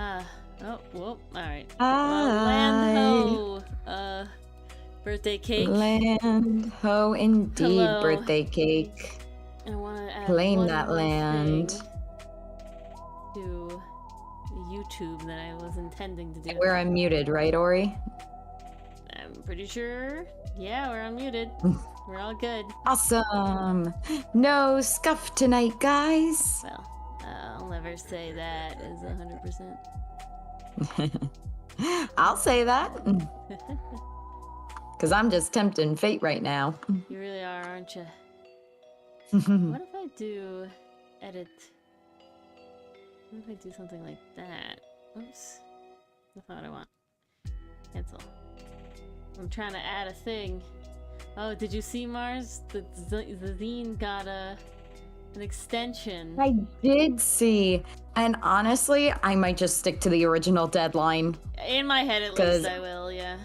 Oh, whoop. Alright. Hi. Land ho. Birthday cake. Land ho indeed, Hello. birthday cake. I want to add Claim one that more land. thing to YouTube that I was intending to do. We're unmuted, right, Ori? I'm pretty sure. Yeah, we're unmuted. We're all good. Awesome. No scuff tonight, guys. Well, I'll never say that is 100%. I'll say that. Because I'm just tempting fate right now. You really are, aren't you? What if I do edit? What if I do something like that? Oops. That's not what I want. Cancel. I'm trying to add a thing. Oh, did you see, Mars? The zine got an extension. I did see. And honestly, I might just stick to the original deadline. In my head, at least, I will, yeah.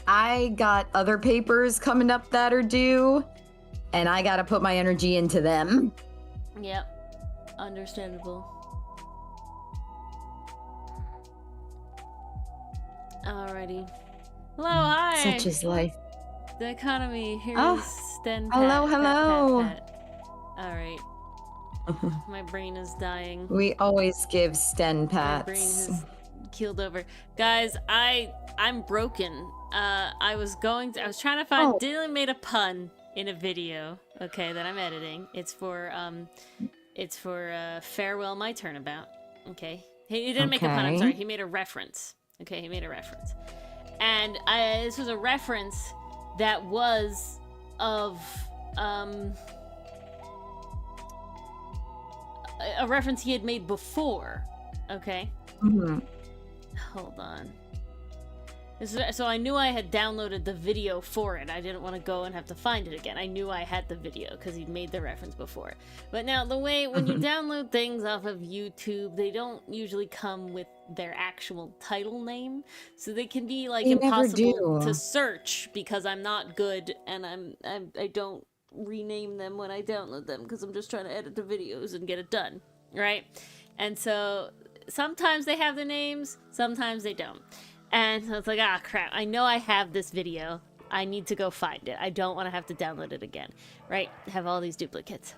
I got other papers coming up that are due, and I gotta put my energy into them. Yep. Understandable. Alrighty. Hello, hi! Such is life. The economy, here's Sten Pat. Hello, hello. Alright. My brain is dying. We always give Sten My brain pats. has keeled over. Guys, I'm broken. I was trying to find, Dylan made a pun in a video, okay, that I'm editing. It's for Farewell My Turnabout, okay? He didn't make a pun, I'm sorry, he made a reference. Okay, he made a reference. And this was a reference that was of, a reference he had made before, okay? Mm-hmm. Hold on. So I knew I had downloaded the video for it. I didn't want to go and have to find it again. I knew I had the video because he'd made the reference before. But now the way when you download things off of YouTube, they don't usually come with their actual title name, so they can be like impossible to search because I'm not good and I don't rename them when I download them because I'm just trying to edit the videos and get it done, right? And so sometimes they have the names, sometimes they don't. And so it's like, ah, crap, I know I have this video. I need to go find it. I don't want to have to download it again, right? I have all these duplicates.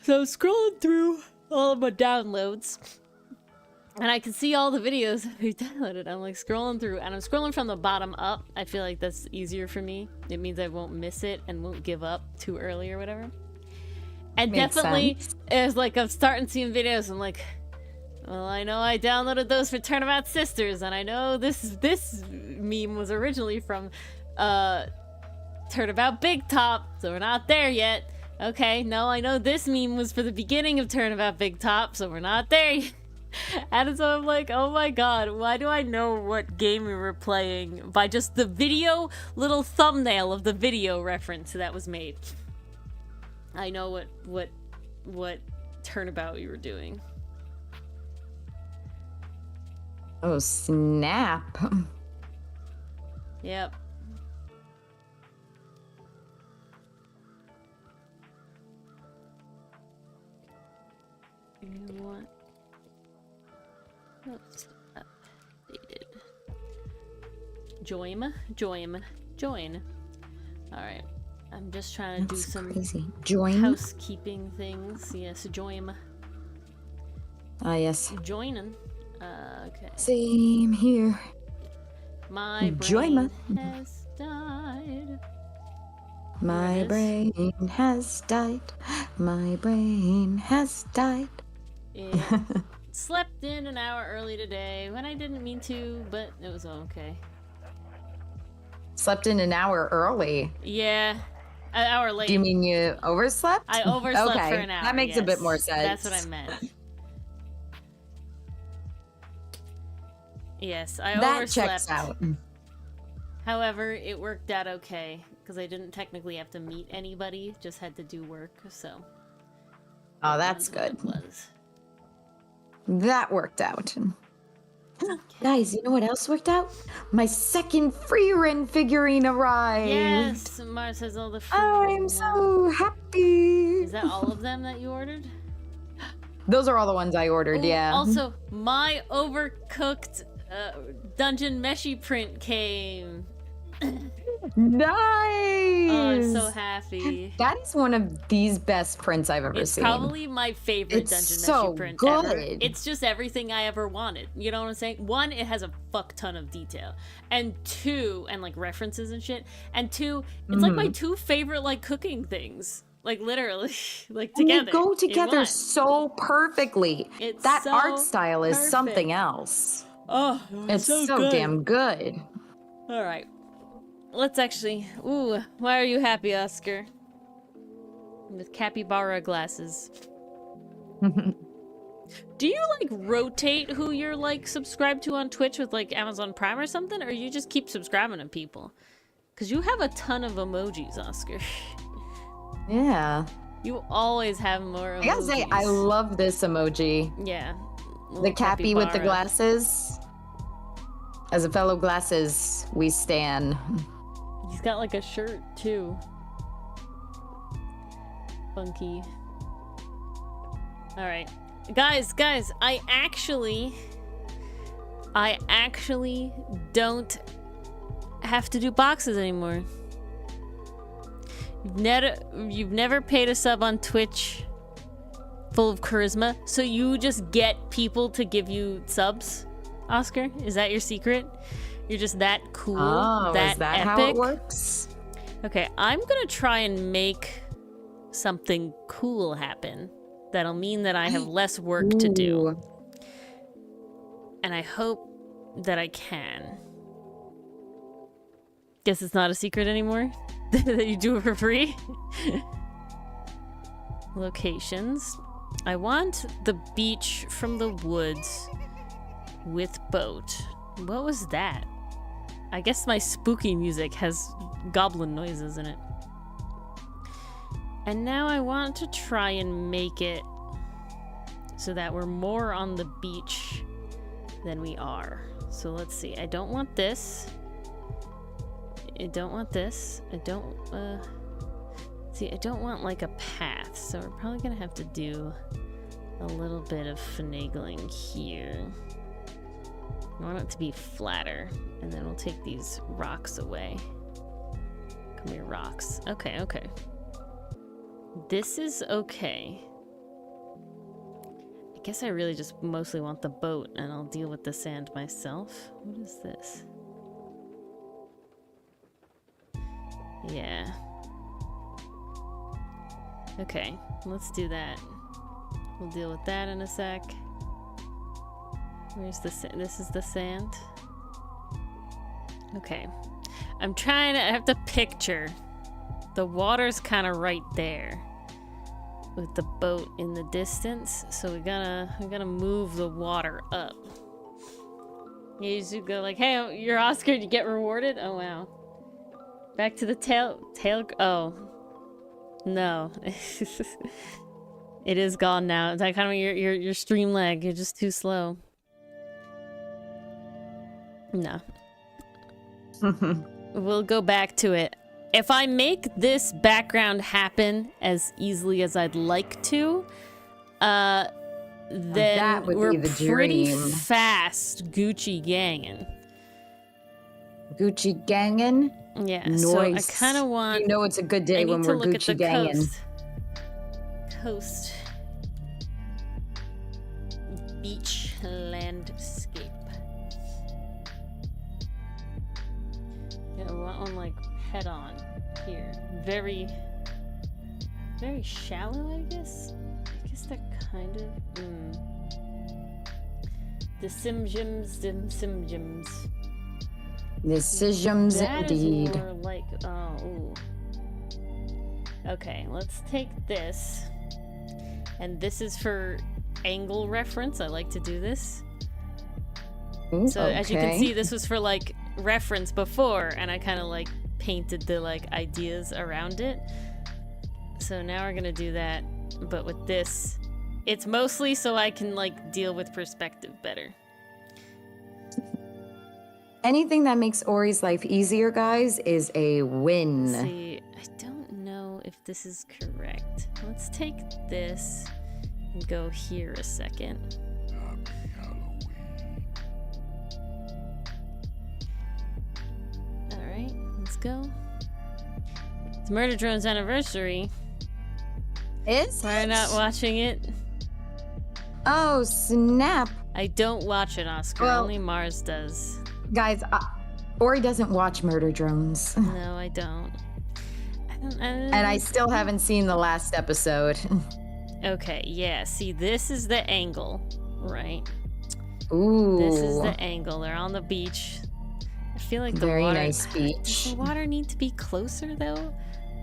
So I'm scrolling through all of my downloads, and I can see all the videos that we downloaded. I'm like scrolling through, and I'm scrolling from the bottom up. I feel like that's easier for me. It means I won't miss it and won't give up too early or whatever. And Makes definitely, sense. it's like I'm starting seeing videos. I'm like, well, I know I downloaded those for Turnabout Sisters, and I know this meme was originally from Turnabout Big Top, so we're not there yet. Okay, no, I know this meme was for the beginning of Turnabout Big Top, so we're not there yet. And so I'm like, oh my god, why do I know what game we were playing by just the video, little thumbnail of the video reference that was made? I know what Turnabout you were doing. Oh, snap. Yep. You want... Oops. Updated. Join. Alright. I'm just trying to do some housekeeping things. Yes, join. Ah, yes. Joining. Okay. Same here. My brain has died. My brain has died. My brain has died. It slept in an hour early today when I didn't mean to, but it was okay. Slept in an hour early? Yeah. An hour late. Do you mean you overslept? I overslept for an hour. That makes a bit more sense. That's what I meant. Yes, I overslept. That checks out. However, it worked out okay because I didn't technically have to meet anybody, just had to do work, so. Oh, that's good. That worked out. Okay. Guys, you know what else worked out? My second Frieren figurine arrived. Yes, Mars has all the Frieren. I'm so happy. Is that all of them that you ordered? Those are all the ones I ordered, Ooh, yeah. Also, my overcooked dungeon meshy print came. Nice! Oh, I'm so happy. That is one of these best prints I've ever It's seen. probably my favorite It's dungeon so meshy print good. ever. It's just everything I ever wanted. You know what I'm saying? One, it has a fuck ton of detail. And two, and like references and shit. And two, it's like my two favorite like cooking things. Like literally, like And together. they go in together one. so perfectly. It's That so art style is perfect. something else. Oh, It's so good. damn good. All right. Let's actually. Ooh, why are you happy, Oscar? With capybara glasses. Do you like rotate who you're like subscribed to on Twitch with like Amazon Prime or something, or you just keep subscribing to people? Because you have a ton of emojis, Oscar. Yeah. You always have more emojis. I gotta say, I love this emoji. Yeah. The cappy with the capybara. glasses. As a fellow glasses, we stan. He's got like a shirt too. Funky. All right, guys, I actually don't have to do boxes anymore. You've never paid a sub on Twitch full of charisma, so you just get people to give you subs. Oscar, is that your secret? You're just that cool, Oh, that is that epic? how it works? Okay, I'm gonna try and make something cool happen. That'll mean that I have less work to do. Ooh. And I hope that I can. Guess it's not a secret anymore? That you do it for free? Locations. I want the beach from the woods with boat. What was that? I guess my spooky music has goblin noises in it. And now I want to try and make it so that we're more on the beach than we are. So let's see. I don't want this. I don't want this. I don't, see, I don't want like a path. So we're probably gonna have to do a little bit of finagling here. I want it to be flatter. And then we'll take these rocks away. Come here, rocks. Okay, okay. This is okay. I guess I really just mostly want the boat, and I'll deal with the sand myself. What is this? Yeah. Okay, let's do that. We'll deal with that in a sec. Where's the sand? This is the sand. Okay. I'm trying to, I have to picture. The water's kind of right there with the boat in the distance, so we gotta move the water up. You just go like, hey, you're Oscar, you get rewarded? Oh wow. Back to the tail, oh. No. It is gone now. It's like kind of your stream lag, you're just too slow. No. We'll go back to it. If I make this background happen as easily as I'd like to, then we're pretty fast Gucci gangin'. Gucci gangin'? Yeah, nice. so I kind of want... You know it's a good day when we're Gucci gangin'. Coast. Beach landscape. Yeah, I want one like head on here. Very shallow, I guess. I guess that kind of. The Simjims. Decisions That indeed. is more like ooh. Okay, let's take this, and this is for angle reference. I like to do this. Ooh, So as you can see, this was for like reference before, and I kind of like painted the like ideas around it. So now we're gonna do that, but with this, it's mostly so I can like deal with perspective better. Anything that makes Ori's life easier, guys, is a win. See, I don't know if this is correct. Let's take this And go here a second. Alright, let's go. It's Murder Drone's anniversary. Is Why not watching it? Oh, snap. I don't watch it, Oscar. Well- Only Mars does. Guys, Ori doesn't watch Murder Drones. No, I don't. And I still haven't seen the last episode. Okay, yeah. See, this is the angle, right? Ooh. This is the angle. They're on the beach. I feel like the Very water. nice Does beach. the water need to be closer though?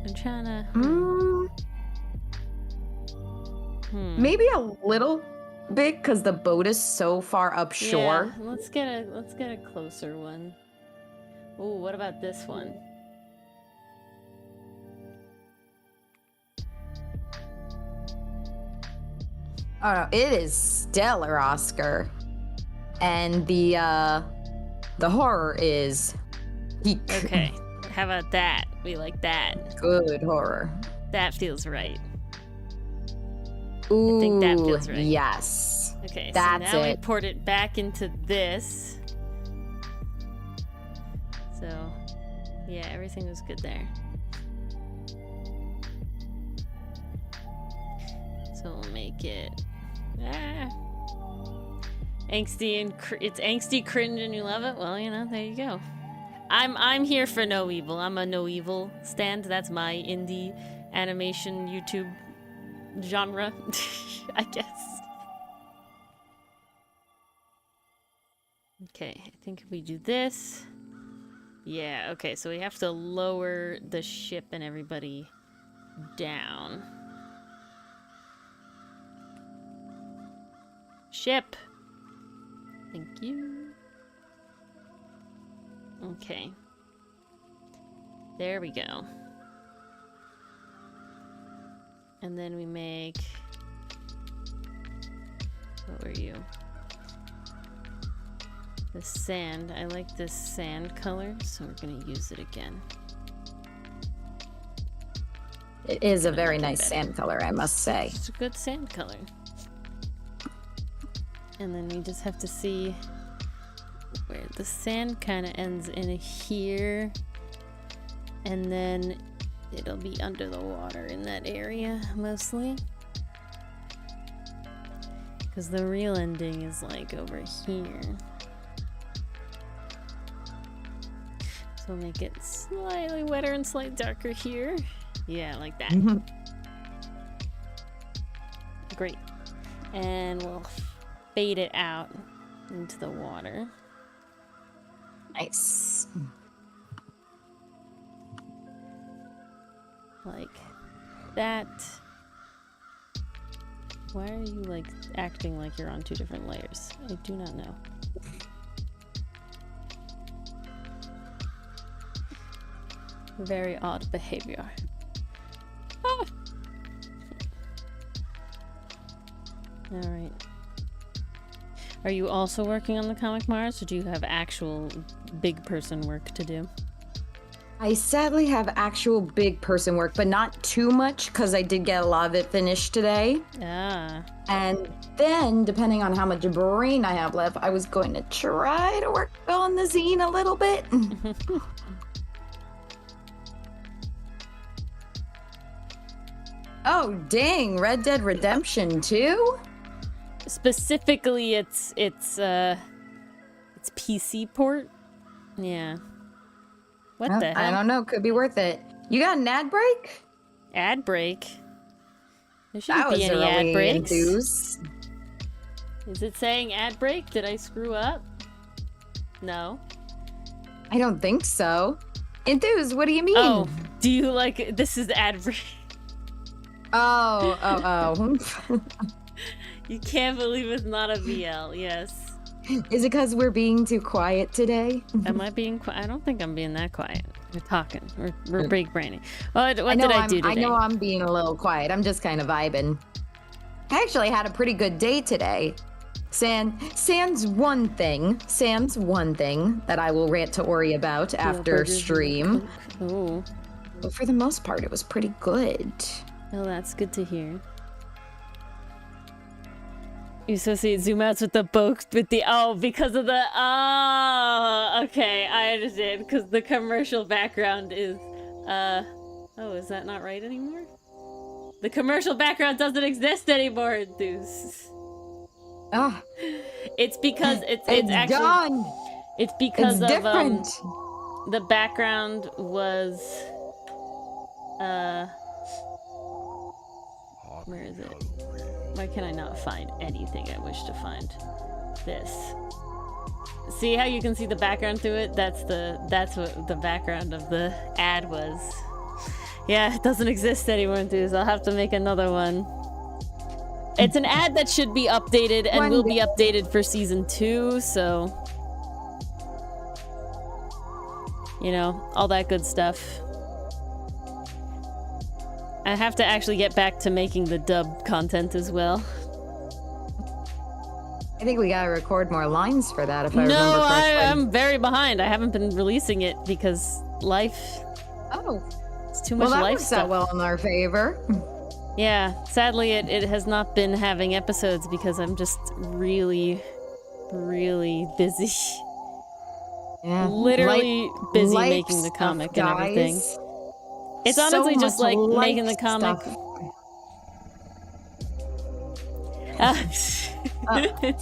I'm trying to. Maybe a little bit because the boat is so far upshore. Yeah, let's get a closer one. Ooh, what about this one? Oh no, it is stellar, Oscar. And the horror is Okay, how about that? We like that. good horror. That feels right. Ooh, think that feels right. yes. Okay, That's so now we it. poured it back into this. So, yeah, everything was good there. So we'll make it angsty and it's angsty, cringe, and you love it. Well, you know, there you go. I'm here for No Evil. I'm a No Evil stand. That's my indie animation YouTube genre, I guess. Okay, I think if we do this, yeah. Okay, so we have to lower the ship and everybody down. Ship. Thank you. Okay. There we go. And then we make... What were you? The sand. I like this sand color, so we're gonna use it again. It is a Gonna very make it nice better. sand color, I must say. It's a good sand color. And then we just have to see where the sand kind of ends in here. And then it'll be under the water in that area, mostly. Because the real ending is like over here. So we'll make it slightly wetter and slightly darker here. Yeah, like that. Great. And we'll fade it out into the water. Nice. Like that. Why are you like acting like you're on two different layers? I do not know. Very odd behavior. Ah! All right. Are you also working on the comic, Mars, or do you have actual big person work to do? I sadly have actual big person work, but not too much because I did get a lot of it finished today. Ah. And then, depending on how much brain I have left, I was going to try to work on the zine a little bit. Oh, dang, Red Dead Redemption 2? Specifically, it's PC port. Yeah. What Well, the hell? I don't know, could be worth it. You got an ad break? Ad break. There shouldn't That was be any early ad breaks. enthuse. Is it saying ad break? Did I screw up? No. I don't think so. Enthuse, what do you mean? Oh, do you like this is ad break? Oh. You can't believe it's not a VL. Yes. Is it because we're being too quiet today? Am I being quiet? I don't think I'm being that quiet. We're talking. We're big braining. What I did I do today? I know I'm being a little quiet. I'm just kind of vibing. I actually had a pretty good day today. Sans one thing that I will rant to Ori about after stream. Oh. But for the most part, it was pretty good. Well, that's good to hear. You associate zoom outs with the because of the okay, I understand, because the commercial background is is that not right anymore? The commercial background doesn't exist anymore, Deuce. Ah, it's because it's actually gone. It's because it's of different. The background was where is it? Why can I not find anything I wish to find? This. See how you can see the background through it? That's what the background of the ad was. Yeah, it doesn't exist anymore, dudes. I'll have to make another one. It's an ad that should be updated and will be updated for season 2, so you know, all that good stuff. I have to actually get back to making the dub content as well. I think we gotta record more lines for that, if I remember correctly. No, I'm very behind. I haven't been releasing it because life. Oh. It's too much life stuff. Well, that works out well in our favor. Yeah, sadly it has not been having episodes because I'm just really, really busy. Yeah. Literally busy making the comic and everything. It's honestly so just like making the comic.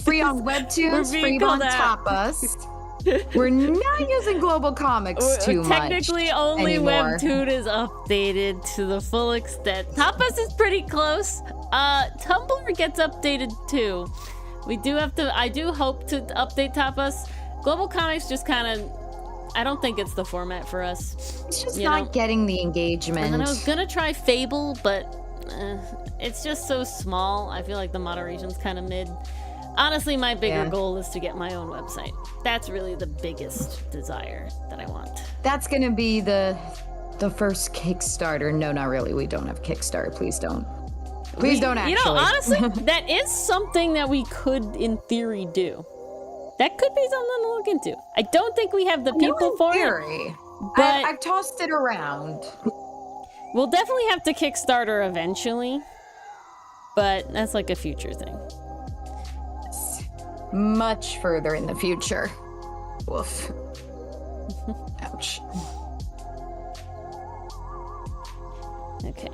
Free on Webtoons, free on Tapas. We're not using Global Comics too much. Technically, only anymore. Webtoon is updated to the full extent. Tapas is pretty close. Tumblr gets updated too. We do have to. I do hope to update Tapas. Global Comics just kind of. I don't think it's the format for us. It's just not getting the engagement. And then I was gonna try Fable, but it's just so small. I feel like the moderation's kind of mid. Honestly, my bigger goal is to get my own website. That's really the biggest desire that I want. That's gonna be the first Kickstarter. No, not really. We don't have Kickstarter. Please don't. Please don't actually. You know, honestly, that is something that we could, in theory, do. That could be something to look into. I don't think we have the people for it. But I've tossed it around. We'll definitely have to Kickstarter eventually. But that's like a future thing. Much further in the future. Woof. Ouch. Okay.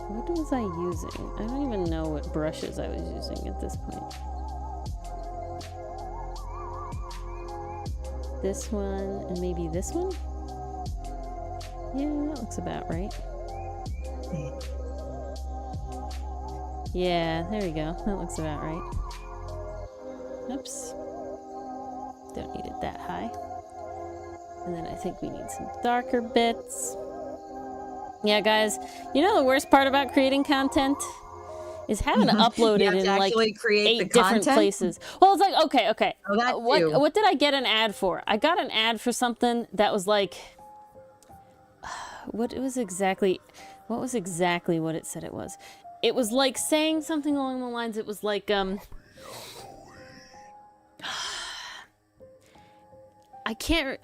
What was I using? I don't even know what brushes I was using at this point. This one, and maybe this one? Yeah, that looks about right. Yeah, there we go. That looks about right. Oops. Don't need it that high. And then I think we need some darker bits. Yeah, guys, you know the worst part about creating content is having to upload it in like 8 different places. Well, it's like, okay. Oh, what did I get an ad for? I got an ad for something that was like, what was exactly what it said it was? It was like saying something along the lines, it was like, I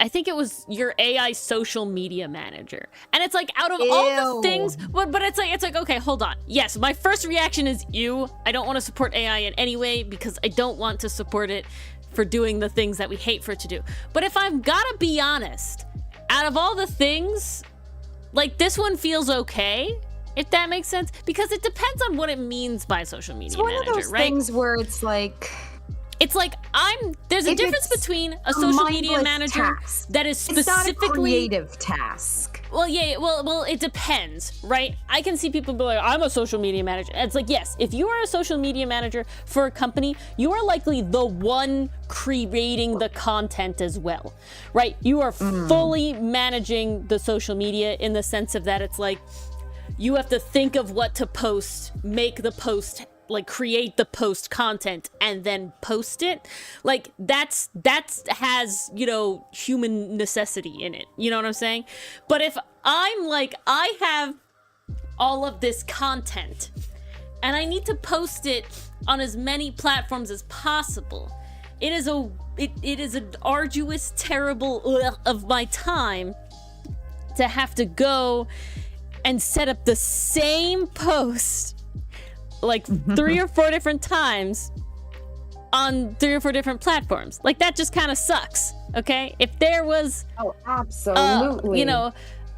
think it was your AI social media manager. And it's like, out of all the things, but it's like, okay, hold on. Yes, my first reaction is I don't want to support AI in any way because I don't want to support it for doing the things that we hate for it to do. But if I've got to be honest, out of all the things, like this one feels okay, if that makes sense, because it depends on what it means by social media manager, right? It's one of those things where it's like there's a difference between a social media manager that is specifically it's not a creative task. Well, yeah, well, it depends, right? I can see people be like, I'm a social media manager. And it's like, yes, if you are a social media manager for a company, you are likely the one creating the content as well, right? You are fully managing the social media in the sense of that it's like, you have to think of what to post, make the post, like create the post content and then post it. Like that has, you know, human necessity in it. You know what I'm saying? But if I'm like, I have all of this content and I need to post it on as many platforms as possible, it is an arduous, terrible of my time to have to go and set up the same post like 3 or 4 different times on 3 or 4 different platforms. Like, that just kind of sucks. Okay, if there was absolutely, you know,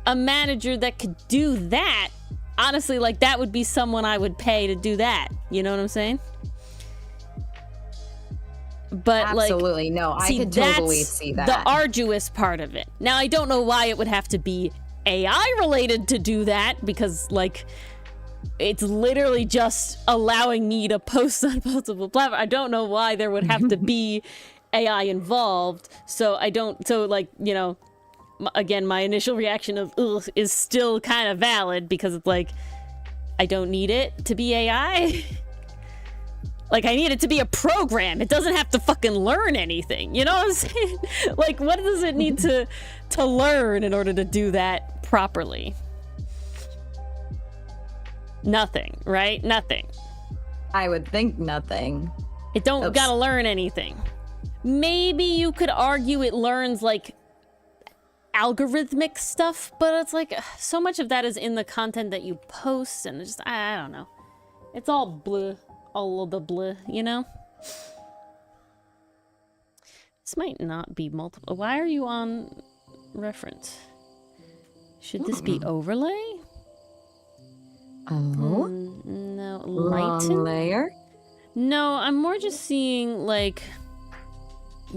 a manager that could do that, honestly, like, that would be someone I would pay to do that. You know what I'm saying? But absolutely, like, no, I could totally see that. The arduous part of it. Now, I don't know why it would have to be AI related to do that, because like, it's literally just allowing me to post on multiple platforms. I don't know why there would have to be AI involved. So like, you know, again, my initial reaction of ugh is still kind of valid, because it's like, I don't need it to be AI. Like, I need it to be a program. It doesn't have to fucking learn anything. You know what I'm saying? Like, what does it need to learn in order to do that properly? Nothing, right? Nothing. I would think nothing. It don't gotta learn anything. Maybe you could argue it learns, like, algorithmic stuff, but it's like, so much of that is in the content that you post, and it's just, I don't know. It's all bleh. All of the bleh, you know? This might not be multiple. Why are you on reference? Should this be overlay? Oh. No. Wrong Lighten? layer? No, I'm more just seeing, like,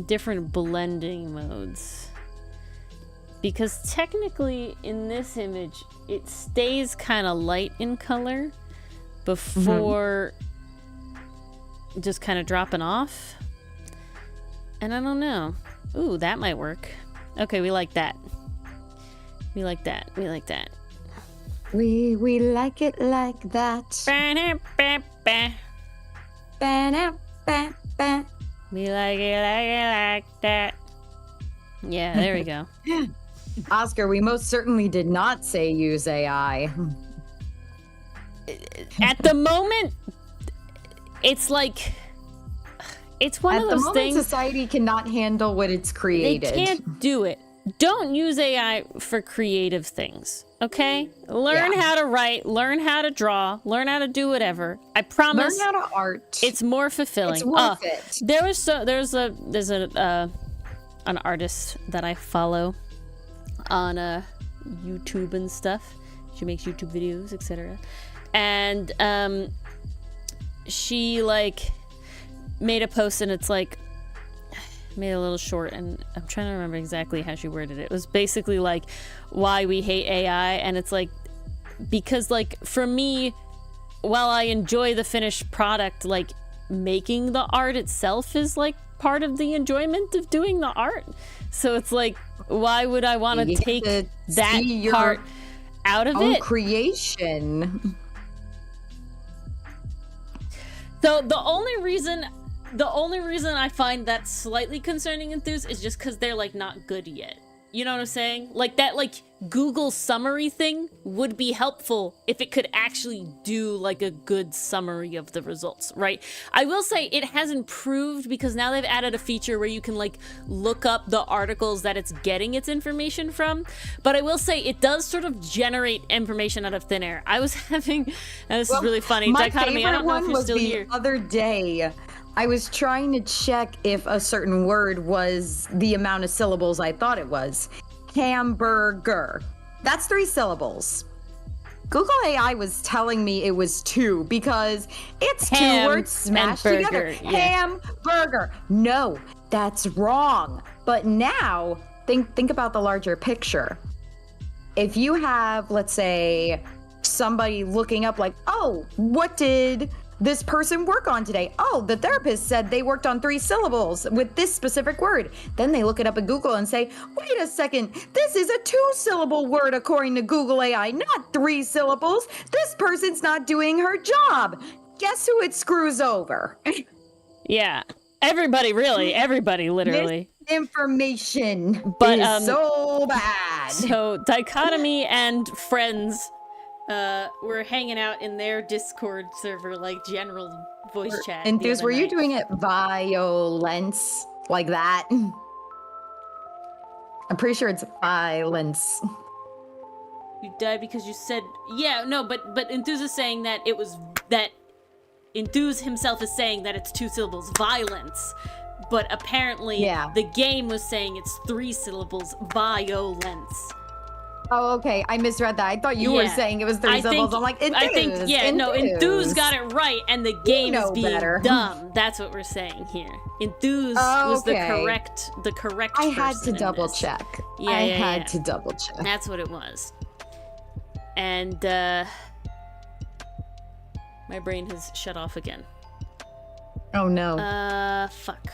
different blending modes. Because technically, in this image, it stays kind of light in color before just kind of dropping off. And I don't know. Ooh, that might work. Okay, we like that. We like that. We like that. We like it like that. We like it like that. Yeah, there we go. Oscar, we most certainly did not say use AI. At the moment, it's like, it's one of those things. Society cannot handle what it's created. They can't do it. Don't use AI for creative things, okay? Learn how to write, learn how to draw, learn how to do whatever. I promise. Learn how to art. It's more fulfilling. It's worth it. There's an artist that I follow on YouTube and stuff. She makes YouTube videos, etc. And she like made a post, and it's like, made a little short, and I'm trying to remember exactly how she worded it. It was basically like, why we hate AI, and it's like, because like, for me, while I enjoy the finished product, like, making the art itself is like part of the enjoyment of doing the art. So it's like, why would I want to take that part out of it? Creation. So the only reason I find that slightly concerning in Enthuse is just because they're like not good yet. You know what I'm saying? Like that, like Google summary thing would be helpful if it could actually do like a good summary of the results, right? I will say it has improved because now they've added a feature where you can like look up the articles that it's getting its information from. But I will say it does sort of generate information out of thin air. I was having, and this is really funny. My Dichotomy, I don't know if you're still here. The other day, I was trying to check if a certain word was the amount of syllables I thought it was. Hamburger. That's 3 syllables. Google AI was telling me it was 2 because it's 2 words smashed together. Hamburger. No, that's wrong. But now, think about the larger picture. If you have, let's say, somebody looking up like, oh, what did this person work on today? Oh, the therapist said they worked on 3 syllables with this specific word. Then they look it up at Google and say, wait a second, this is a 2-syllable word according to Google AI, not 3 syllables. This person's not doing her job. Guess who it screws over? Yeah. Everybody, really. Everybody, literally. This information is so bad. So, Dichotomy and friends were hanging out in their Discord server, like general voice chat. Enthuse, were you doing it violence like that? I'm pretty sure it's violence. You died because you said, yeah, no, but Enthuse is saying that it was that Enthuse himself is saying that it's 2 syllables, violence. But apparently the game was saying it's 3 syllables, violence. Oh, okay. I misread that. I thought you were saying it was 3 syllables. I'm like, enthuse. Enthuse got it right, and the game is being dumb. That's what we're saying here. Enthuse was the correct I had to person double in this. check. Yeah, I had to double check. That's what it was. And my brain has shut off again. Oh no. Fuck.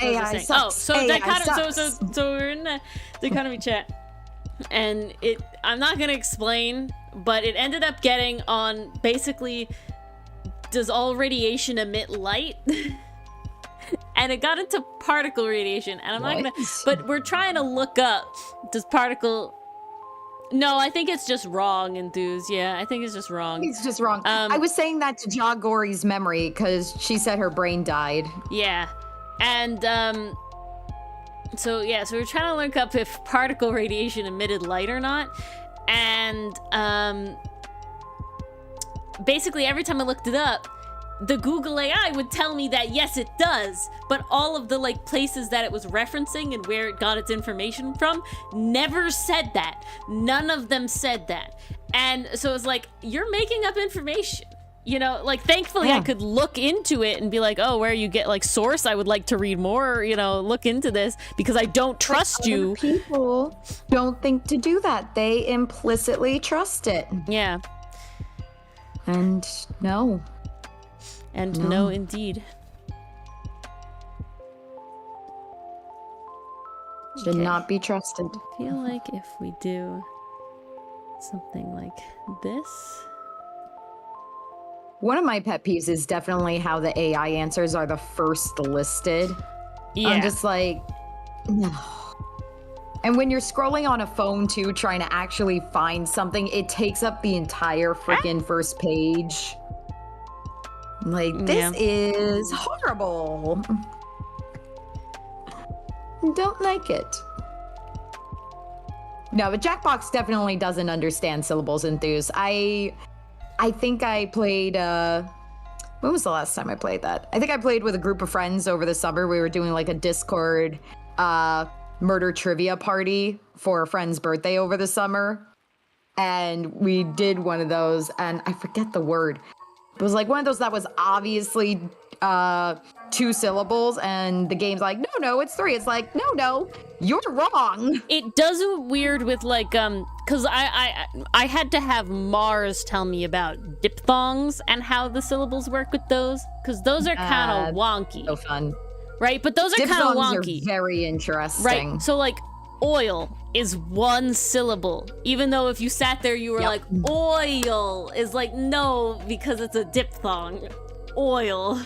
AI sucks. Oh, so so we're in the economy chat. And I'm not gonna explain, but it ended up getting on basically, does all radiation emit light? And it got into particle radiation, and I'm not gonna, but we're trying to look up, does particle, no, I think it's just wrong, Enthuse. Yeah, I think it's just wrong. It's just wrong. I was saying that to Ja Gory's memory, because she said her brain died. Yeah, and so we're trying to look up if particle radiation emitted light or not, and basically every time I looked it up, the Google AI would tell me that yes, it does, but all of the places that it was referencing and where it got its information from never said that. None of them said that, and so it's like, you're making up information. You know, thankfully I could look into it and be like, oh, where you get, source, I would like to read more, look into this, because I don't trust you. People don't think to do that. They implicitly trust it. Yeah. And no. And no indeed. Should not be trusted. I feel like if we do something like this... One of my pet peeves is definitely how the AI answers are the first listed. Yeah. I'm just like, no. And when you're scrolling on a phone too, trying to actually find something, it takes up the entire freaking first page. This is horrible. Don't like it. No, but Jackbox definitely doesn't understand syllables, Enthuse. I think I played, when was the last time I played that? I think I played with a group of friends over the summer. We were doing a Discord murder trivia party for a friend's birthday over the summer. And we did one of those, and I forget the word. It was one of those that was obviously 2 syllables, and the game's like, no, it's 3. It's like, no, you're wrong. It does it weird with because I had to have Mars tell me about diphthongs and how the syllables work with those, because those are kind of wonky. So fun. Right, but those are kind of wonky. Are very interesting. Right, so oil is 1 syllable, even though if you sat there you were like, oil is no, because it's a diphthong. Oil.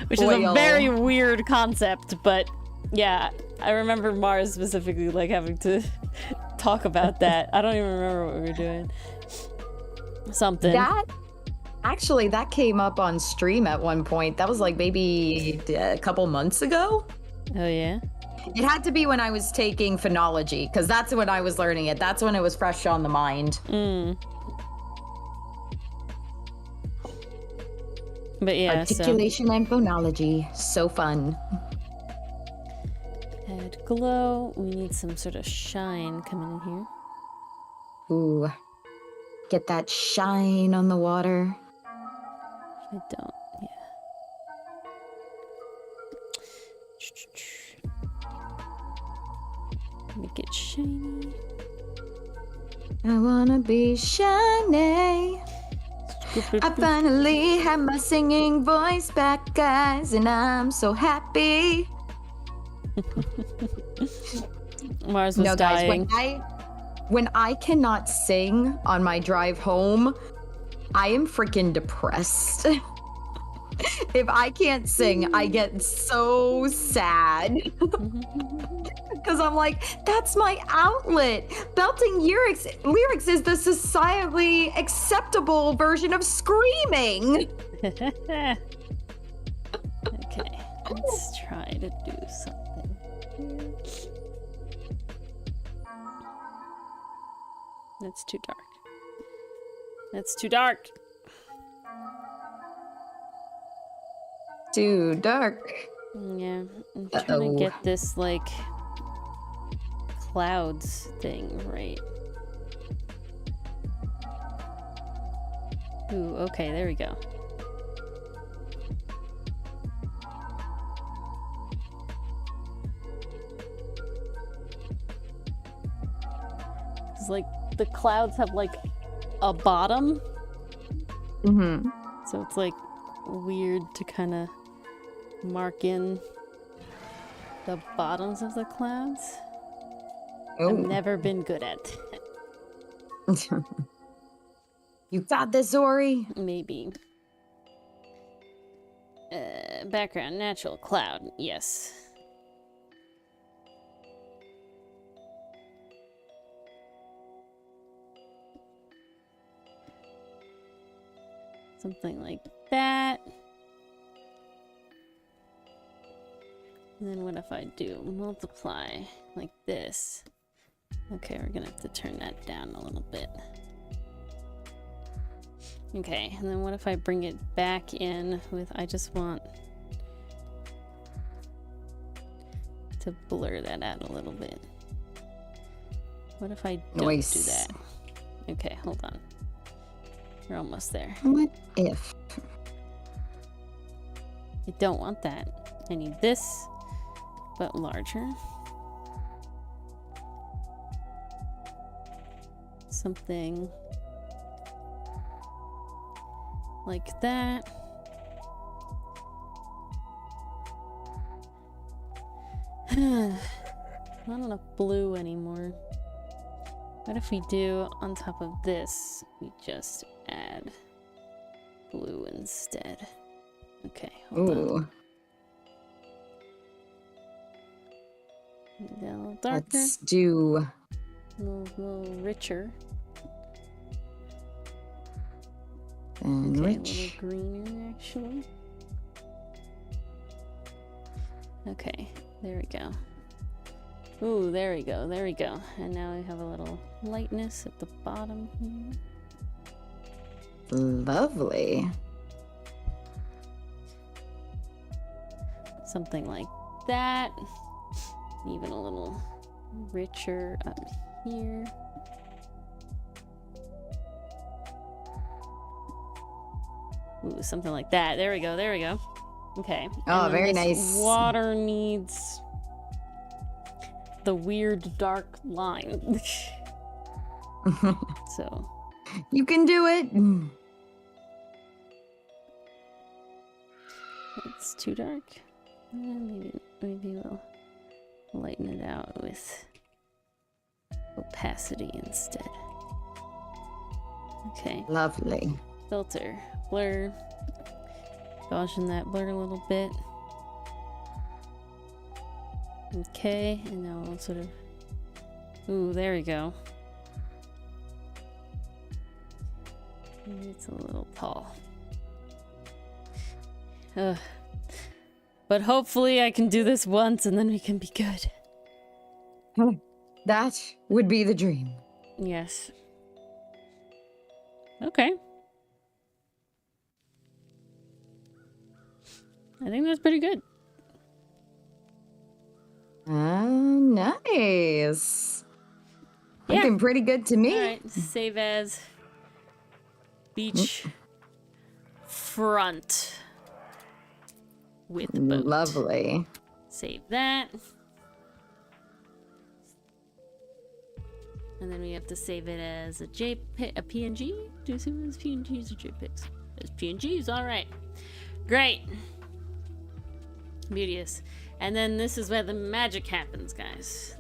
Which is a very weird concept, but yeah, I remember Mars specifically having to talk about that. I don't even remember what we were doing. Something. That came up on stream at one point. That was maybe a couple months ago. Oh yeah? It had to be when I was taking phonology, because that's when I was learning it. That's when it was fresh on the mind. But yeah, articulation and phonology, so fun. Add glow. We need some sort of shine coming in here. Ooh, get that shine on the water. I don't. Yeah. Make it shiny. I wanna be shiny. I finally have my singing voice back, guys, and I'm so happy. Mars was dying. Guys, when I cannot sing on my drive home, I am freaking depressed. If I can't sing, I get so sad. Because I'm like, that's my outlet. Belting lyrics is the societally acceptable version of screaming. Okay, let's try to do something here. That's too dark. That's too dark. too dark. Yeah, I'm trying to get this, like, clouds thing right. Ooh, okay, there we go. It's like the clouds have like a bottom. Mm-hmm. So it's like weird to kind of mark in the bottoms of the clouds. Oh. I've never been good at it. You got this, Ori? Maybe. Background, natural cloud, yes. Something like that. And then what if I do multiply like this? Okay, we're gonna have to turn that down a little bit. Okay, and then what if I bring it back in with, I just want to blur that out a little bit. What if I don't do that? Okay, hold on. We're almost there. What if? I don't want that. I need this, but larger. Something like that. Not enough blue anymore. What if we do, on top of this, we just add blue instead? Okay, hold on. A little darker. Let's do a little richer. And okay, rich. A little greener, actually. Okay, there we go. Ooh, there we go, there we go. And now we have a little lightness at the bottom here. Lovely. Something like that. Even a little richer up here. Ooh, something like that. There we go, there we go. Okay. Oh, very nice. Water needs the weird dark line. So. You can do it. It's too dark. Maybe we'll lighten it out with opacity instead. Okay. Lovely. Filter, blur. Gaussian that blur a little bit. Okay, and now we'll sort of. Ooh, there we go. It's a little tall. But hopefully I can do this once and then we can be good. That would be the dream. Yes. Okay. I think that's pretty good. Nice. Yeah. Looking pretty good to me. All right, save as beach front with boat. Lovely. Save that. And then we have to save it as a PNG? Do you save it as PNGs or JPEGs? As PNGs, alright. Great. Beauteous. And then this is where the magic happens, guys.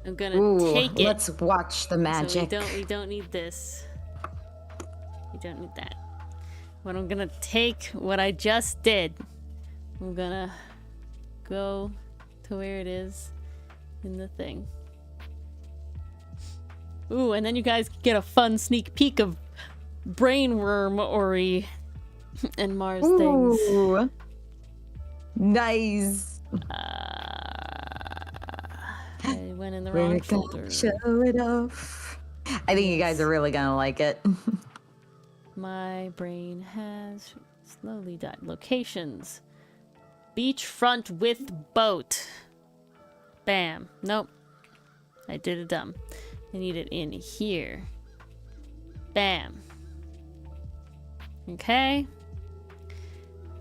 I'm gonna take it. Let's watch the magic. So we don't need this. We don't need that. But I'm gonna take what I just did. I'm gonna go to where it is in the thing. Ooh, and then you guys get a fun sneak peek of Brainworm Ori and Mars things. Nice. I went in the wrong folder. Show it off. I think you guys are really gonna like it. My brain has slowly died. Locations. Beachfront with boat. Bam. Nope. I did it dumb. I need it in here. Bam. Okay.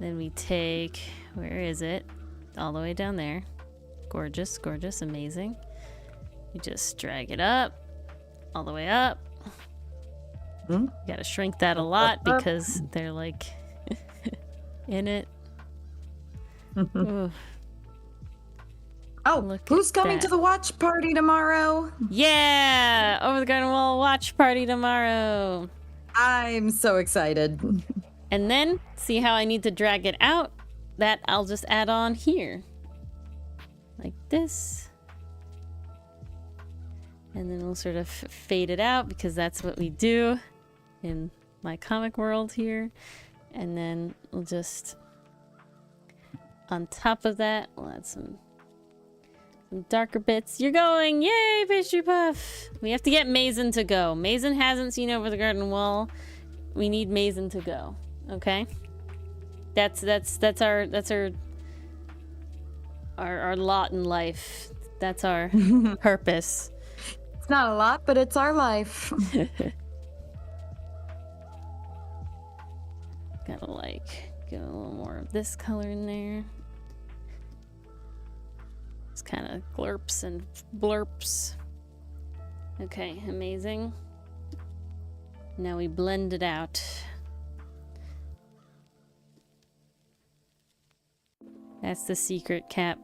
Then we take... Where is it? All the way down there. Gorgeous, gorgeous, amazing. You just drag it up. All the way up. You gotta shrink that a lot because they're like in it. Ooh. Oh, Look who's at coming that. to the watch party tomorrow? Yeah! Over the garden wall watch party tomorrow. I'm so excited. And then, see how I need to drag it out? That I'll just add on here. Like this. And then we'll sort of fade it out because that's what we do in my comic world here. And then we'll just, on top of that, we'll add some darker bits. You're going! Yay, Pastry Puff! We have to get Mason to go. Mason hasn't seen Over the Garden Wall. We need Mason to go. Okay? That's our lot in life. That's our purpose. It's not a lot, but it's our life. Gotta like get a little more of this color in there. It's kind of glurps and blurps. Okay, amazing. Now we blend it out. That's the secret, Cap.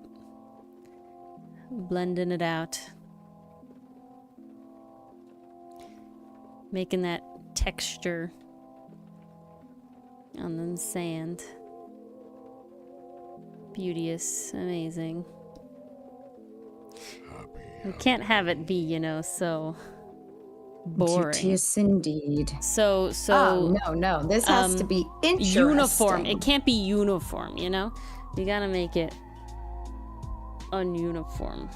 Blending it out. Making that texture on the sand. Beauteous, amazing. We can't have it be, you know, so boring. Beauteous indeed. So Oh, no. This has to be interesting. uniform. It can't be uniform, you know? You gotta make it ununiform.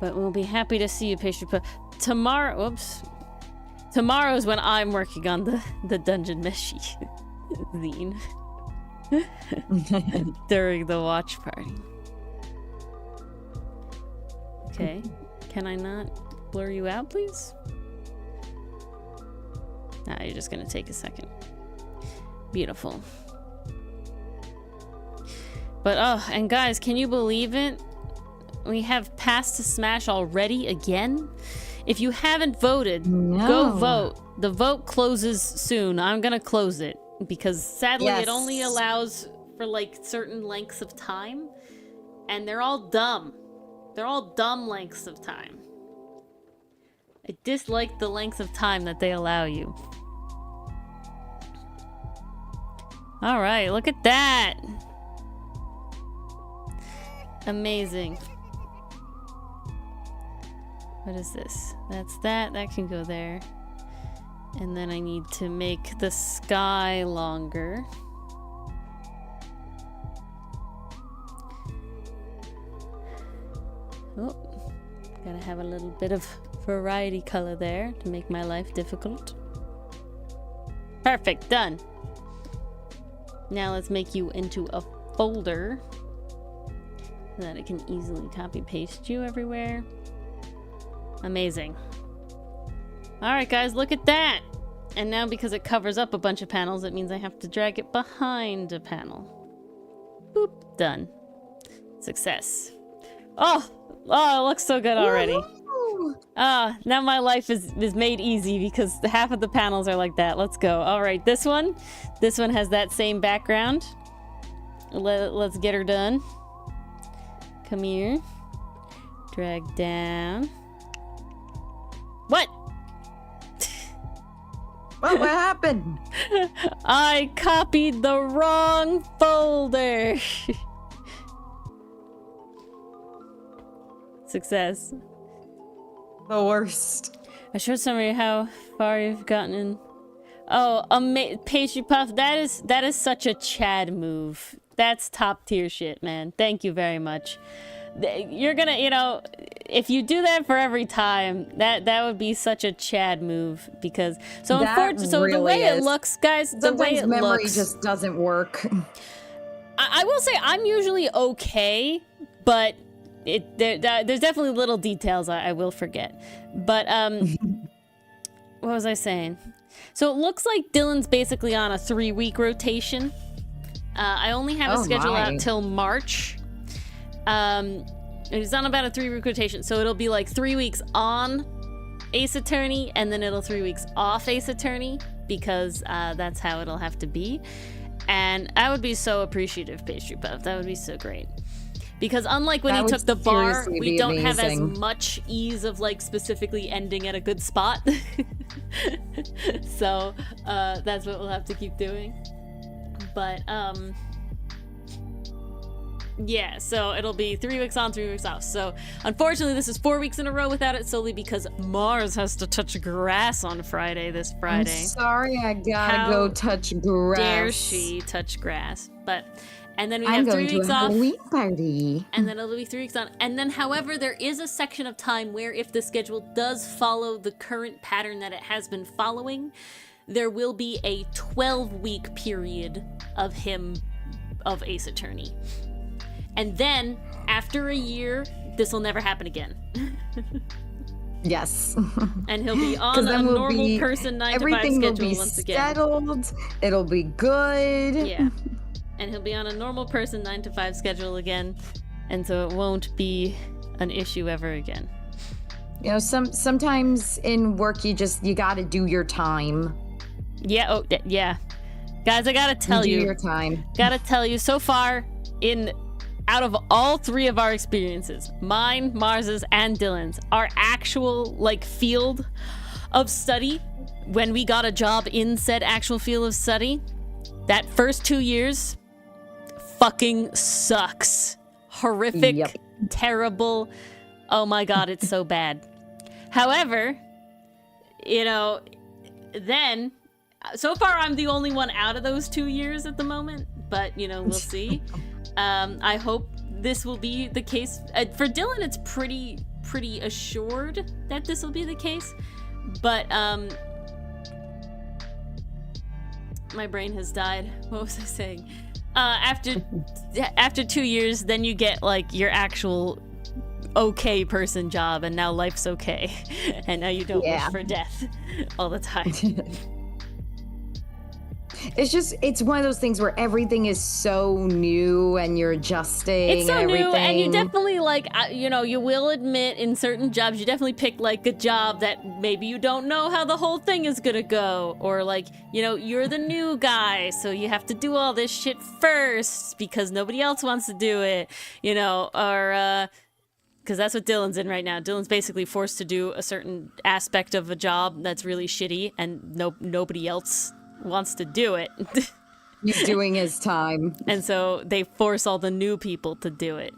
But we'll be happy to see you, Pastry Puff. Tomorrow, oops. Tomorrow's when I'm working on the Dungeon Meshi zine. During the watch party. Okay. Can I not blur you out, please? Nah, you're just gonna take a second. Beautiful. But, oh, and guys, can you believe it? We have Pass to Smash already again? If you haven't voted, go vote. The vote closes soon. I'm gonna close it because sadly it only allows for like certain lengths of time, and they're all dumb. They're all dumb lengths of time. I dislike the length of time that they allow you. All right, look at that. Amazing. What is this? That's that. That can go there. And then I need to make the sky longer. Oh, gotta have a little bit of variety color there to make my life difficult. Perfect, done. Now let's make you into a folder so that it can easily copy paste you everywhere. Amazing. Alright guys, look at that! And now because it covers up a bunch of panels, it means I have to drag it behind a panel. Boop, done. Success. Oh, it looks so good already. Now my life is made easy because half of the panels are like that. Let's go. Alright, this one has that same background. Let's get her done. Come here. Drag down. What? What happened? I copied the wrong folder. Success. The worst. I showed somebody how far you've gotten in. Oh, Pastry Puff, that is such a Chad move. That's top tier shit, man. Thank you very much. you're gonna, if you do that for every time, that would be such a Chad move, because unfortunately, the way it looks, guys, sometimes memory just doesn't work. I will say I'm usually okay, but there's definitely little details I will forget. But what was I saying? So it looks like Dylan's basically on a 3-week rotation. I only have a schedule out till March. He's on about a 3-week rotation, so it'll be like 3 weeks on Ace Attorney, and then it'll 3 weeks off Ace Attorney, because that's how it'll have to be. And I would be so appreciative, Pastry Puff. That would be so great. Because unlike when he took the bar, we don't have as much ease of like specifically ending at a good spot. So that's what we'll have to keep doing. But yeah, so it'll be 3 weeks on, 3 weeks off. So unfortunately, this is 4 weeks in a row without it, solely because Mars has to touch grass on Friday, this Friday. I'm sorry, I gotta go touch grass. Dare she touch grass? And then we have 3 weeks off. Halloween party. And then it'll be 3 weeks on. And then, however, there is a section of time where if the schedule does follow the current pattern that it has been following, there will be a 12-week period of Ace Attorney. And then, after a year, this will never happen again. Yes. And he'll be on a normal person 9 to 5 schedule once again. Settled. It'll be good. Yeah. And he'll be on a normal person 9 to 5 schedule again. And so it won't be an issue ever again. Sometimes in work you gotta do your time. Yeah, yeah. Guys, I gotta tell you. Do your time. Gotta tell you, so far, out of all 3 of our experiences, mine, Mars's, and Dylan's, our actual, field of study, when we got a job in said actual field of study, that first 2 years fucking sucks. Horrific, yep. Terrible. Oh my god, it's so bad. However, then, so far I'm the only one out of those 2 years at the moment, but, we'll see. I hope this will be the case. For Dylan, it's pretty assured that this will be the case, but, my brain has died. What was I saying? After 2 years, then you get your actual okay person job, and now life's okay, and now you don't wish for death all the time. It's one of those things where everything is so new and you're adjusting. It's so new, and you definitely you will admit in certain jobs you definitely pick a job that maybe you don't know how the whole thing is gonna go, or you're the new guy, so you have to do all this shit first because nobody else wants to do it, or because that's what Dylan's in right now. Dylan's basically forced to do a certain aspect of a job that's really shitty, and nobody else wants to do it. He's doing his time. And so they force all the new people to do it.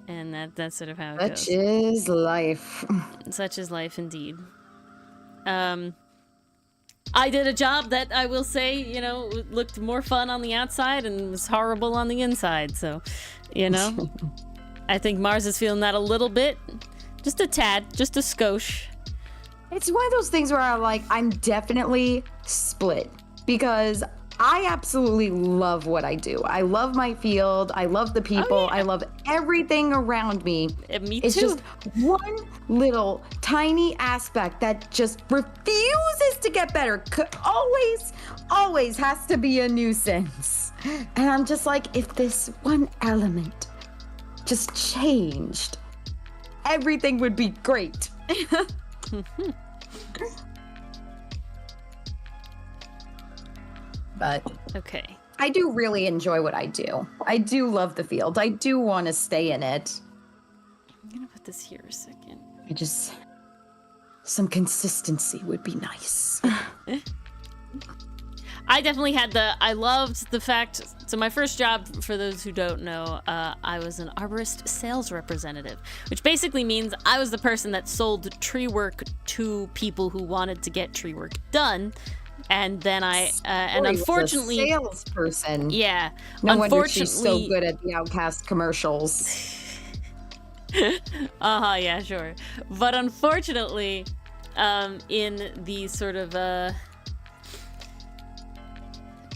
And that's sort of how it goes. Such is life. Such is life indeed. I did a job that I will say, looked more fun on the outside and was horrible on the inside. So, I think Mars is feeling that a little bit. Just a tad, just a skosh. It's one of those things where I'm definitely split, because I absolutely love what I do. I love my field. I love the people. Oh, yeah. I love everything around me. Me it's too. Just one little tiny aspect that just refuses to get better. Always has to be a nuisance. And I'm just if this one element just changed, everything would be great. But okay, I do really enjoy what I do. I do love the field. I do want to stay in it. I'm gonna put this here a second. Some consistency would be nice. I definitely I loved the fact, so my first job, for those who don't know, I was an arborist sales representative, which basically means I was the person that sold tree work to people who wanted to get tree work done, And then and Ori was a unfortunately, salesperson. yeah, No wonder unfortunately, she's so good at the Outcast commercials. Yeah, sure. But unfortunately, in the sort of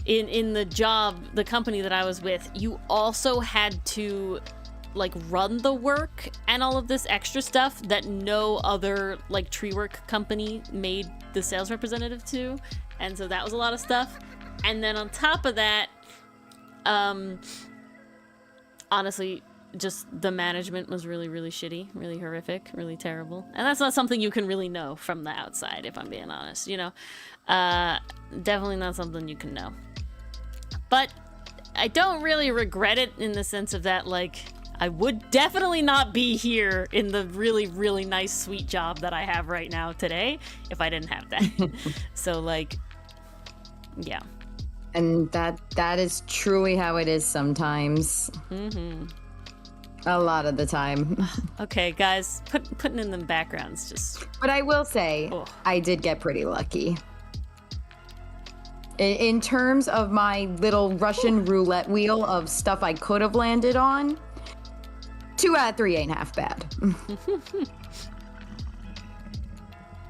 in the job, the company that I was with, you also had to like run the work and all of this extra stuff that no other like tree work company made the sales representative to, and so that was a lot of stuff. And then on top of that, honestly, just the management was really, really shitty, really horrific, really terrible. And that's not something you can really know from the outside, if I'm being honest, you know? Definitely not something you can know. But I don't really regret it in the sense of that, like, I would definitely not be here in the really, really nice, sweet job that I have right now today if I didn't have that. So, like, yeah. And that is truly how it is sometimes. Mm-hmm. A lot of the time. Okay, guys, putting in the backgrounds just... But I will say, I did get pretty lucky. In terms of my little Russian roulette wheel of stuff I could have landed on, 2 out of 3 ain't half bad.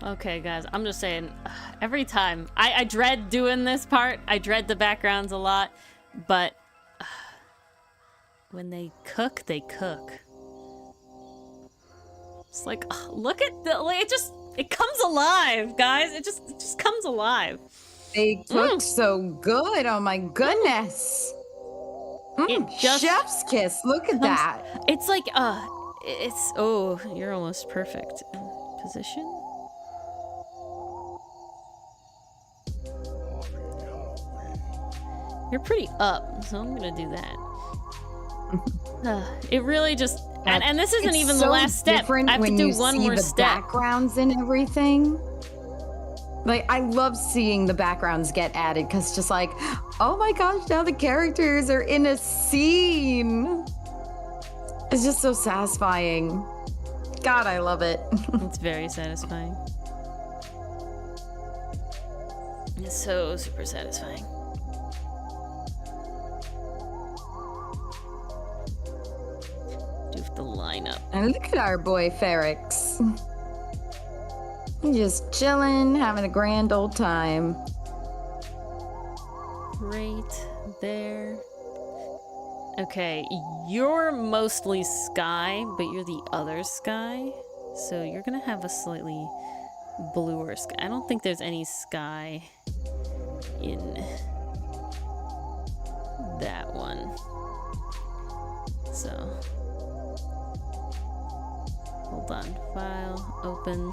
Okay, guys, I'm just saying, every time, I dread doing this part. I dread the backgrounds a lot, but when they cook, they cook. It's like, look at the, like, it comes alive, guys. It just comes alive. They cook so good. Oh my goodness. Chef's kiss. Look at that. It's like, oh, you're almost perfect. Position? You're pretty up, so I'm gonna do that. It really just, and this isn't even the last step. I have to do one more step. Backgrounds and everything. Like, I love seeing the backgrounds get added because it's just like, oh my gosh, now the characters are in a scene. It's just so satisfying. God, I love it. It's very satisfying. It's so super satisfying. Do have to line up. And look at our boy Ferrix. Just chilling, having a grand old time. Right there. Okay, you're mostly sky, but you're the other sky. So you're gonna have a slightly bluer sky. I don't think there's any sky in that one. So, hold on. File, open.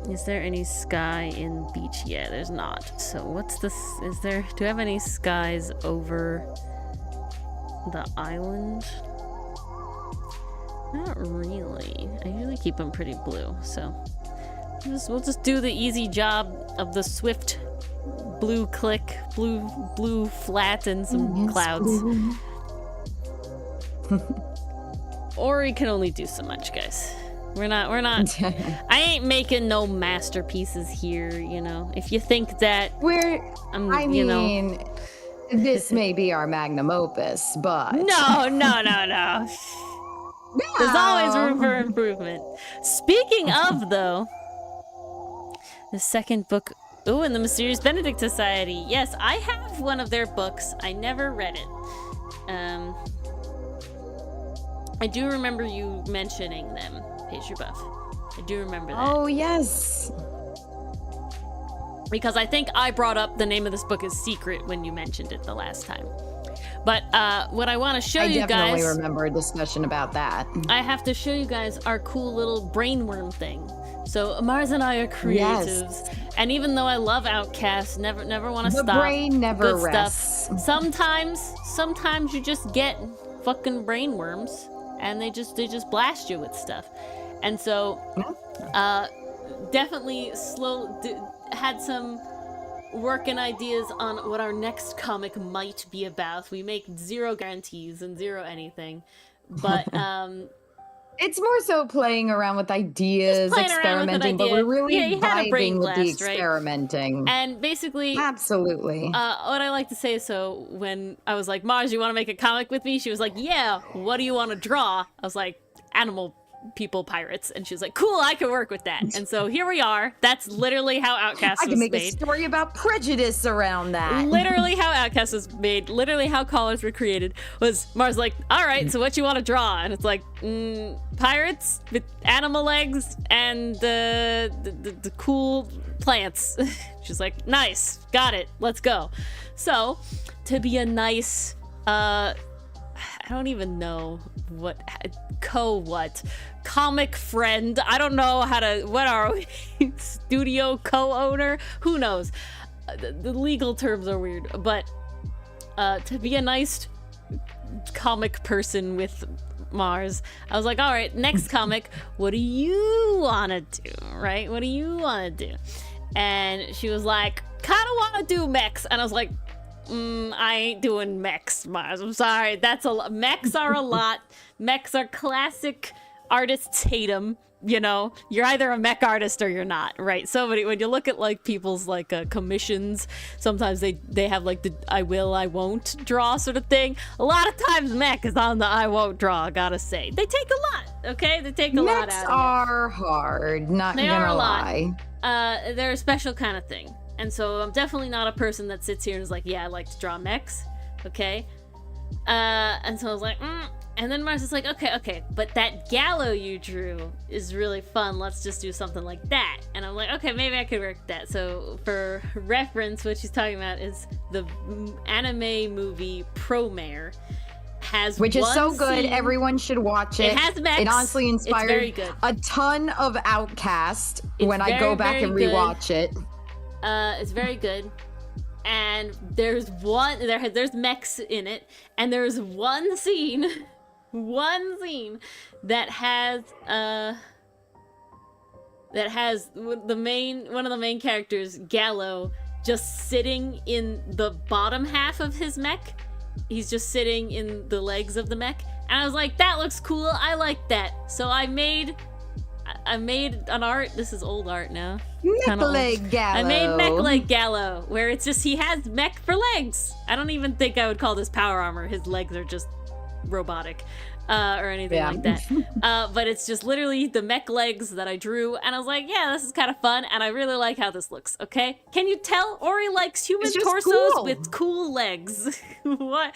Is there any sky in beach? Yeah, there's not. So what's this? Do I have any skies over the island? Not really. I usually keep them pretty blue, so we'll just do the easy job of the swift blue click, blue flat and some clouds. Ori can only do so much, guys. We're not I ain't making no masterpieces here, you know. If you think that this may be our magnum opus, but No. There's always room for improvement. Speaking of, though, the second book, in the Mysterious Benedict Society. Yes, I have one of their books. I never read it. I do remember you mentioning them, Pastry Buff. I do remember that. Oh, yes. Because I think I brought up the name of this book as Secret when you mentioned it the last time. But what I want to show you guys... I definitely remember a discussion about that. I have to show you guys our cool little brainworm thing. So Mars and I are creatives. Yes. And even though I love Outcast, never want to stop. The brain never rests. Stuff. Sometimes you just get fucking brainworms. And they just blast you with stuff. And so, definitely had some working ideas on what our next comic might be about. We make zero guarantees and zero anything. But, It's more so playing around with ideas, playing around with an experimenting, but idea. we're really Yeah, you had a brain vibing with the blast, right? experimenting. And basically, Absolutely. what I like to say is, so when I was like, Mars, you want to make a comic with me? She was like, yeah, what do you want to draw? I was like, animal people pirates. And she was like, cool, I can work with that. And so here we are. That's literally how Outcast I was can make a made. story about prejudice around that. Literally how Outcast was made, literally how collars were created, was Mars like, all right, so what you want to draw? And it's like, pirates with animal legs and the cool plants. She's like, nice, got it, let's go. So, to be a nice, I don't even know what, comic friend, I don't know how to, what are we, studio co-owner, who knows? The legal terms are weird, but to be a nice comic person with Mars, I was like, all right, next comic, what do you want to do, right? What do you want to do? And she was like, kind of want to do mechs. And I was like, I ain't doing mechs, Mars. I'm sorry. That's a lot. Mechs are a lot. Mechs are classic. Artists hate them. You know, you're either a mech artist or you're not, right? So when you look at like people's like commissions, sometimes they have like the I will, I won't draw sort of thing. A lot of times mech is on the I won't draw, I gotta say. They take a lot, okay? They take a lot Mechs out of are hard, not They gonna are a lot. lie. They're a special kind of thing. And so I'm definitely not a person that sits here and is like, yeah, I like to draw mechs, okay? And so I was like, And then Mars is like, okay, but that Gallo you drew is really fun. Let's just do something like that. And I'm like, okay, maybe I could work that. So for reference, what she's talking about is the anime movie Promare. Which is so good. Scene. Everyone should watch it. It has mechs. It honestly It's very inspired good. a ton of Outcast It's when I go very, back and very good. rewatch it. It's very good. And there's there's mechs in it, and there's one scene that has one of the main characters, Gallo, just sitting in the bottom half of his mech. He's just sitting in the legs of the mech, and I was like, that looks cool, I like that. So I made an art. This is old art now. Kinda old. Mech Gallo. I made Mech Leg Gallo, where it's just he has mech for legs. I don't even think I would call this power armor. His legs are just robotic or anything like that. But it's just literally the mech legs that I drew, and I was like, yeah, this is kind of fun, and I really like how this looks, okay? Can you tell? Ori likes human It's just torsos cool. with cool legs. What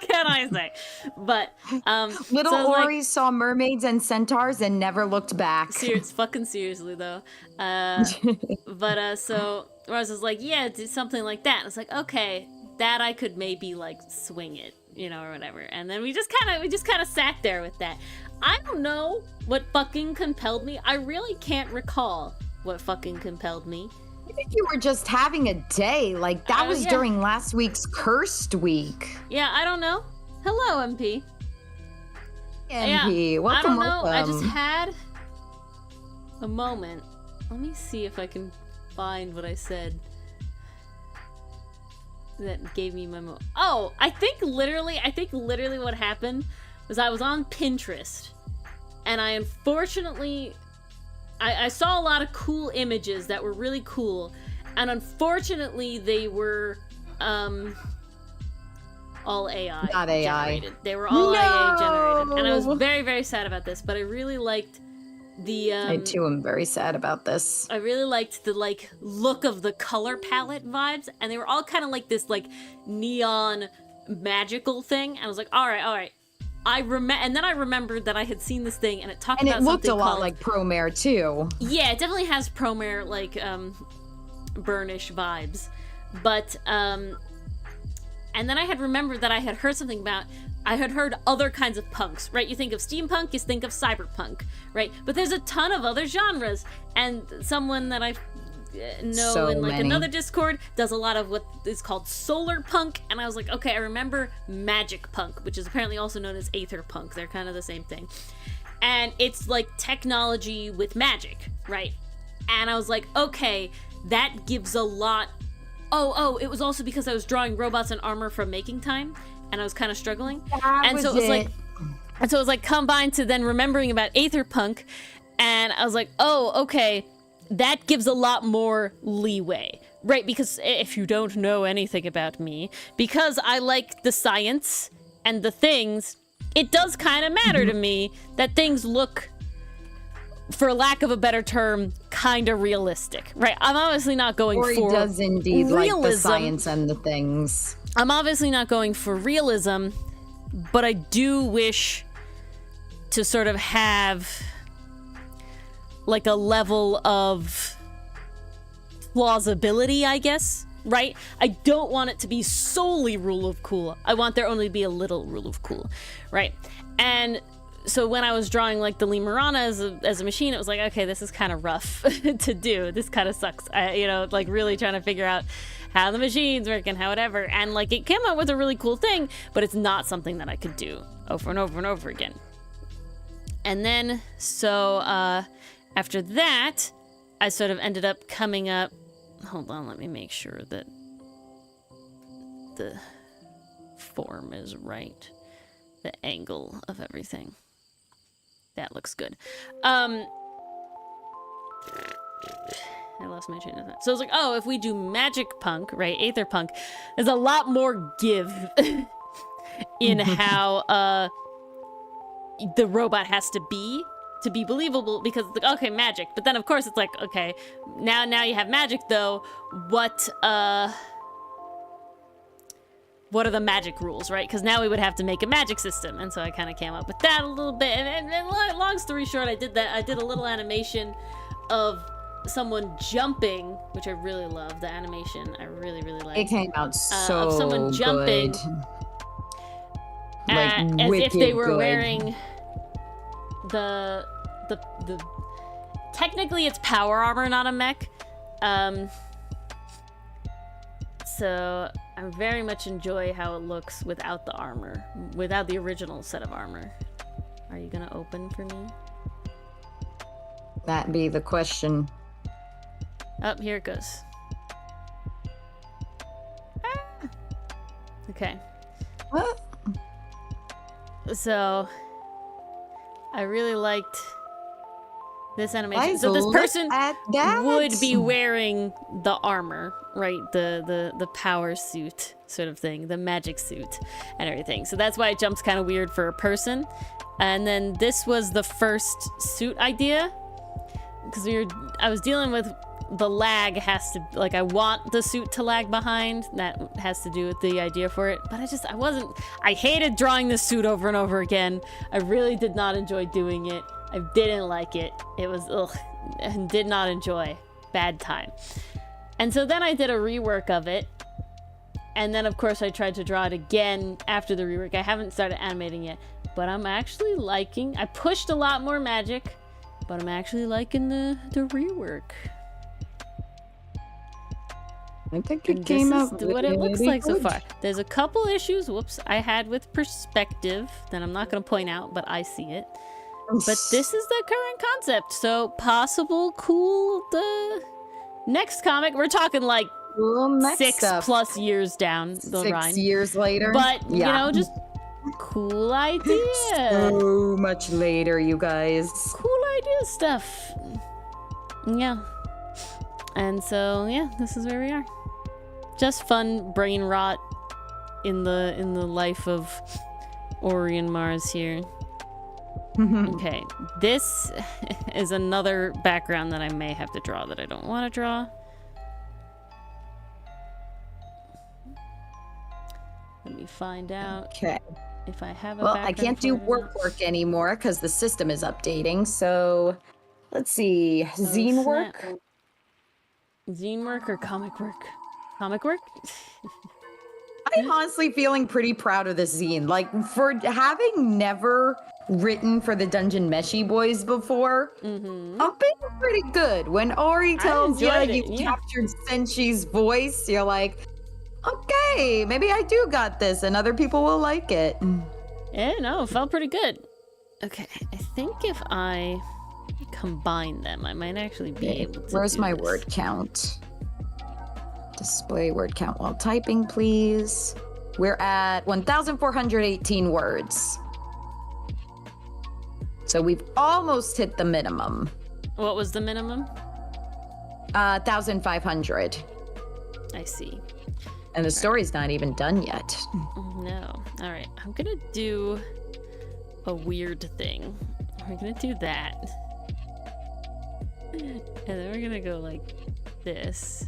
can I say? But Little so I was like, Ori saw mermaids and centaurs and never looked back. fucking seriously though. So Rose was like, yeah, do something like that. And it's like, okay, that I could maybe like swing it, you know, or whatever. And then we just kind of sat there with that. I don't know what fucking compelled me. I really can't recall what fucking compelled me. I think you were just having a day. Like, that was yeah. during last week's Cursed Week. Yeah, I don't know. Hello, MP. MP, Yeah, welcome, I don't know. I just welcome. had a moment. Let me see if I can find what I said that gave me my Oh, I think literally what happened was I was on Pinterest, and I unfortunately I saw a lot of cool images that were really cool, and unfortunately they were all AI Not AI. generated. They were all AI generated, and I was No. very, very sad about this. But I really liked the I too am very sad about this. I really liked the like look of the color palette vibes, and they were all kind of like this like neon magical thing. And I was like, all right. And then I remembered that I had seen this thing, and it talked And about it looked a something lot called, like Promare too. yeah, it definitely has Promare like burnish vibes, but and then I had remembered that I had heard something about. I had heard other kinds of punks, right? You think of steampunk, you think of cyberpunk, right? But there's a ton of other genres, and someone that I know So in like many. another Discord does a lot of what is called solar punk, and I was like, okay, I remember magic punk, which is apparently also known as aether punk. They're kind of the same thing, and it's like technology with magic, right? And I was like, okay, that gives a lot. Oh, it was also because I was drawing robots and armor from Making Time, and I was kind of struggling. That And was so it was it. like, And so it was like combined to then remembering about Aetherpunk, and I was like, oh, okay, that gives a lot more leeway, right? Because if you don't know anything about me, because I like the science and the things, it does kind of matter to me that things look, for lack of a better term, kind of realistic, right? I'm obviously not going Or he for does indeed realism. like the science and the things. I'm obviously not going for realism, but I do wish to sort of have like a level of plausibility, I guess, right? I don't want it to be solely rule of cool. I want there only to be a little rule of cool, right? And so when I was drawing like the Lemurana as a machine, it was like, okay, this is kind of rough to do. This kind of sucks. You know, like really trying to figure out how the machines work and how whatever. And like it came out with a really cool thing, but it's not something that I could do over and over and over again. And then, so after that, I sort of ended up coming up. Hold on, let me make sure that the form is right. The angle of everything. That looks good. I lost my train of thought. So I was like, oh, if we do Magic Punk, right, Aetherpunk, there's a lot more give in how the robot has to be believable, because it's like, okay, magic. But then of course it's like, okay, now you have magic though. What are the magic rules, right? Because now we would have to make a magic system. And so I kind of came up with that a little bit. And long story short, I did that. I did a little animation of someone jumping, which I really love. The animation I really like. It came out so of someone jumping, good. As if they were wearing the technically it's power armor, not a mech. So I very much enjoy how it looks without the armor, without the original set of armor. Are you gonna open for me? That be the question. Oh, here it goes. Ah! Okay. What? So I really liked this animation. Guys, so this look person at that. would be wearing the armor, right? The power suit sort of thing, the magic suit and everything. So that's why it jumps kind of weird for a person. And then this was the first suit idea, because I was dealing with the lag has to, like, I want the suit to lag behind. That has to do with the idea for it. But I hated drawing this suit over and over again. I really did not enjoy doing it. I didn't like it. It was, ugh, and did not enjoy. Bad time. And so then I did a rework of it. And then, of course, I tried to draw it again after the rework. I haven't started animating yet. But I'm actually liking, I pushed a lot more magic, but I'm actually liking the rework. I think it came out This is what it looks like so good. far. There's a couple issues, I had with perspective that I'm not going to point out, but I see it. But this is the current concept. So possible cool the next comic. We're talking like Well, next 6+ years down the 6 line. years later. But yeah. you know, just cool idea. So much later, you guys. Cool idea stuff. Yeah. And so yeah, this is where we are. Just fun brain rot in the life of Ori and Mars here. Okay, this is another background that I may have to draw that I don't want to draw. Let me find out Okay. if I have a Well, I background can't for do it or not. work anymore because the system is updating. So let's see. Oh, Zine snap. work. Zine work or comic work? Comic work? I'm honestly feeling pretty proud of this zine. Like, for having never written for the Dungeon Meshi Boys before, Mm-hmm. I'm feeling pretty good. When Ori tells you enjoyed it, you yeah. captured Senshi's voice, you're like, okay, maybe I do got this and other people will like it. Yeah, no, it felt pretty good. Okay, I think if I combine them, I might actually be able to Where's do my this. word count? Display word count while typing, please. We're at 1,418 words. So we've almost hit the minimum. What was the minimum? 1,500. I see. And the story's not even done yet. No. All right. I'm gonna do a weird thing. We're gonna do that. And then we're gonna go like this.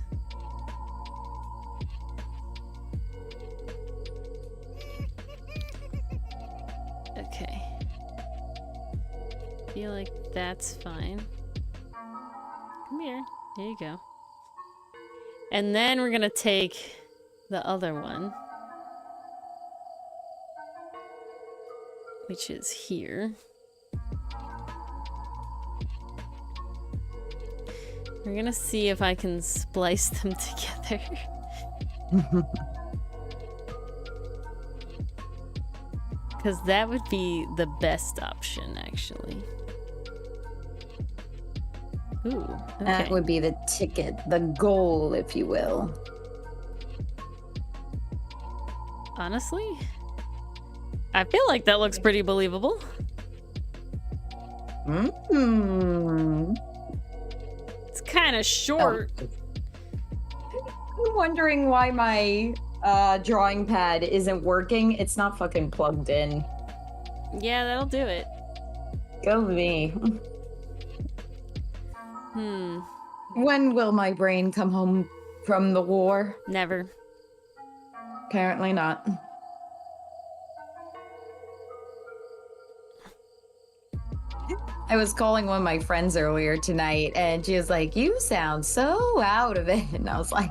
Okay. Feel like that's fine. Come here. Here you go. And then we're gonna take the other one, which is here. We're gonna see if I can splice them together. Because that would be the best option, actually. Ooh, okay. That would be the ticket, the goal, if you will. Honestly, I feel like that looks pretty believable. It's kind of short. I'm wondering why my drawing pad isn't working. It's not fucking plugged in. Yeah, that'll do it. Go me. When will my brain come home from the war? Never. Apparently not. I was calling one of my friends earlier tonight, and she was like, "You sound so out of it." And I was like,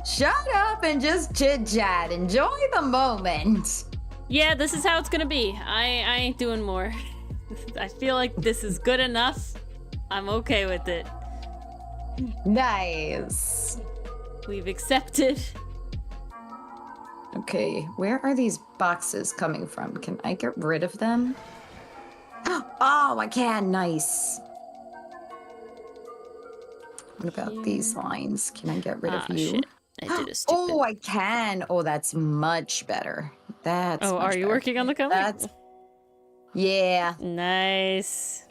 "Shut up and just chit-chat. Enjoy the moment." Yeah, this is how it's gonna be. I ain't doing more. I feel like this is good enough. I'm okay with it. Nice. We've accepted. Okay, where are these boxes coming from? Can I get rid of them? Oh, I can. Nice. What about these lines? Can I get rid of you? Shit. I did a stupid. Oh, I can. Oh, that's much better. That's Oh, much are you better. working on the comic? Yeah. Nice.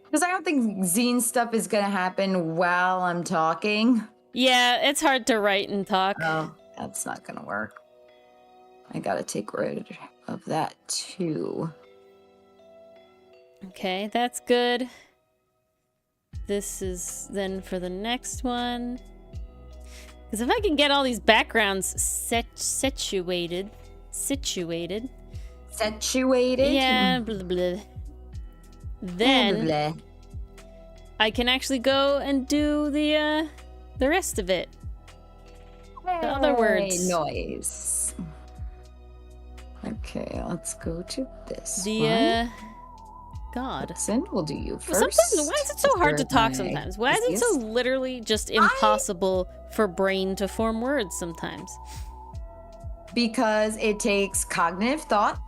Because I don't think zine stuff is going to happen while I'm talking. Yeah, it's hard to write and talk. Oh, that's not going to work. I got to take rid of that too. Okay, that's good. This is then for the next one. Because if I can get all these backgrounds situated. Yeah, blah, blah. Then Blah. I can actually go and do the rest of it. The other words. Noise. Okay, let's go to this The one. God. Sin, we'll do you first. Sometimes, why is it so hard to talk my sometimes? Why is it so literally just impossible for brain to form words sometimes? Because it takes cognitive thought.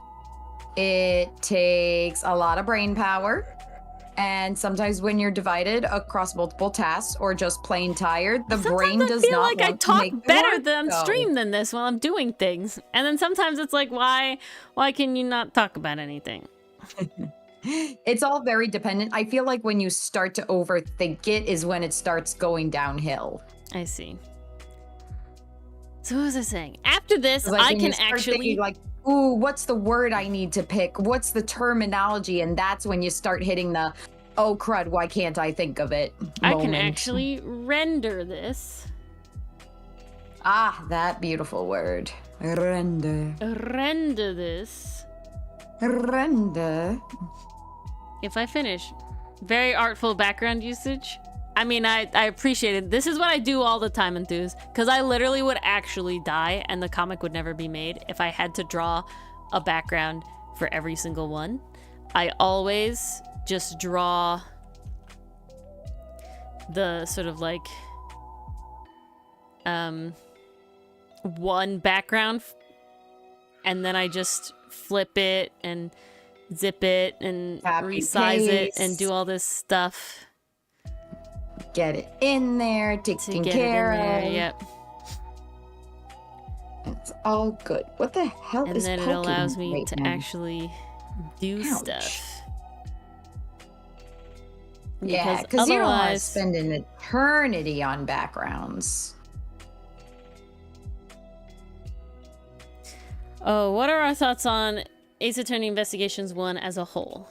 It takes a lot of brain power. And sometimes when you're divided across multiple tasks or just plain tired, the brain does I feel not like I want to talk make the better word than go. stream than this while I'm doing things. And then sometimes it's like, why can you not talk about anything? It's all very dependent. I feel like when you start to overthink it is when it starts going downhill. I see. So what was I saying? After this, Like I when can you start actually thinking like, ooh, what's the word I need to pick? What's the terminology? And that's when you start hitting the, oh crud, why can't I think of it? I can moment. actually render this. Ah, that beautiful word. Render. Render this. Render. If I finish. Very artful background usage. I mean, I appreciate it. This is what I do all the time, Enthuse. Because I literally would actually die and the comic would never be made if I had to draw a background for every single one. I always just draw the sort of like one background and then I just flip it and zip it and Copy, resize it and paste. do all this stuff Get it in there, to taken get care it in there. of. Yep. It's all good. What the hell And is then it poking allows me right to now? actually do Ouch. stuff. Yeah, because you don't want to otherwise, spend an eternity on backgrounds. oh, what are our thoughts on Ace Attorney Investigations 1 as a whole?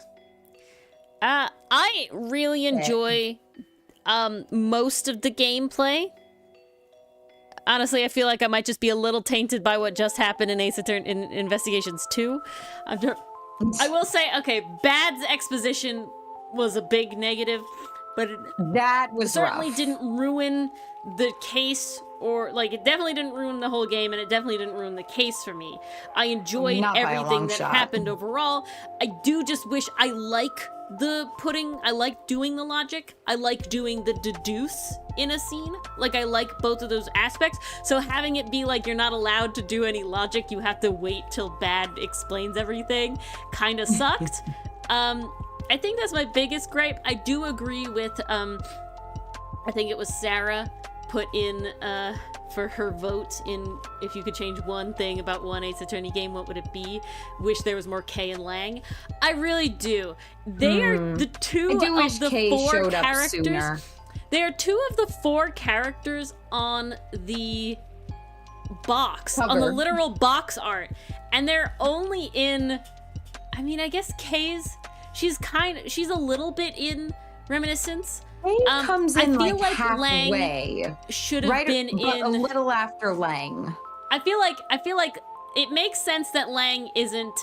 I really enjoy most of the gameplay. Honestly, I feel like I might just be a little tainted by what just happened in Ace Attorney in Investigations 2. I will say, okay, Bad's exposition was a big negative, but That was certainly rough. didn't ruin the case, or like it definitely didn't ruin the whole game, and it definitely didn't ruin the case for me. I enjoyed Not by a everything long that shot. happened overall. I do just wish I like doing the logic. I like doing the deduce in a scene. Like, I like both of those aspects. So having it be like you're not allowed to do any logic, you have to wait till Bad explains everything, kind of sucked. I think that's my biggest gripe. I do agree with, I think it was Sarah put in, for her vote in if you could change one thing about one Ace Attorney game, what would it be? Wish there was more Kay and Lang. I really do. They are the two I do wish of the Kay four showed up characters. sooner. They are two of the four characters on the box, on the Cover. literal box art, and they're only in. I mean, I guess she's a little bit in Reminiscence. Kay comes I in feel like halfway, should have right? been But in a little after Lang. I feel like it makes sense that Lang isn't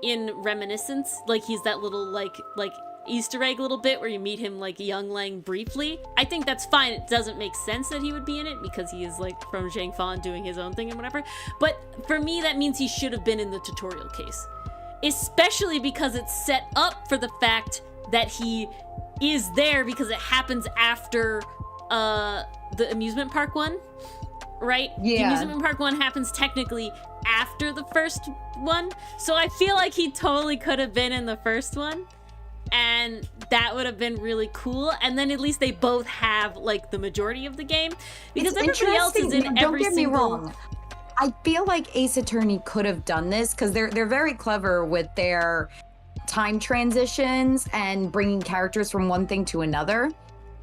in Reminiscence. Like, he's that little like Easter egg little bit where you meet him like young Lang briefly. I think that's fine. It doesn't make sense that he would be in it because he is like from Zhang Fan doing his own thing and whatever. But for me, that means he should have been in the tutorial case, especially because it's set up for the fact that he is there because it happens after the amusement park one, right? The Yeah. amusement park one happens technically after the first one, so I feel like he totally could have been in the first one, and that would have been really cool. And then at least they both have like the majority of the game, because It's everybody else is in interesting. every Don't get me single. wrong. I feel like Ace Attorney could have done this because they're very clever with their time transitions and bringing characters from one thing to another.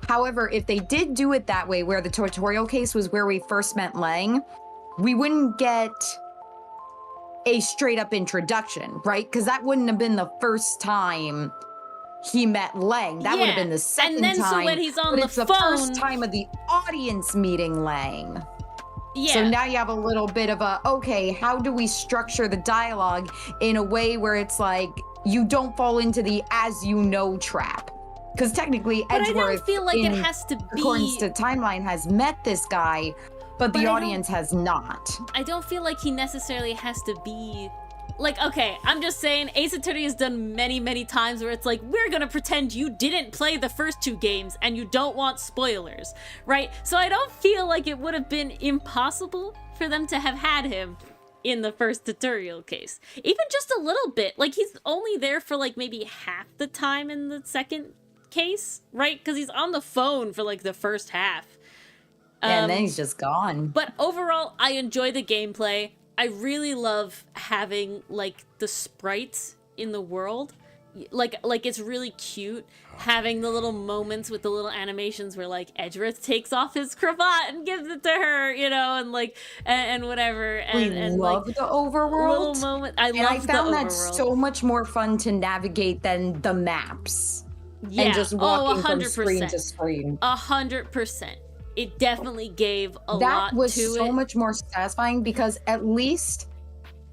However, if they did do it that way, where the tutorial case was where we first met Lang, we wouldn't get a straight up introduction, right? Because that wouldn't have been the first time he met Lang. That would have Yeah. been the second And then time. so when he's on but the it's the phone, first time of the audience meeting Lang. yeah. So now you have a little bit of a, okay, how do we structure the dialogue in a way where it's like you don't fall into the as you know trap? Because technically but I Edgeworth, don't feel like it in has to accordance be. to timeline, has met this guy, but But the I audience has not. I don't feel like he necessarily has to be like, okay, I'm just saying Ace Attorney has done many times where it's like, we're gonna pretend you didn't play the first two games and you don't want spoilers, right? So I don't feel like it would have been impossible for them to have had him in the first tutorial case. Even just a little bit. Like, he's only there for like maybe half the time in the second case, right? Because he's on the phone for like the first half. And then he's just gone. But overall, I enjoy the gameplay. I really love having like the sprites in the world. Like it's really cute having the little moments with the little animations where like Edgeworth takes off his cravat and gives it to her, you know, and like and whatever. And love like the overworld. little moment. I And love I found the that overworld. so much more fun to navigate than the maps. Yeah. And just walking from 100%. screen to screen. 100%. It definitely gave a That lot was to so it. much more satisfying because at least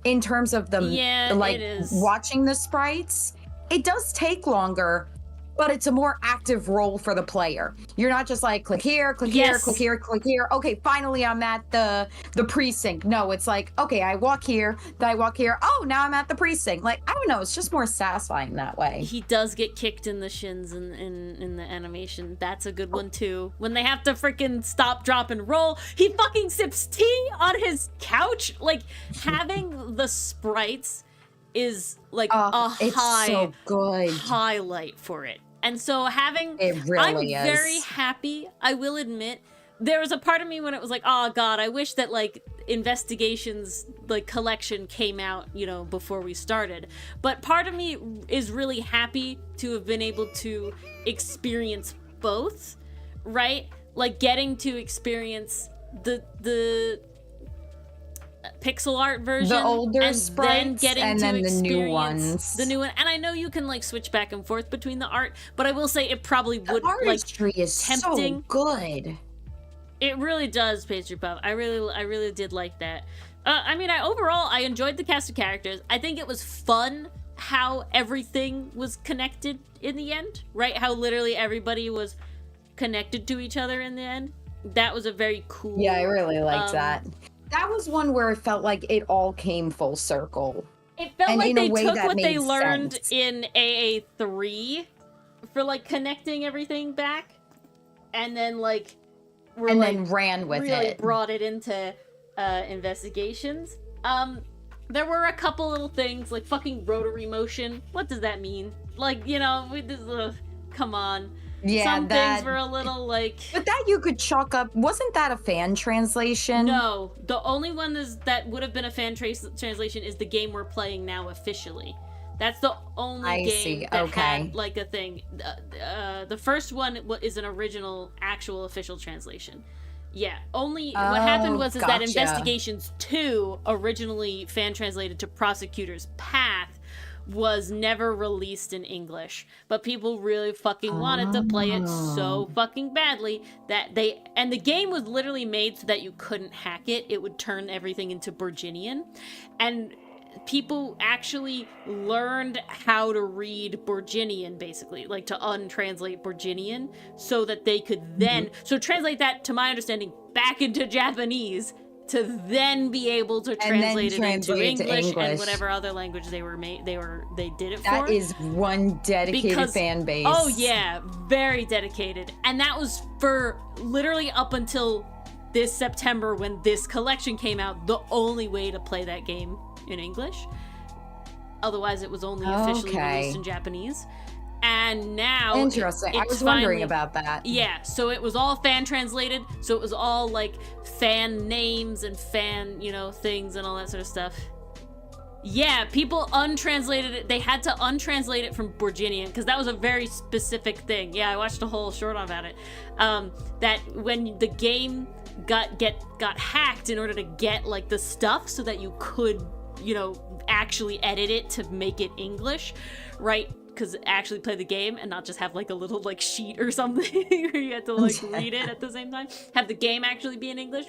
in terms of the Yeah, like it is. watching the sprites, it does take longer, but it's a more active role for the player. You're not just like click here, click here, Yes. click here, click here. Okay, finally I'm at the precinct. No, it's like, okay, I walk here, then I walk here. Oh, now I'm at the precinct. Like, I don't know, it's just more satisfying that way. He does get kicked in the shins in the animation. That's a good one too. When they have to freaking stop, drop, and roll, he fucking sips tea on his couch. Like, having the sprites is like a It's so good. highlight for it. And so having It really I'm is. very happy, I will admit. There was a part of me when it was like, oh god, I wish that like Investigations like collection came out, you know, before we started. But part of me is really happy to have been able to experience both, right? Like getting to experience the pixel art version, the older and sprites, then getting and to then the new experience ones. the new one. And I know you can like switch back and forth between the art, but I will say it probably would like artistry is tempting. so good. It really does, Pastry Puff. I really did like that. I mean, overall I enjoyed the cast of characters. I think it was fun how everything was connected in the end, right? How literally everybody was connected to each other in the end. That was a very cool. Yeah, I really liked that. That was one where it felt like it all came full circle. It felt And like in a they way took that what they made learned sense. in AA3 for like connecting everything back, and then like were And like then ran with really it. brought it into Investigations. There were a couple little things like fucking rotary motion. What does that mean? Like, you know, come on. Yeah, Some things were a little like. But that you could chalk up. Wasn't that a fan translation? No, the only one that would have been a fan translation is the game we're playing now officially. That's the only I game see. that Okay. had like a thing. The first one is an original, actual official translation. Yeah, only what happened was is that gotcha. Investigations 2, originally fan translated to Prosecutor's Path, was never released in English, but people really fucking wanted to play it so fucking badly that the game was literally made so that you couldn't hack it. It would turn everything into Borginian, and people actually learned how to read Borginian, basically, like to untranslate Borginian, so that they could then so translate that, to my understanding, back into Japanese, to then be able to translate it into English and whatever other language they did it for. That is one dedicated fan base. Oh yeah, very dedicated. And that was for literally up until this September, when this collection came out, the only way to play that game in English. Otherwise it was only officially released in Japanese. And now interesting. I was wondering about that. Yeah, so it was all fan translated, so it was all like fan names and fan, you know, things and all that sort of stuff. Yeah, people untranslated it. They had to untranslate it from Borginian because that was a very specific thing. Yeah, I watched a whole short about it. That when the game got hacked in order to get like the stuff so that you could, you know, actually edit it to make it English, right? Because actually play the game and not just have like a little like sheet or something where you had to like read it at the same time. Have the game actually be in English.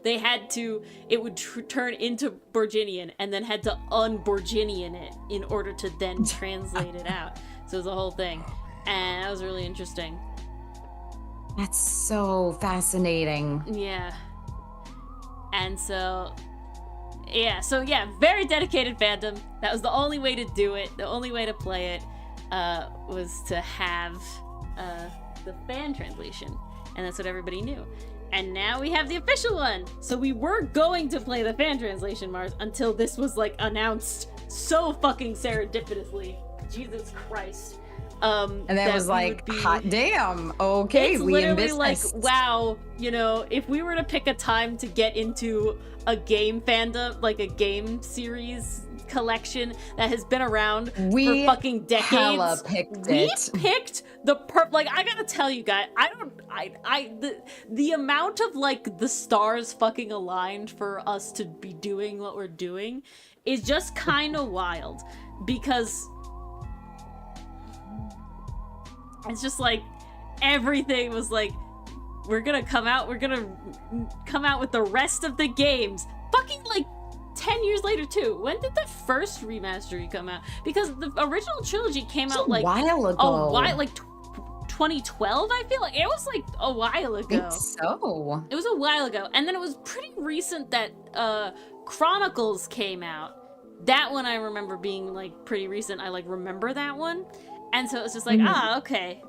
They had to, it would turn into Borginian and then had to un-Borginian it in order to then translate it out. So it was a whole thing. And that was really interesting. That's so fascinating. Yeah. And so, yeah, very dedicated fandom. That was the only way to do it. The only way to play it was to have the fan translation. And that's what everybody knew. And now we have the official one. So we were going to play the fan translation, Mars, until this was like announced so fucking serendipitously. Jesus Christ. And then it was like, hot damn. Okay, it's we in literally business. like, wow, you know, if we were to pick a time to get into a game fandom, like a game series collection that has been around for fucking decades. Hella picked it. We picked the like, I gotta tell you guys, the amount of like the stars fucking aligned for us to be doing what we're doing is just kind of wild, because it's just like everything was like, we're gonna come out with the rest of the games fucking like 10 years later too. When did the first remastery come out? Because the original trilogy came out like a while ago. A while, like 2012, I feel like. It was like a while ago. I think so. It was a while ago. And then it was pretty recent that Chronicles came out. That one I remember being like pretty recent. I like remember that one. And so it's just like, okay.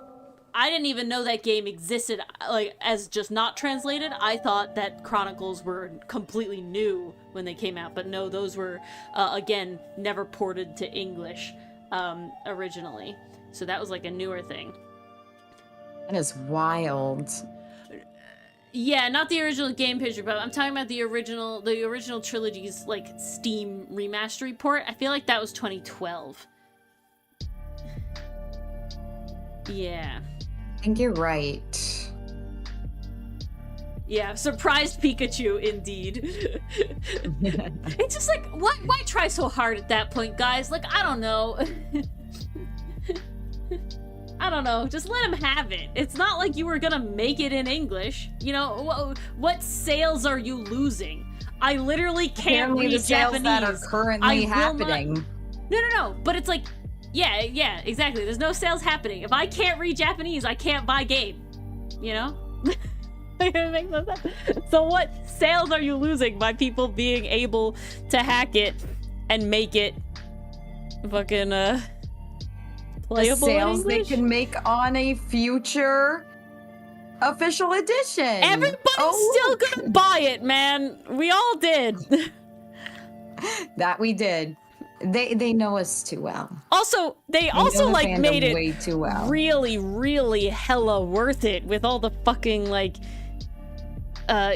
I didn't even know that game existed, like, as just not translated. I thought that Chronicles were completely new when they came out, but no, those were, again, never ported to English originally. So that was like a newer thing. That is wild. Yeah, not the original game picture, but I'm talking about the original trilogy's like Steam remaster report. I feel like that was 2012. Yeah. I think you're right. Yeah, surprised Pikachu, indeed. It's just like, why try so hard at that point, guys? Like, I don't know. I don't know. Just let him have it. It's not like you were gonna make it in English. You know, what sales are you losing? I literally can't Apparently read the sales Japanese. that are currently happening. No. But it's like, yeah, exactly. There's no sales happening. If I can't read Japanese, I can't buy game. You know? It makes no sense. So what sales are you losing by people being able to hack it and make it fucking playable The sales in they English? can make on a future official edition. Everybody's still gonna buy it, man. We all did. That we did. They know us too well. Also, they They also know the like fandom made it way too well. really, really hella worth it with all the fucking like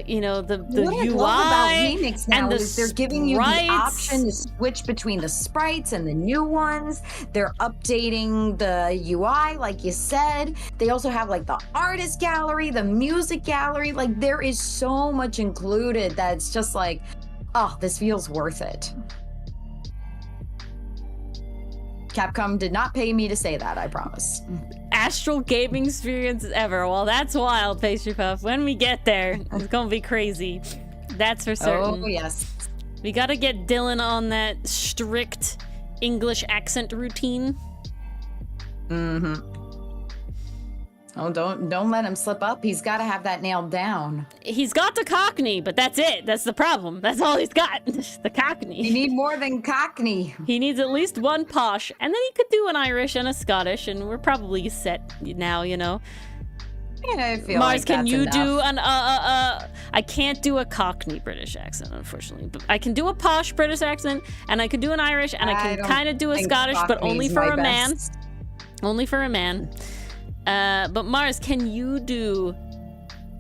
you know, the What I UI love about Remix now and the is they're giving you the sprites. option to switch between the sprites and the new ones. They're updating the UI, like you said. They also have like the artist gallery, the music gallery. Like there is so much included that it's just like, oh, this feels worth it. Capcom did not pay me to say that, I promise. Astral gaming experience ever. Well, that's wild, Pastry Puff. When we get there, it's gonna be crazy. That's for certain. Oh, yes. We gotta get Dylan on that strict English accent routine. Mm-hmm. Oh, don't let him slip up. He's got to have that nailed down. He's got the Cockney, but that's it. That's the problem. That's all he's got. The Cockney. You need more than Cockney. He needs at least one posh, and then he could do an Irish and a Scottish, and we're probably set now, you know. Yeah, I feel Mars, like can that's you enough. do an I can't do a Cockney British accent, unfortunately, but I can do a posh British accent, and I can do an Irish, and I can don't kind of do a think Scottish, but only Cockney's for my a man. best. Only for a man. But Mars, can you do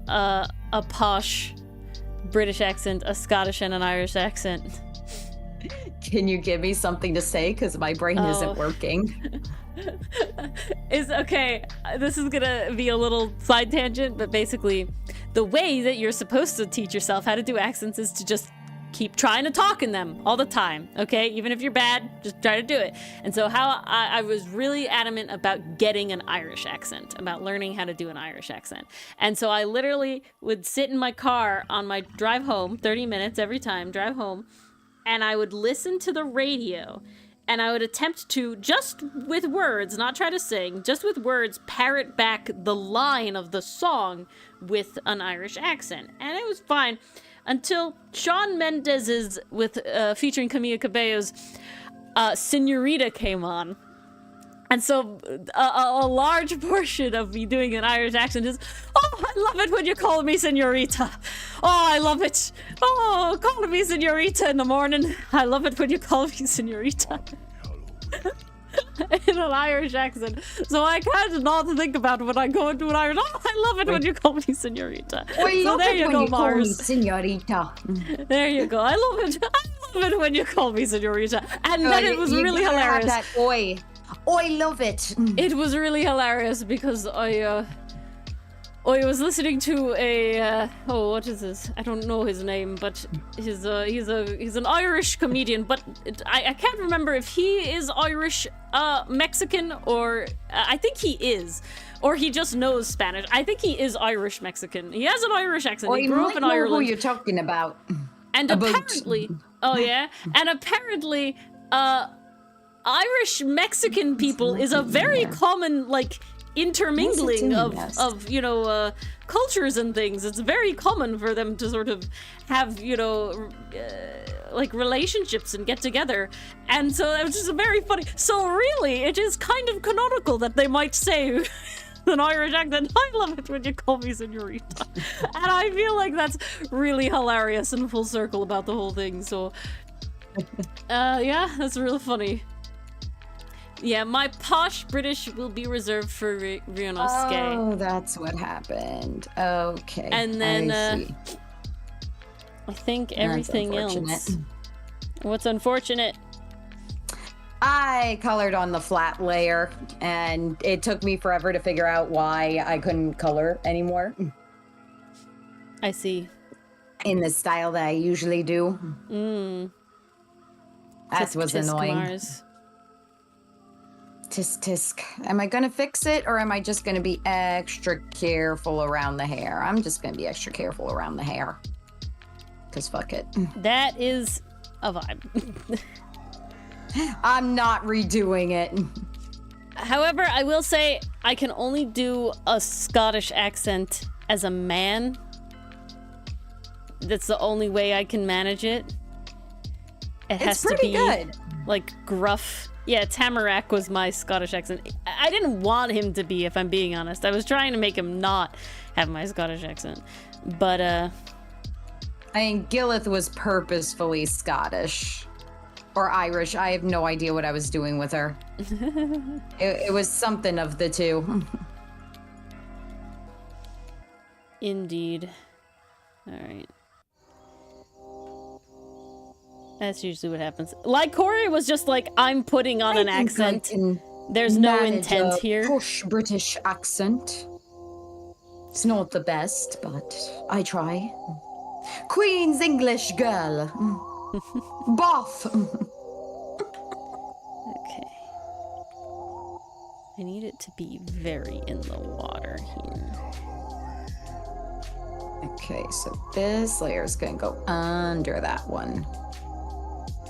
a posh British accent, a Scottish, and an Irish accent? Can you give me something to say? Because my brain isn't working. Is okay. This is gonna be a little side tangent, but basically, the way that you're supposed to teach yourself how to do accents is to just keep trying to talk in them all the time, okay? Even if you're bad, just try to do it. And so how I was really adamant about getting an Irish accent, about learning how to do an Irish accent. And so I literally would sit in my car on my drive home, 30 minutes every time, drive home, and I would listen to the radio, and I would attempt to, just with words, not try to sing, just with words, parrot back the line of the song with an Irish accent. And it was fine. Until Shawn Mendes's, featuring Camila Cabello's, Senorita came on. And so a large portion of me doing an Irish accent is, oh, I love it when you call me Senorita. Oh, I love it. Oh, calling me Senorita in the morning. I love it when you call me Senorita. In an Irish accent. So I kind of not think about when I go into an Irish. Oh, I love it when you call me Senorita. So there you go, Mars. Senorita. There you go. I love it. I love it when you call me Senorita. And then it was really hilarious. That oi. Oi, love it. It was really hilarious because I was listening to a what is this? I don't know his name, but he's an Irish comedian, but I can't remember if he is Irish Mexican, or I think he is, or he just knows Spanish. I think he is Irish Mexican. He has an Irish accent. He grew up in Ireland. Who you're talking about? And apparently, oh yeah, and apparently, Irish Mexican people is a very common like intermingling of you know cultures and things. It's very common for them to sort of have, you know, like relationships and get together, and so it was just very funny. So really, it is kind of canonical that they might say an Irish accent. I love it when you call me Senorita, and I feel like that's really hilarious and full circle about the whole thing. So yeah, that's real funny. Yeah, my posh British will be reserved for Ryunosuke. Oh, that's what happened. Okay. And then, I see. I think That's everything unfortunate. else. What's unfortunate? I colored on the flat layer, and it took me forever to figure out why I couldn't color anymore I see. in the style that I usually do. That Tisk was tisk annoying. Mars. Tisk tisk. Am I gonna fix it, or am I just gonna be extra careful around the hair? I'm just gonna be extra careful around the hair. Cause fuck it. That is a vibe. I'm not redoing it. However, I will say I can only do a Scottish accent as a man. That's the only way I can manage it. It has It's to pretty be good. like gruff. Yeah, Tamarack was my Scottish accent. I didn't want him to be, if I'm being honest. I was trying to make him not have my Scottish accent. But I mean, Gilith was purposefully Scottish. Or Irish. I have no idea what I was doing with her. It was something of the two. indeed. Alright. That's usually what happens. Like Corey was just like, I'm putting on an I think I accent. can There's no manage intent a here. Posh British accent. It's not the best, but I try. Queen's English girl. Bath. Okay. I need it to be very in the water here. Okay, so this layer is gonna go under that one.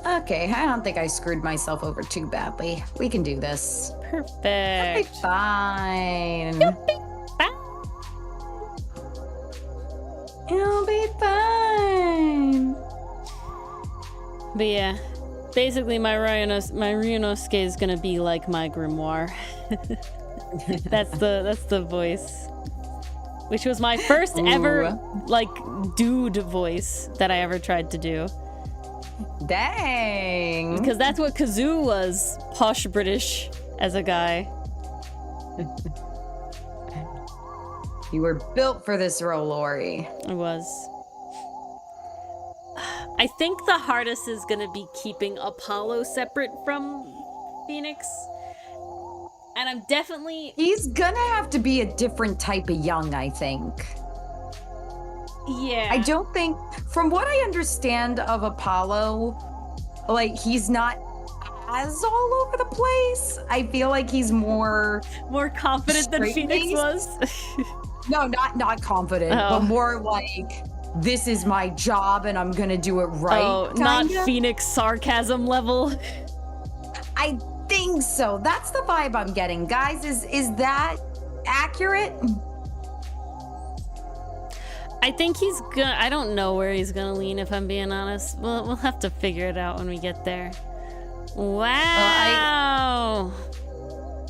Okay, I don't think I screwed myself over too badly. We can do this. It'll be Perfect. fine. Ah. It'll be fine. But yeah, basically my Ryunosuke is gonna be like my grimoire. that's the voice. Which was my first ever like dude voice that I ever tried to do. Dang. Because that's what Kazoo was, posh British as a guy. You were built for this role, Lori. I was. I think the hardest is gonna be keeping Apollo separate from Phoenix. And I'm definitely... He's gonna have to be a different type of young, I think. Yeah. I don't think, from what I understand of Apollo, like, he's not as all over the place. I feel like he's more confident than Phoenix straight-laced? was. no, not confident, Oh. but more like, this is my job and I'm gonna do it right. Oh, not kinda. Phoenix sarcasm level. I think so. That's the vibe I'm getting, guys. Is that accurate? I think he's gonna... I don't know where he's gonna lean, if I'm being honest. We'll have to figure it out when we get there. Wow!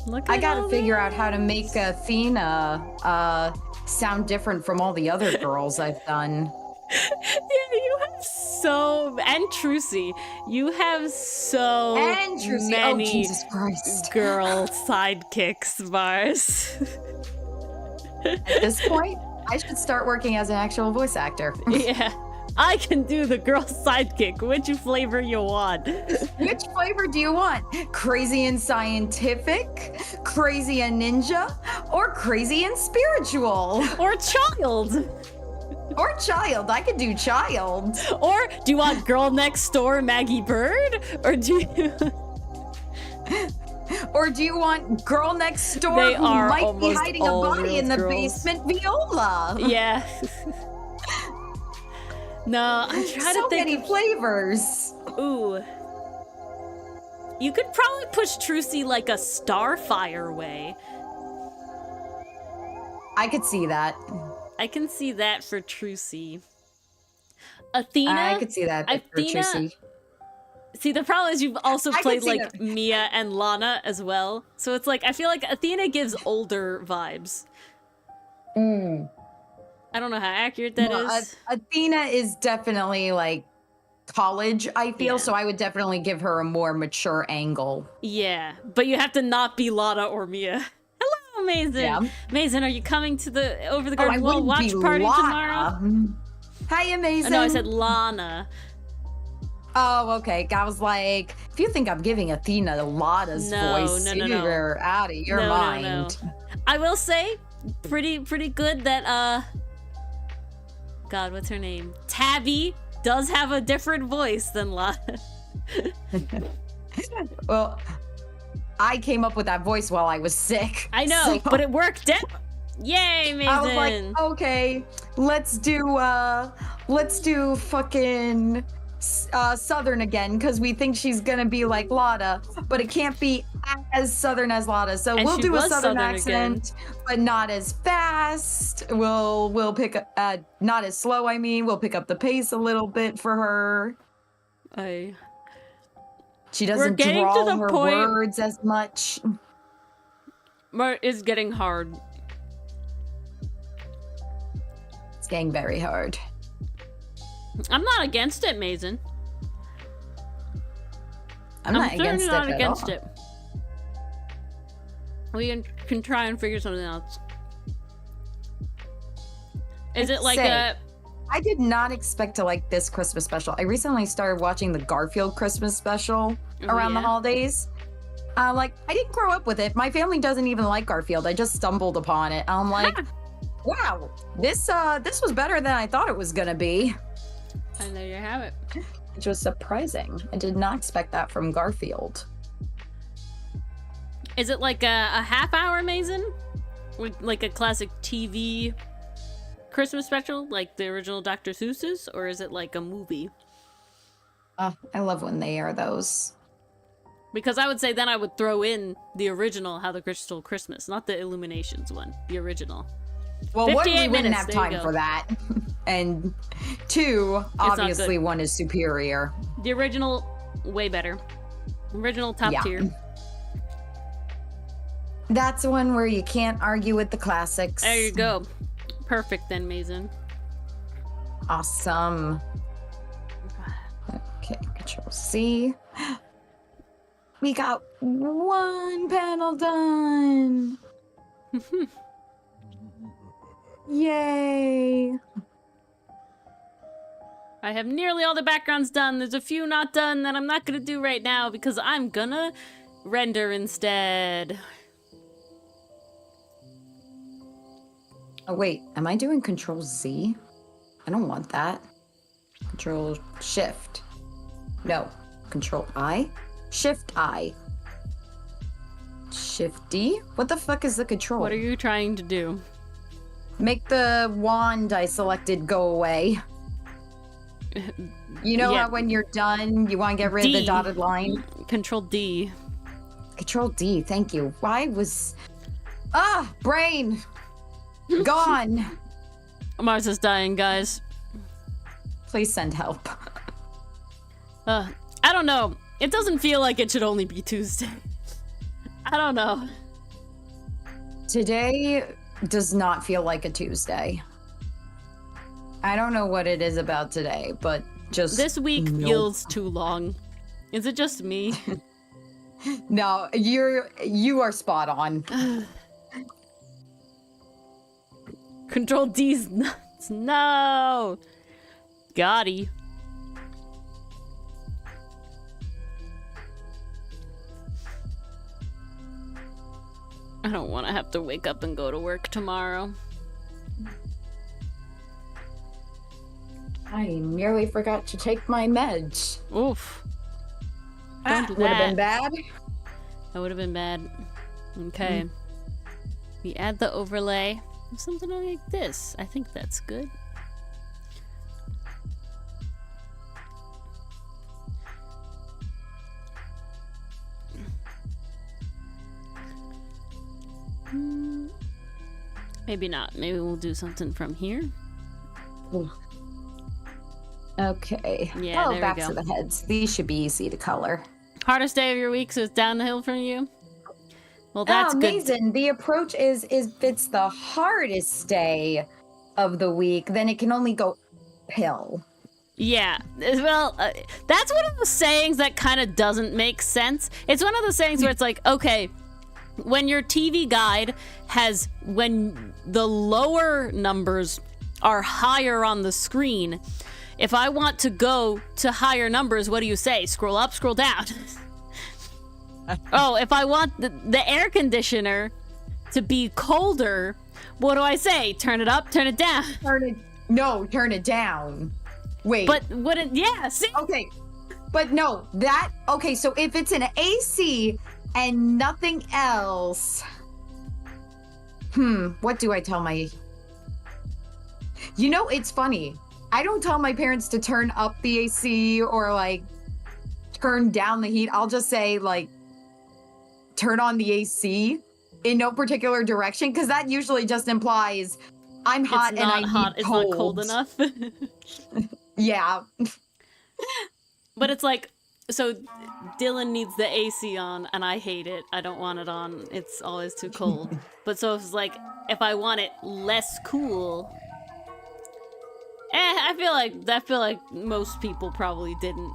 Look at I gotta all figure out this. how to make Athena sound different from all the other girls I've done. Yeah, you have so... And Trucy. You have so And Trucy. many Oh, Jesus Christ. girl sidekicks, Mars. At this point, I should start working as an actual voice actor. Yeah. I can do the girl sidekick. Which flavor you want? Which flavor do you want? Crazy and scientific, crazy and ninja, or crazy and spiritual? Or child? Or child. I could do child. Or do you want girl next door Maggie Bird? Or do you... Or do you want girl next door They who are might be almost hiding a all body in the girls. basement, Viola? Yeah. No, I'm trying So to think many of... flavors. Ooh. You could probably push Trucy like a Starfire way. I could see that. I can see that for Trucy. Athena? I could see that. for Athena- Trucy. See, the problem is you've also I could played, see like, that. Mia and Lana as well. So it's like, I feel like Athena gives older vibes. I don't know how accurate that is. No, Athena is definitely like college, I feel, Yeah. so I would definitely give her a more mature angle. Yeah, but you have to not be Lana or Mia. Hello, Mason. Yeah. Mason, are you coming to the Over the Oh, I Garden Wall wouldn't watch be party Lana. tomorrow? Hi, amazing. No, I said Lana. Oh, okay. I was like, if you think I'm giving Athena Lana's No, voice, no. you're out of your mind. No. I will say, pretty good that God, what's her name? Tabby does have a different voice than Lana. Well, I came up with that voice while I was sick. I know, so but it worked out. Yay, Mason! I was like, okay, let's do fucking Southern again, because we think she's gonna be like Lana, but it can't be as Southern as Lana. So And we'll she do a was Southern Southern accent, but not as fast. We'll pick not as slow. I mean, we'll pick up the pace a little bit for her. She doesn't getting to drawl the her point- words as much. It's getting hard. It's getting very hard. I'm not against it, Mason. I'm not against certainly not it against at all. it. We can try and figure something else. Is it like Say, I did not expect to like this Christmas special. I recently started watching the Garfield Christmas special around the yeah? holidays. Like, I didn't grow up with it. My family doesn't even like Garfield. I just stumbled upon it. I'm like, wow, this was better than I thought it was gonna be. And there you have it. Which was surprising. I did not expect that from Garfield. Is it like a half hour, Mason? Like a classic TV Christmas special, like the original Dr. Seuss's? Or is it like a movie? I love when they air those. Because I would say then I would throw in the original How the Grinch Stole Christmas, not the Illuminations one, the original. Well, one, we 58 wouldn't minutes, have there you time go. for that. And two, not obviously good. one is superior. The original, way better. Original top Yeah. tier. That's one where you can't argue with the classics. There you go. Perfect then, Mason. Awesome. Okay, Control C. We got one panel done. Yay. I have nearly all the backgrounds done. There's a few not done that I'm not gonna do right now because I'm gonna render instead. Oh, wait. Am I doing Control Z? I don't want that. Control Shift. No. Control I? Shift I. Shift D? What the fuck is the control? What are you trying to do? Make the wand I selected go away. You know Yeah. how when you're done, you want to get rid of D. the dotted line? Control D. Control D, thank you. Why was... brain! Gone! Mars is dying, guys. Please send help. I don't know. It doesn't feel like it should only be Tuesday. I don't know. Today does not feel like a Tuesday. I don't know what it is about today, but just... This week nope. feels too long. Is it just me? No, you are spot on. Control D's nuts. No! Gotti. I don't want to have to wake up and go to work tomorrow. I nearly forgot to take my meds. Oof. Don't do Would have been that. bad. That would have been bad. Okay. We add the overlay of something like this. I think that's good. Maybe not. Maybe we'll do something from here. Okay. Yeah, there we back go. to the heads. These should be easy to color. Hardest day of your week, so it's downhill from you? Well, that's good. amazing. The approach is if it's the hardest day of the week, then it can only go uphill. Yeah, well, that's one of the sayings that kind of doesn't make sense. It's one of the sayings where it's like, okay, when your TV guide has, when the lower numbers are higher on the screen, if I want to go to higher numbers, what do you say? Scroll up, scroll down. Oh, if I want the air conditioner to be colder, what do I say? Turn it up, turn it down. Turn it down. Wait. But wouldn't, yeah, see? Okay. But no, okay, so if it's an AC and nothing else, what do I tell my... You know, it's funny. I don't tell my parents to turn up the AC or, like, turn down the heat. I'll just say, like, turn on the AC in no particular direction, because that usually just implies I'm hot and I need it's cold. not cold enough. Yeah. But it's like, so Dylan needs the AC on and I hate it. I don't want it on. It's always too cold. But so it's like, if I want it less cool, I feel like most people probably didn't.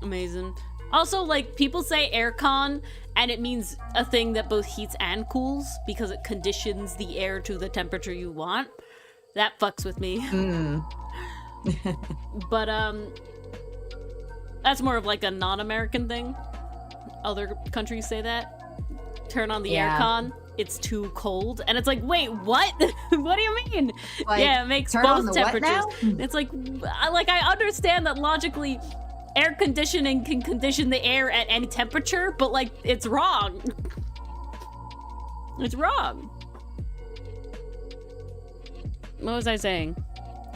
Amazing. Also, like, people say aircon and it means a thing that both heats and cools because it conditions the air to the temperature you want. That fucks with me. But that's more of like a non-American thing. Other countries say that. Turn on the aircon, it's too cold. And it's like, wait, what? What do you mean? Like, yeah, it makes both temperatures. It's like I understand that logically air conditioning can condition the air at any temperature, but like, it's wrong. It's wrong. What was I saying?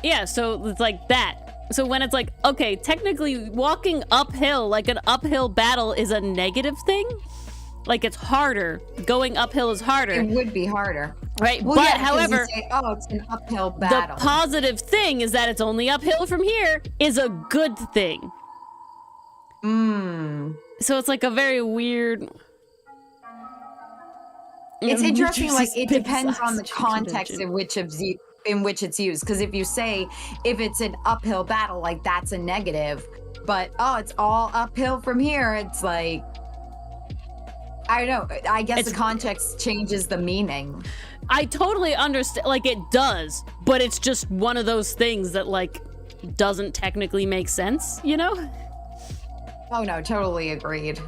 Yeah, so it's like that. So when it's like, okay, technically walking uphill, like an uphill battle is a negative thing. Like, it's harder. Going uphill is harder. It would be harder. Right? Well, but yeah, however, you say, oh, it's an uphill battle. the positive thing is that it's only uphill from here is a good thing. So it's like a very weird... It's interesting, like, it depends on the context in which it's used. Because if you say, if it's an uphill battle, like, that's a negative. But, oh, it's all uphill from here, it's like... I don't know. I guess the context changes the meaning. I totally understand. Like, it does. But it's just one of those things that, like, doesn't technically make sense, you know? Oh, no, totally agreed.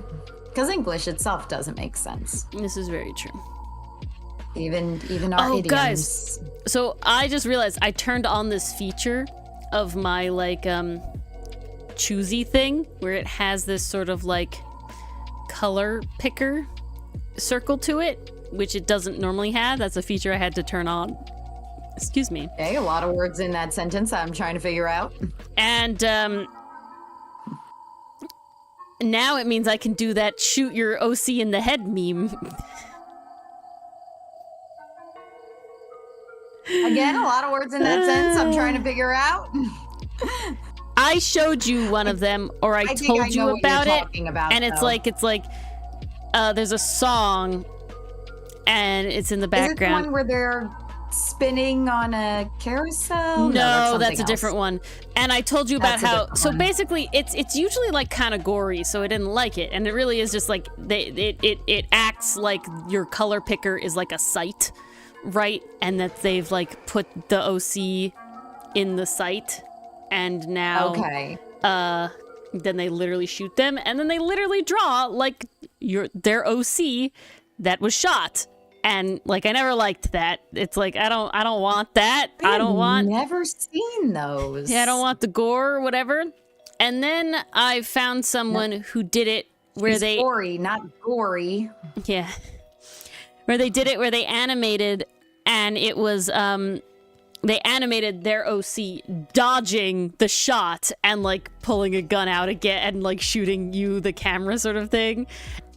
Because English itself doesn't make sense. This is very true. Even our idioms. Guys, so I just realized I turned on this feature of my, like, choosy thing, where it has this sort of, like, color picker circle to it, which it doesn't normally have. That's a feature I had to turn on. Excuse me. Okay, a lot of words in that sentence I'm trying to figure out. And, now it means I can do that shoot your OC in the head meme. Again, a lot of words in that sentence I'm trying to figure out. I showed you one of them, or I told you about it, and it's like there's a song, and it's in the background. Is it the one where they're spinning on a carousel? No, that's a different one. And I told you about how, so basically it's usually like kind of gory, so I didn't like it, and it really is just like it acts like your color picker is like a sight, right? And that they've like put the OC in the sight, and now then they literally shoot them, and then they literally draw like their OC that was shot. And like, I never liked that. It's like, I don't want that. I've never seen those. Yeah, I don't want the gore or whatever. And then I found someone who did it where it's gory, not gory. Yeah. Where they did it where they animated, and it was they animated their OC dodging the shot and like pulling a gun out again and like shooting you, the camera, sort of thing.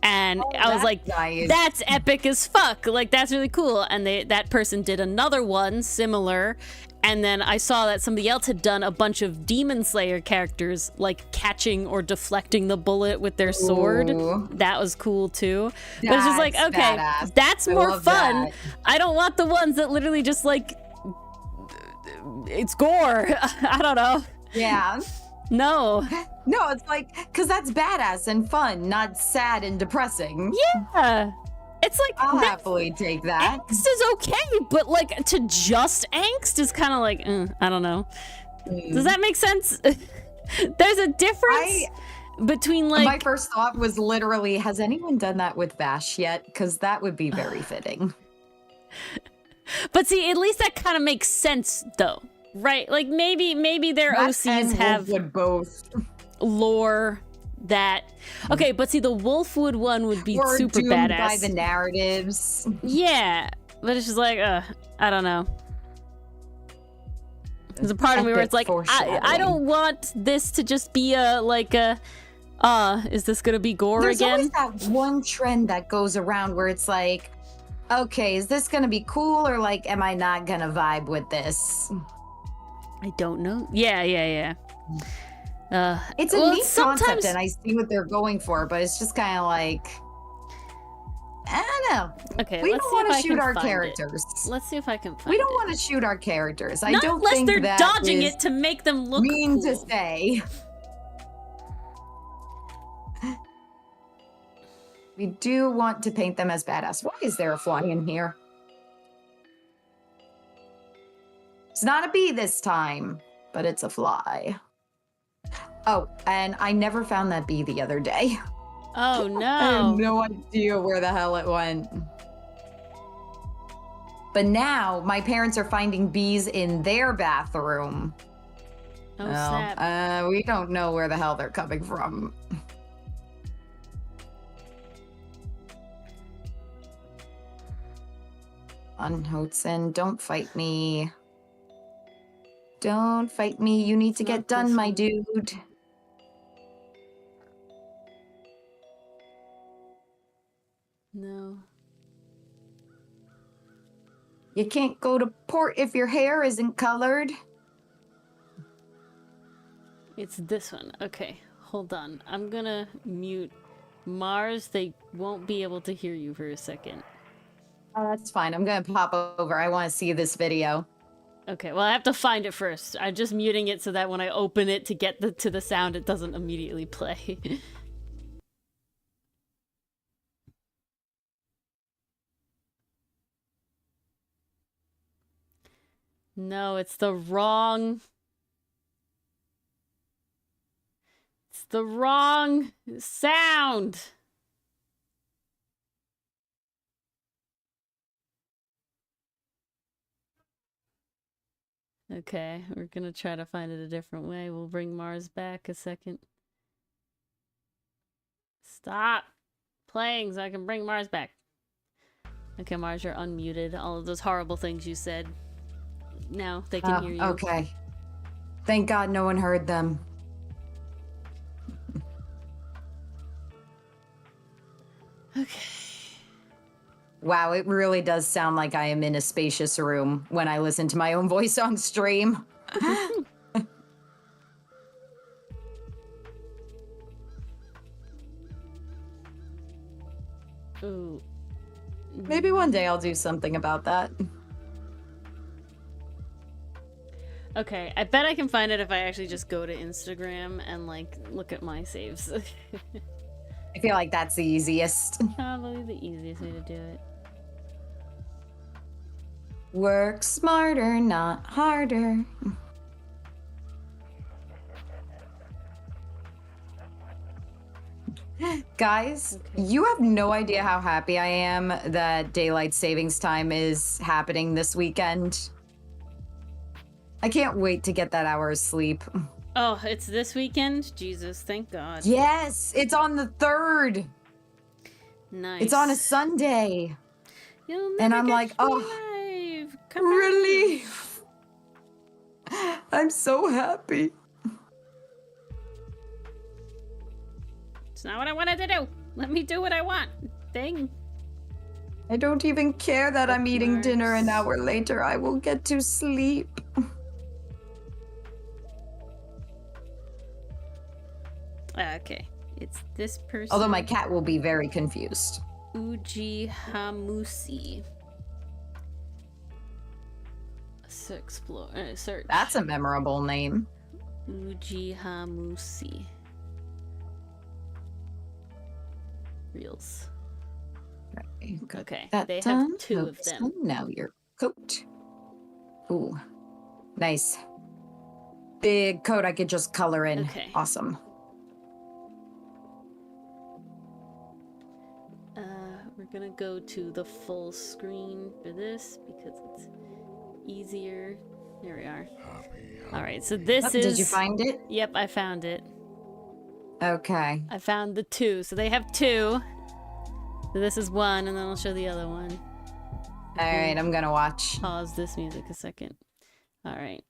And I was like, nice. That's epic as fuck. Like, that's really cool. And that person did another one similar. And then I saw that somebody else had done a bunch of Demon Slayer characters, like catching or deflecting the bullet with their sword. Ooh. That was cool too. But it's just like, okay, that's more fun. I don't want the ones that literally just like, it's gore. I don't know. Yeah. No. No, it's like, because that's badass and fun, not sad and depressing. Yeah. It's like I'll happily take that. angst is okay, but like to just angst is kind of like, I don't know. Does that make sense? There's a difference between like. My first thought was literally, has anyone done that with Vash yet? Because that would be very fitting. But see, at least that kind of makes sense, though, right? Like maybe their That OCs and have would both. lore that. Okay, but see, the Wolfwood one would be Or super doomed badass. by the narratives. Yeah, but it's just like, I don't know. There's a part of me where Epic it's like, I foreshadowing. don't want this to just be is this gonna be gore There's again? always that one trend that goes around where it's like, okay, is this gonna be cool, or like, am I not gonna vibe with this? I don't know. Yeah. It's a well, neat sometimes- concept, and I see what they're going for, but it's just kind of like, I don't know. Okay, We let's don't see if want I to shoot can our find it. characters. Let's see if I can find We don't it. want to shoot our characters. I Not don't unless think they're that dodging is it to make them look mean cool. to say. We do want to paint them as badass. Why is there a fly in here? It's not a bee this time, but it's a fly. Oh, and I never found that bee the other day. Oh no. I have no idea where the hell it went. But now my parents are finding bees in their bathroom. Oh, snap. We don't know where the hell they're coming from. Unhotsen, don't fight me. Don't fight me. You need to Not get done, this my one. dude. No. You can't go to port if your hair isn't colored. It's this one. Okay, hold on. I'm gonna mute Mars. They won't be able to hear you for a second. Oh, that's fine. I'm gonna pop over. I want to see this video. Okay, well I have to find it first. I'm just muting it so that when I open it to get to the sound, it doesn't immediately play. No, it's the wrong... It's the wrong sound! Okay, we're gonna try to find it a different way. We'll bring Mars back a second. Stop playing so I can bring Mars back. Okay, Mars, you're unmuted. All of those horrible things you said. Now they can hear you. Okay. Thank God no one heard them. Okay. Wow, it really does sound like I am in a spacious room when I listen to my own voice on stream. Ooh. Maybe one day I'll do something about that. Okay, I bet I can find it if I actually just go to Instagram and like look at my saves. I feel like that's the easiest. Probably the easiest way to do it. Work smarter, not harder. Guys, you have no idea how happy I am that daylight savings time is happening this weekend. I can't wait to get that hour of sleep. Oh, it's this weekend? Jesus, thank God. Yes, it's on the 3rd. Nice. It's on a Sunday. You'll And never I'm get like, free oh, live. Come on. relief. I'm so happy. It's not what I wanted to do. Let me do what I want. Thing. I don't even care that I'm eating dinner an Mars. hour later. I will get to sleep. Okay. It's this person. Although my cat will be very confused. Uji Hamusi. Explore. Search. That's a memorable name. Ujihamushi. Reels. Okay, they have 2 of them. Now your coat. Ooh, nice. Big coat I could just color in. Okay. Awesome. We're gonna go to the full screen for this because it's easier. There we are. Alright, so this is... Did you find it? Yep, I found it. Okay. I found the 2. So they have 2. So this is 1, and then I'll show the other one. Alright, I'm gonna watch. Pause this music a second. Alright.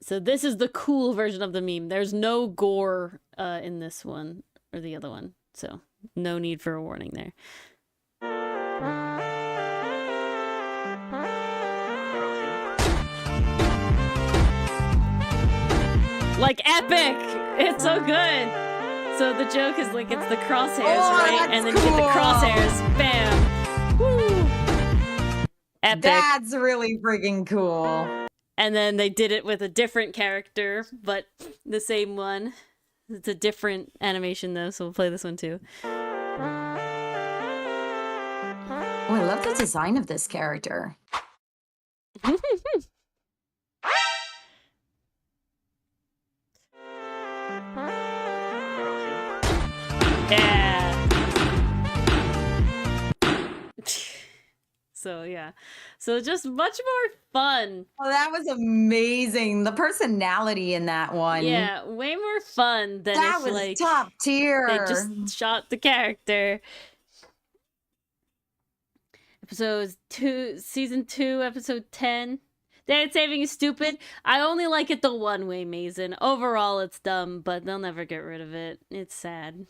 So this is the cool version of the meme. There's no gore in this one, or the other one. So no need for a warning there. Like epic! It's so good! So the joke is like it's the crosshairs, right? And then you get the crosshairs. Bam! Woo! Epic. That's really freaking cool. And then they did it with a different character, but the same one. It's a different animation though, so we'll play this one too. Oh, I love the design of this character. Yeah. So yeah. So just much more fun. Oh, that was amazing. The personality in that one. Yeah, way more fun than That if was like top tier. they just shot the character. Episode 2, season 2, episode 10. Dance saving is stupid. I only like it the one way, Mason. Overall, it's dumb, but they'll never get rid of it. It's sad.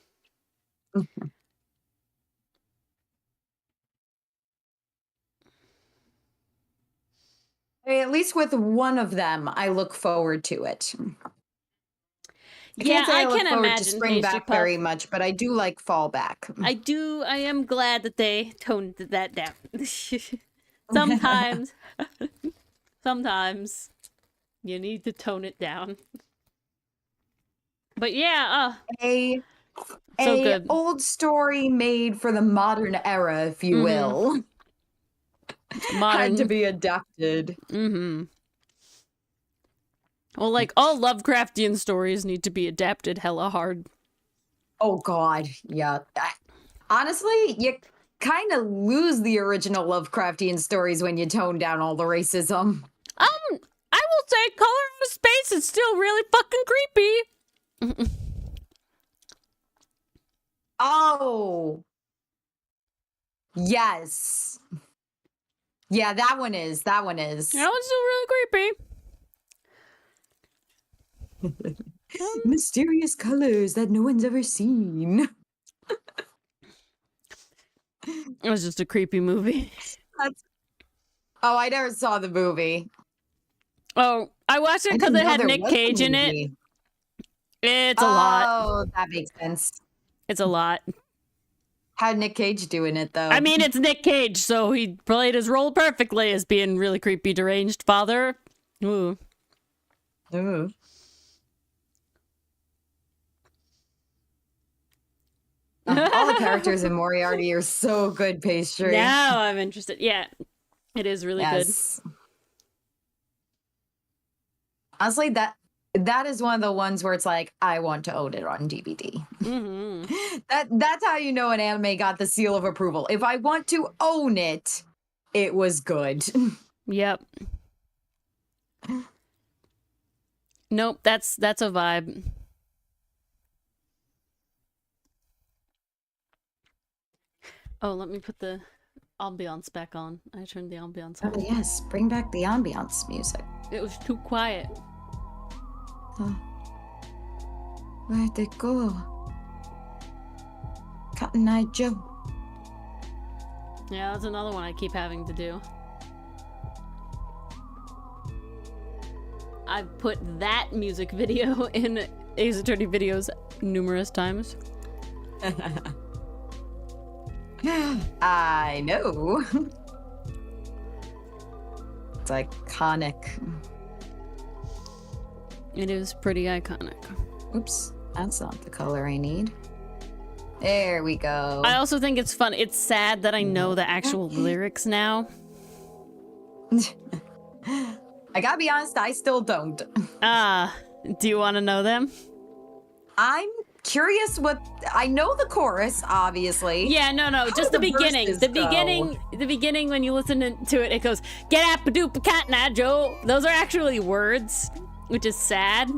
At least with one of them, I look forward to it. Yeah, I look can forward imagine to spring Pastry back Puff. very much, but I do like fall back. I am glad that they toned that down. Sometimes, sometimes you need to tone it down. But yeah, A so good. old story made for the modern era, if you will. Modern. Had to be adapted. Mm-hmm. Well, like, all Lovecraftian stories need to be adapted hella hard. Oh God, yeah. Honestly, you kind of lose the original Lovecraftian stories when you tone down all the racism. I will say Color Out of Space is still really fucking creepy. Oh. Yes. Yeah, that one is. That one's still really creepy. Mysterious colors that no one's ever seen. It was just a creepy movie. Oh, I never saw the movie. Oh, I watched it because it had Nick Cage in it. It's a lot. Oh, that makes sense. It's a lot. How'd Nick Cage do in it, though? I mean, it's Nick Cage, so he played his role perfectly as being really creepy, deranged father. Ooh. Ooh. All the characters in Moriarty are so good, Pastry. Now I'm interested. Yeah, it is really good. Honestly, that is one of the ones where it's like, I want to own it on DVD. Mm-hmm. That's how you know an anime got the seal of approval. If I want to own it, it was good. Yep. Nope, that's a vibe. Oh, let me put the ambiance back on. I turned the ambiance on. Oh yes, bring back the ambiance music. It was too quiet. Oh. Where'd they go? Cotton Eye Joe. Yeah, that's another one I keep having to do. I've put that music video in Ace Attorney videos numerous times. I know. It's iconic. It is pretty iconic. Oops, that's not the color I need. There we go. I also think it's fun. It's sad that I know the actual lyrics now. I gotta be honest, I still don't. Do you want to know them? I'm curious what I know the chorus, obviously. Yeah, no, just the beginning. verses The go? beginning when you listen to it, it goes, "Get up a doop a cat now, Joe." Those are actually words, which is sad.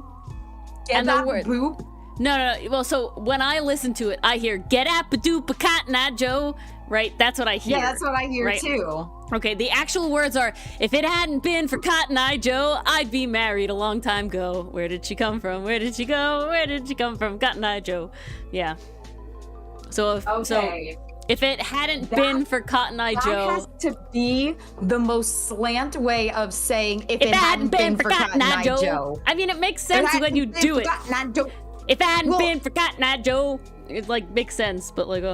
Get And the that word- boop. No. Well, so when I listen to it, I hear "Get up a doop a cat now, Joe." Right? That's what I hear. Yeah, that's what I hear right? too. Okay, the actual words are, "If it hadn't been for Cotton Eye Joe, I'd be married a long time ago. Where did she come from? Where did she go? Where did she come from? Cotton Eye Joe." Yeah. So if it hadn't been for Cotton Eye That Joe, has to be the most slant way of saying if it hadn't been for Cotton Eye Joe. I mean, it makes sense when you do it. If it hadn't Well- been for Cotton Eye Joe, it like makes sense, but like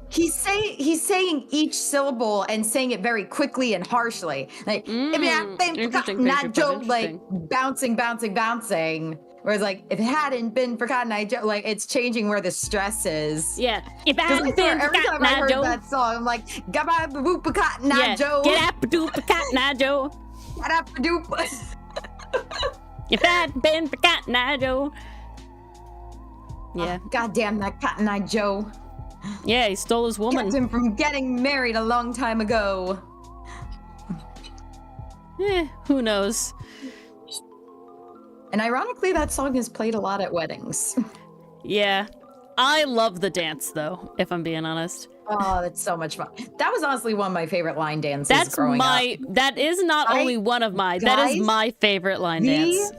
He's saying each syllable and saying it very quickly and harshly. Like if it hadn't been for interesting, Cotton Eye Patriot, Joe, like interesting. bouncing. Whereas like if it hadn't been for Cotton Eye Joe, like it's changing where the stress is. yeah. If it 'Cause hadn't been for every time Cotton I Eye heard Joe, that song, I'm like, "Gabba boop Cotton Eye yeah. Joe, Get up a doop a Cotton Eye Joe. doop." If it hadn't been for Cotton Eye Joe. Yeah. God damn that Cotton Eye Joe. Yeah, he stole his woman. Kept him from getting married a long time ago. Who knows? And ironically, that song is played a lot at weddings. Yeah. I love the dance, though, if I'm being honest. Oh, that's so much fun. That was honestly one of my favorite line dances That's growing up. that is not only one of mine, that is guys, my favorite line dance.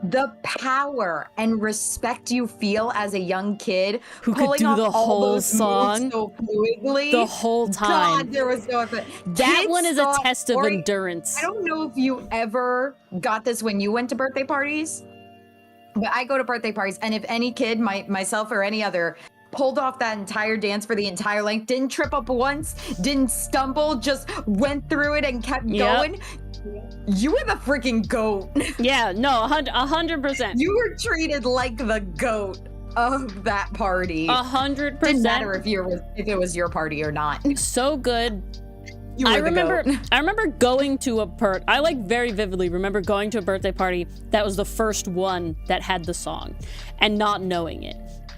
The power and respect you feel as a young kid Who could pulling do off the all whole those moves song so fluidly. The whole time. God, there was no effort. That Kids one is a saw test of Ori- endurance. I don't know if you ever got this when you went to birthday parties, but I go to birthday parties, and if any kid, myself or any other, pulled off that entire dance for the entire length, didn't trip up once, didn't stumble, just went through it and kept going, you were the freaking goat. Yeah, no, 100%. You were treated like the goat of that party. 100%. Didn't matter if it was your party or not. So good. You were the goat. I remember going to I like very vividly remember going to a birthday party that was the first one that had the song and not knowing it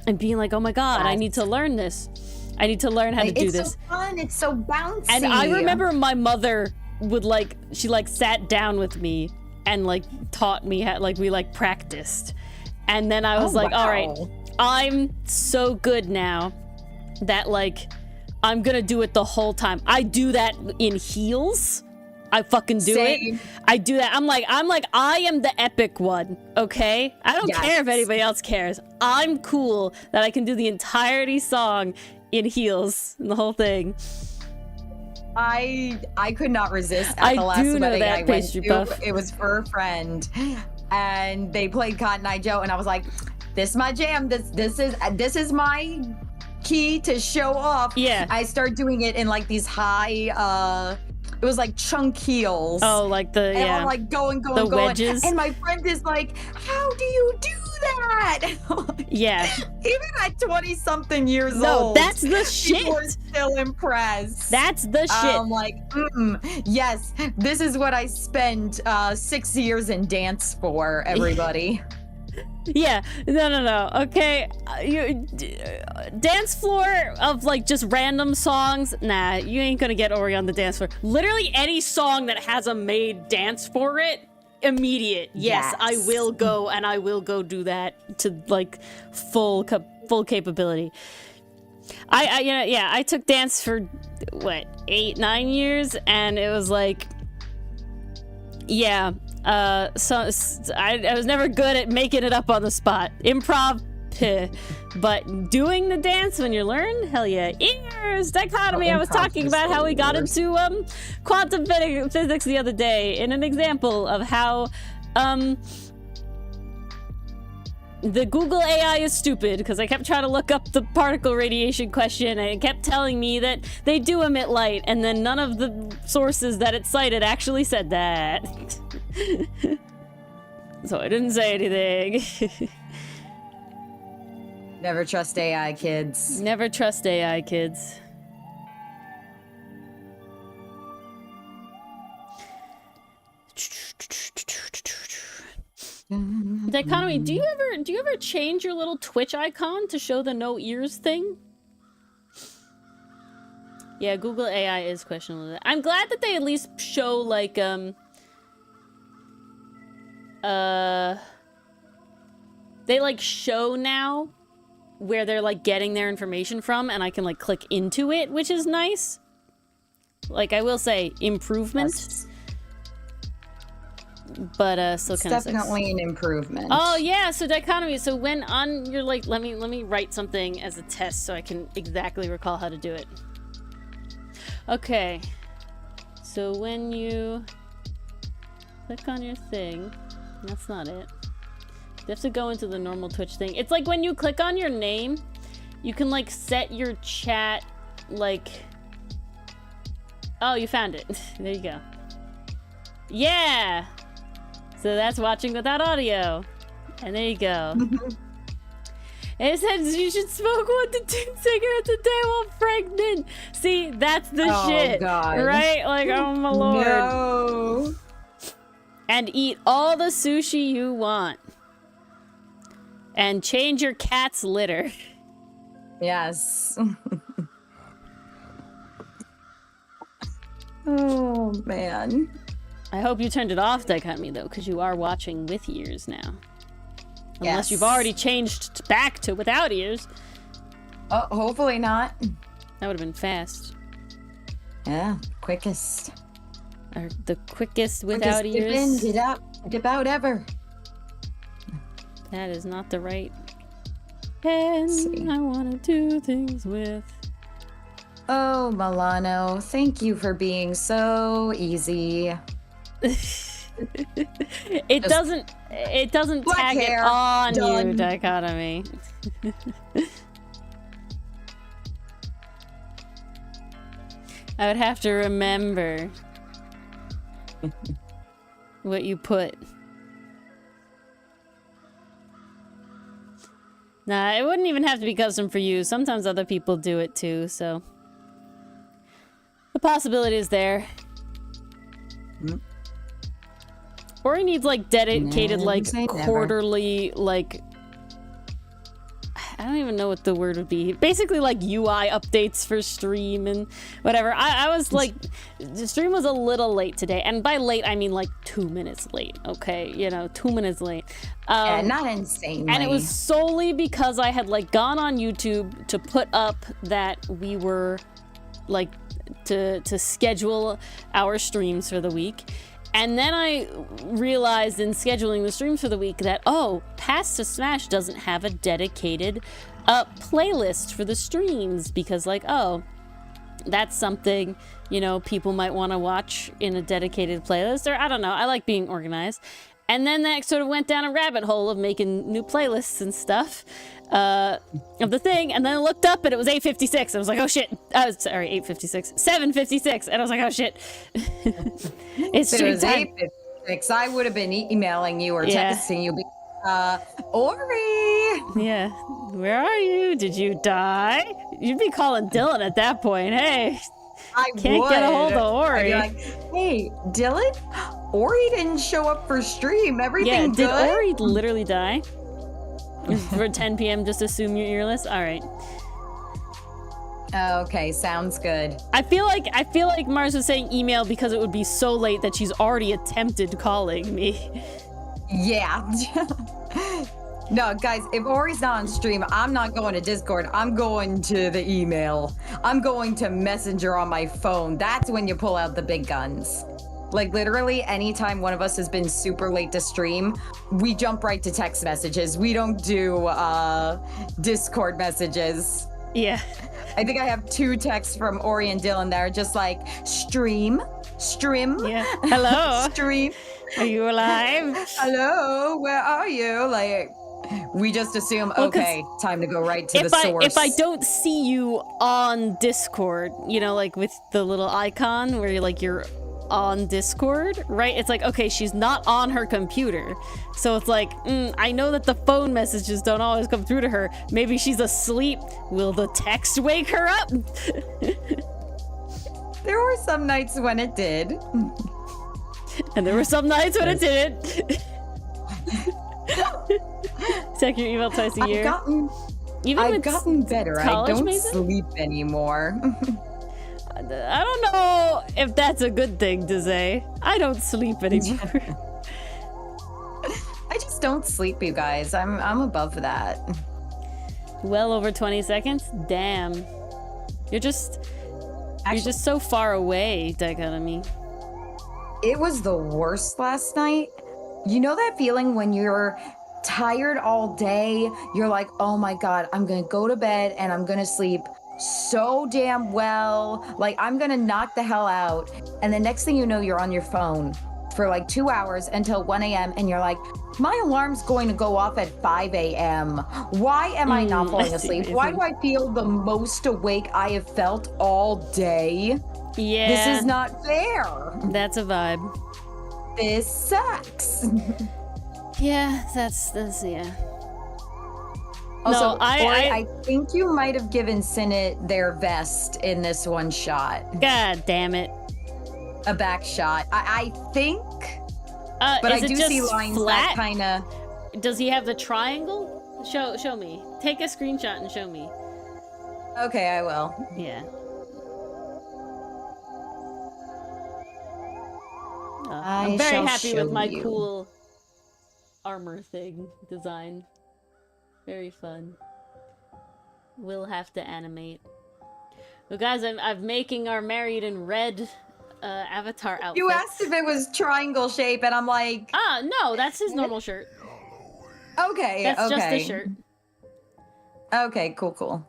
and being like, "Oh my god, I need to learn this. I need to learn how to do it's this." so fun. It's so bouncy. And I remember my mother would she sat down with me and taught me how we practiced. And then I was all right, I'm so good now that I'm gonna do it the whole time. I do that in heels. I fucking do it. I do that. I'm like, I am the epic one, okay? I don't care if anybody else cares. I'm cool that I can do the entirety song in heels and the whole thing. I could not resist at the last wedding I went to. It was for a friend, and they played Cotton Eye Joe, and I was like, "This is my jam. This is my key to show off." Yeah. I start doing it in these high. It was chunk heels. Oh, and I'm going, the wedges. and my friend is like, "How do you do that?" Yeah. Even at 20-something years old. No, that's the shit. People are still impressed. That's the shit. I'm like, yes, this is what I spent 6 years in dance for, everybody. Yeah, no. Okay, dance floor of just random songs. Nah, you ain't gonna get Ori on the dance floor. Literally any song that has a made dance for it, immediate. Yes, I will go and I will go do that to full capability. I took dance for what 8-9 years, and it was I was never good at making it up on the spot. Improv, but doing the dance when you learn, hell yeah. Ears, dichotomy. I was talking about how we got into quantum physics the other day in an example of how the Google AI is stupid, because I kept trying to look up the particle radiation question, and it kept telling me that they do emit light, and then none of the sources that it cited actually said that. so I didn't say anything. Never trust AI, kids. Never trust AI, kids. Dichotomy, do you ever change your little Twitch icon to show the no ears thing? Yeah, Google AI is questionable. I'm glad that they at least show like they like show now where they're like getting their information from, and I can like click into it, which is nice. Like, I will say improvement. Yes. But still kind of definitely an improvement. Oh yeah, so dichotomy. So when on you're like, let me write something as a test so I can exactly recall how to do it. Okay. So when you click on your thing, that's not it. You have to go into the normal Twitch thing. It's like when you click on your name, you can like set your chat like. Oh, you found it. There you go. Yeah. So that's watching without audio. And there you go. It says you should smoke 1 to 2 cigarettes a day while pregnant. See, that's the shit. God. Right? Like, oh my lord. No. And eat all the sushi you want. And change your cat's litter. Yes. Oh, man. I hope you turned it off, Dichotomy, though, because you are watching with ears now. Unless Yes. you've already changed back to without ears. Oh, hopefully not. That would have been fast. Yeah, quickest. Or the quickest without ears. Did about ever. That is not the right pen I want to do things with. Oh, Milano, thank you for being so easy. It doesn't Black tag it hair, on you, done. Dichotomy. I would have to remember what you put. Nah, it wouldn't even have to be custom for you. Sometimes other people do it too, so the possibility is there. Or he needs like dedicated Never like say never. quarterly like I don't even know what the word would be. Basically like UI updates for stream and whatever. I was like the stream was a little late today, and by late I mean like 2 minutes late. Okay, 2 minutes late. Yeah, not insane. And it was solely because I had like gone on YouTube to put up that we were like to schedule our streams for the week. And then I realized in scheduling the streams for the week that, oh, Pass to Smash doesn't have a dedicated playlist for the streams because, like, oh, that's something, people might want to watch in a dedicated playlist. Or I don't know. I like being organized. And then that sort of went down a rabbit hole of making new playlists and stuff of the thing. And then I looked up and it was 8:56. I was like, oh shit. Sorry, 8:56. 7:56. And I was like, oh shit. It's If it stream was time. 8:56, I would have been emailing you or Yeah. texting you. Ori! Yeah. Where are you? Did you die? You'd be calling Dylan at that point. Hey, I can't get a hold of would. I'd Ori. be like, hey, Dylan? Ori didn't show up for stream. Yeah, Everything did good? Ori literally die? For 10 p.m. just assume you're earless? Alright. Okay, sounds good. I feel like Mars was saying email because it would be so late that she's already attempted calling me. Yeah. No, guys, if Ori's not on stream, I'm not going to Discord. I'm going to the email. I'm going to Messenger on my phone. That's when you pull out the big guns. Like, literally, anytime one of us has been super late to stream, we jump right to text messages. We don't do Discord messages. Yeah. I think I have 2 texts from Ori and Dylan that are just like, stream. Yeah. Hello. Stream. Are you alive? Hello, where are you? Like, we just assume, Well, 'cause okay, time to go right to the source. If I don't see you on Discord, like with the little icon where you're on Discord, right? It's like, okay, she's not on her computer. So it's like, I know that the phone messages don't always come through to her. Maybe she's asleep. Will the text wake her up? There were some nights when it did. And there were some nights when it didn't. Check your email twice a year. I've gotten better. I don't Mason? sleep anymore. I don't know if that's a good thing to say. I don't sleep anymore. I just don't sleep, you guys. I'm above that. Well over 20 seconds? Damn. You're just so far away, Dichotomy. It was the worst last night. You know that feeling when you're tired all day? You're like, oh my God, I'm gonna go to bed and I'm gonna sleep so damn well. Like, I'm gonna knock the hell out. And the next thing you know, you're on your phone for like 2 hours until 1 a.m. and you're like, my alarm's going to go off at 5 a.m. Why am I not falling asleep? Why do I feel the most awake I have felt all day? Yeah. This is not fair. That's a vibe. This sucks. Yeah, that's yeah. Also, no, I think you might have given Sinnet their vest in this one shot. God damn it. A back shot. I think. But I do see lines flat? that kind of. Does he have the triangle? Show me. Take a screenshot and show me. Okay, I will. Yeah. I'm very happy with my cool armor thing design. Very fun. We'll have to animate. Well, guys, I'm making our Married in Red avatar outfit. You asked if it was triangle shape, and I'm like... Ah, no, that's his normal shirt. Okay, that's okay. just the shirt. Okay, cool.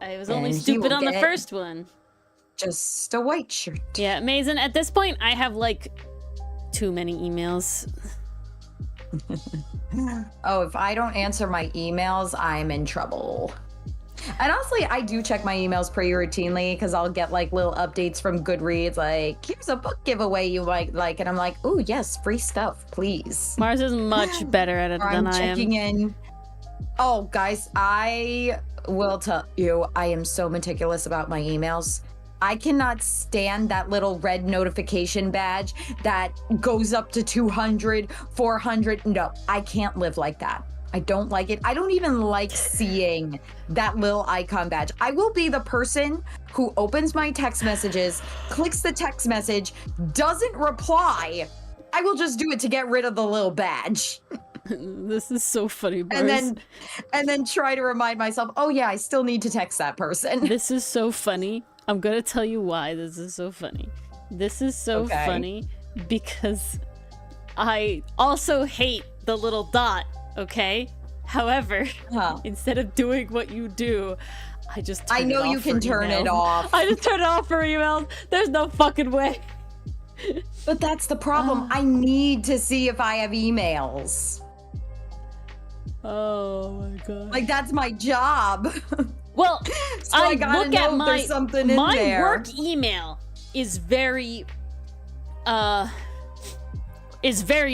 I was only stupid on the first one. Just a white shirt. Yeah, Mason, at this point, I have, like, too many emails. Oh, if I don't answer my emails, I'm in trouble. And honestly, I do check my emails pretty routinely because I'll get like little updates from Goodreads, like, here's a book giveaway you might like, and I'm like, ooh, yes, free stuff, please. Mars is much better at it than I am. I'm checking in. Oh, guys, I will tell you, I am so meticulous about my emails. I cannot stand that little red notification badge that goes up to 200, 400. No, I can't live like that. I don't like it. I don't even like seeing that little icon badge. I will be the person who opens my text messages, clicks the text message, doesn't reply. I will just do it to get rid of the little badge. This is so funny, Mars. And then try to remind myself, oh yeah, I still need to text that person. This is so funny. I'm gonna tell you why this is so funny. This is so funny because I also hate the little dot, okay? However, instead of doing what you do, I just turn I know it off you can turn it off. I just turn it off for emails. There's no fucking way. But that's the problem. I need to see if I have emails. Oh my god. Like, that's my job. Well, so I gotta look at there's something in my there. work email is very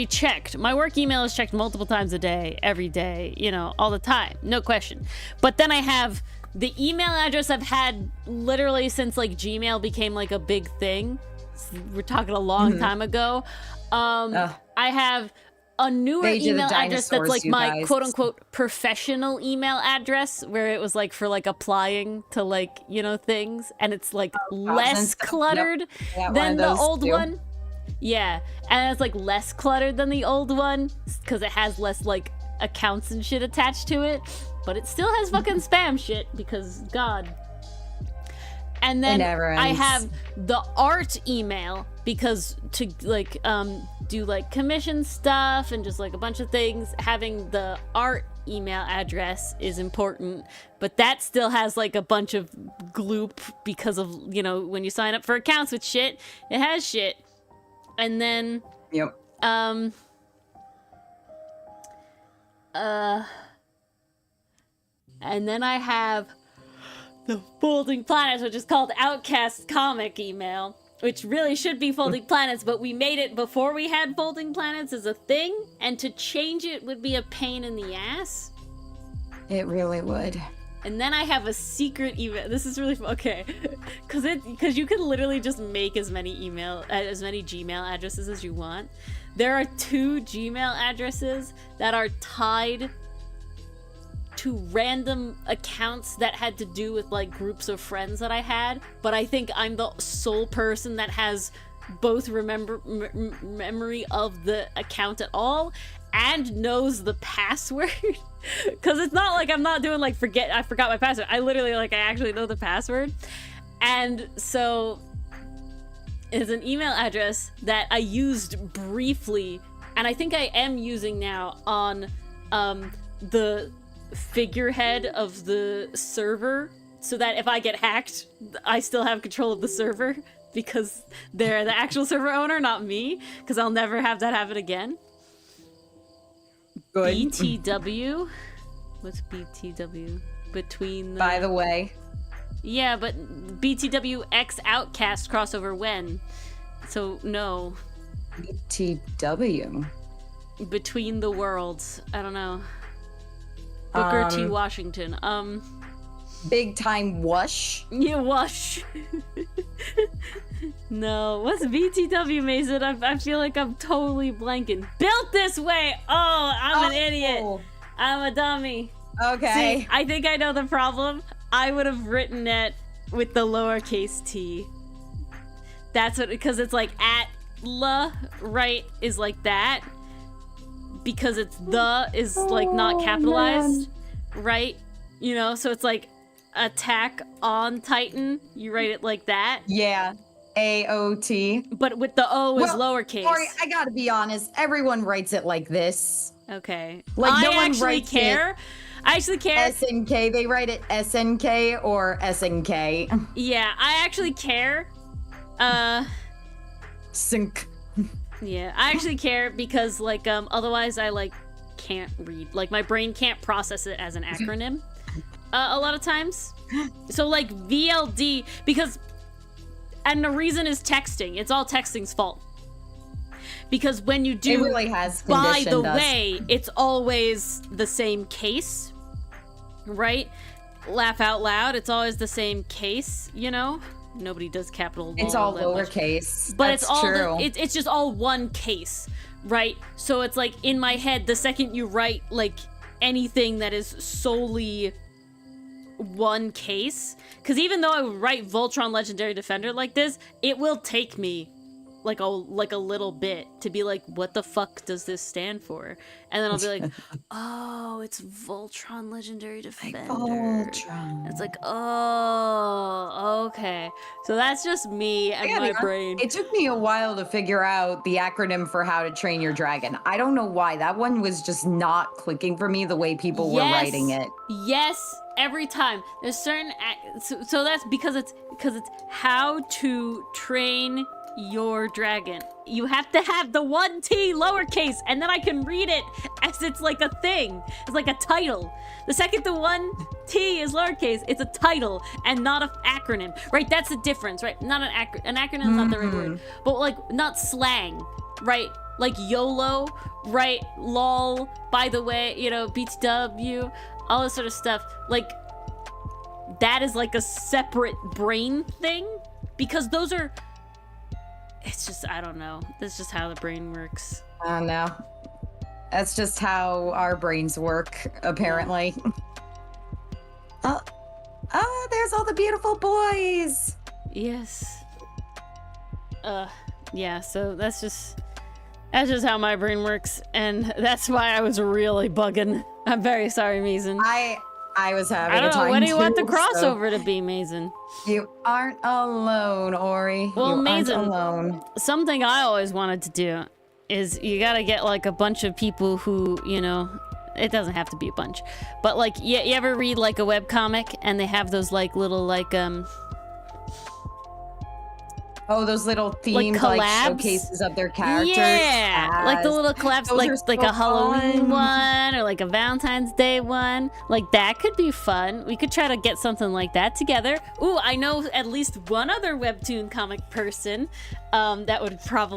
checked. My work email is checked multiple times a day, every day, you know, all the time, no question. But then I have the email address I've had literally since like Gmail became like a big thing. We're talking a long time ago. I have a newer email address that's like my quote-unquote professional email address, where it was like for like applying to like, you know, things, and it's like less cluttered than the old one. Yeah, and it's like less cluttered than the old one because it has less like accounts and shit attached to it, but it still has fucking spam shit because God. And then I have the art email because to like do like commission stuff and just like a bunch of things, having the art email address is important, but that still has like a bunch of gloop because of, you know, when you sign up for accounts with shit, it has shit. And then and then I have the Folding Planets, which is called Outcast Comic email, which really should be Folding Planets, but we made it before we had Folding Planets as a thing, and to change it would be a pain in the ass. It really would. And then I have a secret email. This is really okay, because you can literally just make as many Gmail addresses as you want. There are 2 Gmail addresses that are tied to random accounts that had to do with like groups of friends that I had, but I think I'm the sole person that has both memory of the account at all and knows the password. Because it's not like I'm not doing like I forgot my password. I literally I actually know the password. And so it's an email address that I used briefly, and I think I am using now on the figurehead of the server, so that if I get hacked, I still have control of the server, because they're the actual server owner, not me, because I'll never have that happen again. Good. BTW? What's BTW? Between the... By the way. Yeah, but BTW X Outcast crossover when? So, no. BTW? Between the Worlds. I don't know. Booker T. Washington. Big time wush? Yeah, wush. No, what's BTW, Mason? I feel like I'm totally blanking. Built this way! Oh, I'm an idiot. I'm a dummy. Okay. See, I think I know the problem. I would have written it with the lowercase t. That's what, because it's like atla, right, is like that. Because it's the is like not capitalized, right? You know, so it's like Attack on Titan. You write it like that. Yeah. AOT. But with the O is lowercase. Sorry, I gotta be honest. Everyone writes it like this. Okay. Like no I one actually writes care. I actually care. SNK. They write it SNK or SNK. Yeah, I actually care. Sync. Yeah, I actually care because like otherwise I like can't read. Like my brain can't process it as an acronym a lot of times. So like VLD, because and the reason is texting. It's all texting's fault. Because when you do it really has by the way, it's always the same case, right? Laugh out loud, it's always the same case, you know? Nobody does capital. It's all lowercase. But that's it's all true. it's just all one case, right? So it's like in my head, the second you write like anything that is solely one case, because even though I would write Voltron Legendary Defender like this, it will take me like a little bit to be like, what the fuck does this stand for? And then I'll be like, oh, it's Voltron Legendary Defender. Voltron. It's like, oh, okay. So that's just me and my brain. It took me a while to figure out the acronym for How to Train Your Dragon. I don't know why. That one was just not clicking for me the way people were writing it. Yes, every time. There's certain so that's because it's How to Train Your Dragon. You have to have the one T lowercase, and then I can read it as it's like a thing. It's like a title. The second the one T is lowercase, it's a title and not an acronym, right? That's the difference, right? Not an acronym is not the right word, but like not slang, right? Like YOLO, right? LOL, by the way, you know, BTW, all this sort of stuff. Like that is like a separate brain thing, because those are. It's just, I don't know. That's just how the brain works. I don't know. That's just how our brains work, apparently. Oh, there's all the beautiful boys. Yes. Yeah, so that's just how my brain works, and that's why I was really bugging. I'm very sorry, Mason. I was having I don't a time know, what do you too, want the crossover to be, Mason? You aren't alone, Ori. Well, you Mason, aren't alone. Something I always wanted to do is you gotta get like a bunch of people who, you know, it doesn't have to be a bunch, but like you ever read like a webcomic and they have those like little like Oh, those little themed like collabs? showcases of their characters. Yeah, like the Yes. little collabs, Those like are like so a Halloween fun. one or like a Valentine's Day one. Like that could be fun. We could try to get something like that together. Ooh, I know at least one other webtoon comic person that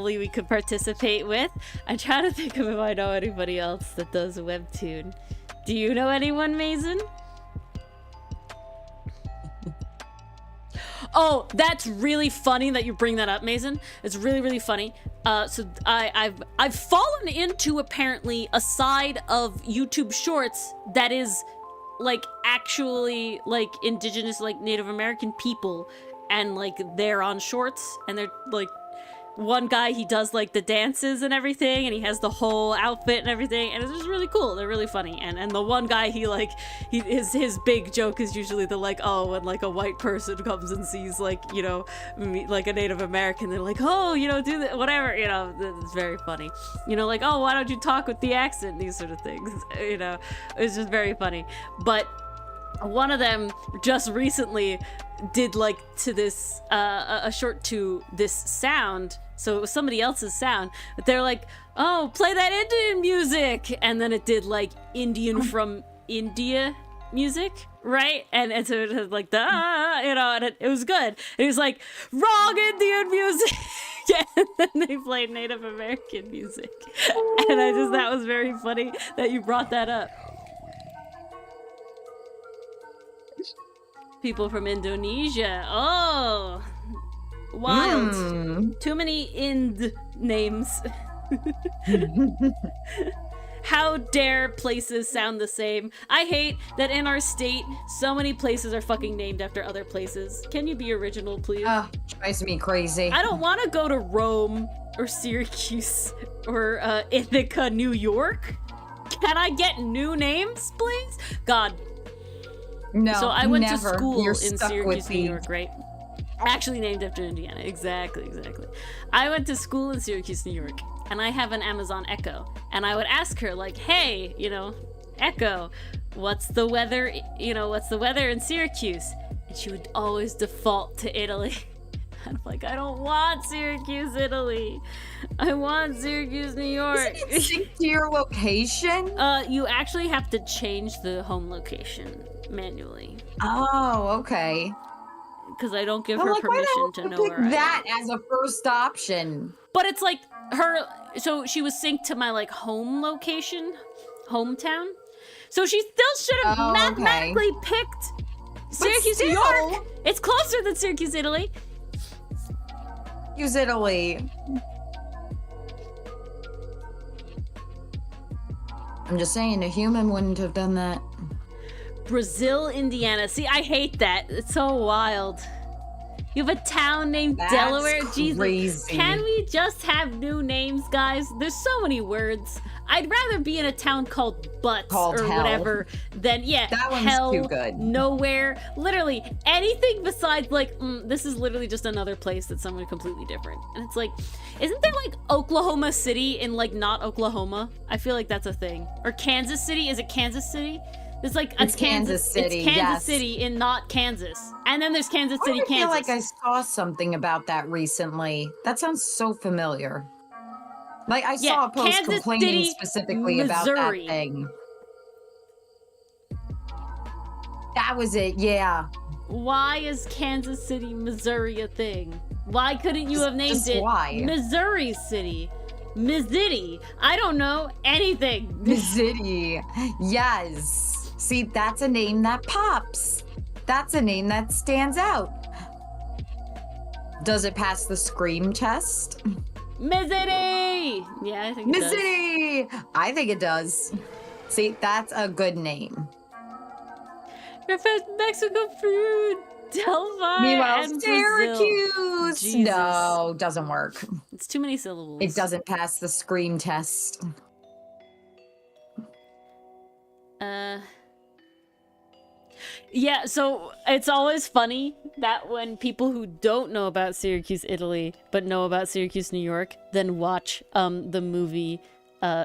we could participate with. I'm trying to think of if I know anybody else that does a webtoon. Do you know anyone, Mason? Oh, that's really funny that you bring that up, Mason. It's really, really funny. So I've fallen into apparently a side of YouTube Shorts that is like actually like indigenous, like Native American people, and like they're on Shorts, and they're like one guy, he does like the dances and everything, and he has the whole outfit and everything, and it's just really cool. They're really funny. And the one guy, his big joke is usually the like, oh, when like a white person comes and sees like, you know, like a Native American, they're like, oh, you know, do that, whatever, you know. It's very funny, you know, like, oh, why don't you talk with the accent, these sort of things. You know, it's just very funny. But one of them just recently did like to this a short to this sound, so it was somebody else's sound, but they're like, oh, play that Indian music, and then it did like Indian from India music, right? And so it had like the you know, and it was good. It was like wrong Indian music. And then they played Native American music, and I just, that was very funny that you brought that up. People from Indonesia. Oh, wild. Too many Ind names. How dare places sound the same? I hate that in our state, so many places are fucking named after other places. Can you be original, please? Drives me crazy. I don't want to go to Rome or Syracuse or Ithaca, New York. Can I get new names, please? God. No, so I went never. to school You're in stuck Syracuse, with New York, right? Actually named after Indiana. Exactly. I went to school in Syracuse, New York, and I have an Amazon Echo. And I would ask her, like, hey, you know, Echo, what's the weather, you know, what's the weather in Syracuse? And she would always default to Italy. I'm like, I don't want Syracuse, Italy. I want Syracuse, New York. Isn't it synced to your location? You actually have to change the home location manually. Oh, okay. Because I don't give I'm her like, why the hell permission to would know you pick where I that am. as a first option? But it's like her, so she was synced to my like home location, hometown. So she still should have mathematically picked Syracuse, New York. It's closer than Syracuse, Italy. Use Italy. I'm just saying, a human wouldn't have done that. Brazil, Indiana. See, I hate that. It's so wild. You have a town named That's Delaware. crazy. Jesus. Can we just have new names, guys? There's so many words. I'd rather be in a town called Butts or Hell. whatever than, That one's hell, too good. nowhere. Literally anything besides like, this is literally just another place that's somewhere completely different. And it's like, isn't there like Oklahoma City in like not Oklahoma? I feel like that's a thing. Or Kansas City? Is it Kansas City? It's like It's Kansas City, It's Kansas yes. City in not Kansas. And then there's Kansas City, I feel Kansas. like I saw something about that recently. That sounds so familiar. Like I saw a post Kansas complaining City, specifically about Missouri. that thing. That was it, yeah. Why is Kansas City, Missouri a thing? Why couldn't you have named Just it why? Missouri City? Mizzity? I don't know anything. City. Yes. See, that's a name that pops. That's a name that stands out. Does it pass the scream test? Mizzity! Yeah, I think it does. City. I think it does. See, that's a good name. Your first Mexico food! Delphi Meanwhile, and Syracuse. Jesus. No, doesn't work. It's too many syllables. It doesn't pass the scream test. Yeah, so it's always funny that when people who don't know about Syracuse, Italy, but know about Syracuse, New York, then watch the movie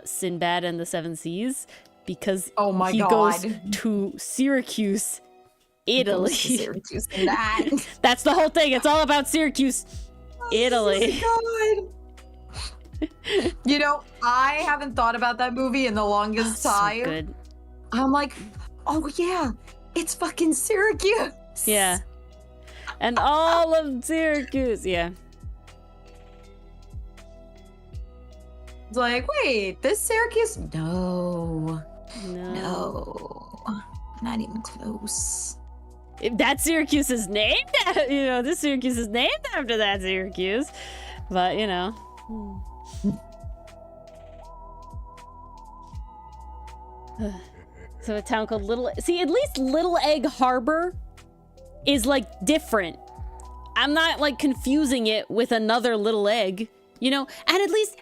Sinbad and the Seven Seas, because Oh my he God. goes to Syracuse, Italy. Syracuse and that. That's the whole thing. It's all about Syracuse. Italy. Oh my God. You know, I haven't thought about that movie in the longest time. So good. I'm like, oh yeah, it's fucking Syracuse. Yeah. And all of Syracuse, yeah. It's like, wait, this Syracuse? No, not even close. If that Syracuse is named, this Syracuse is named after that Syracuse. But, So a town called Little... See, at least Little Egg Harbor is, like, different. I'm not, like, confusing it with another Little Egg, And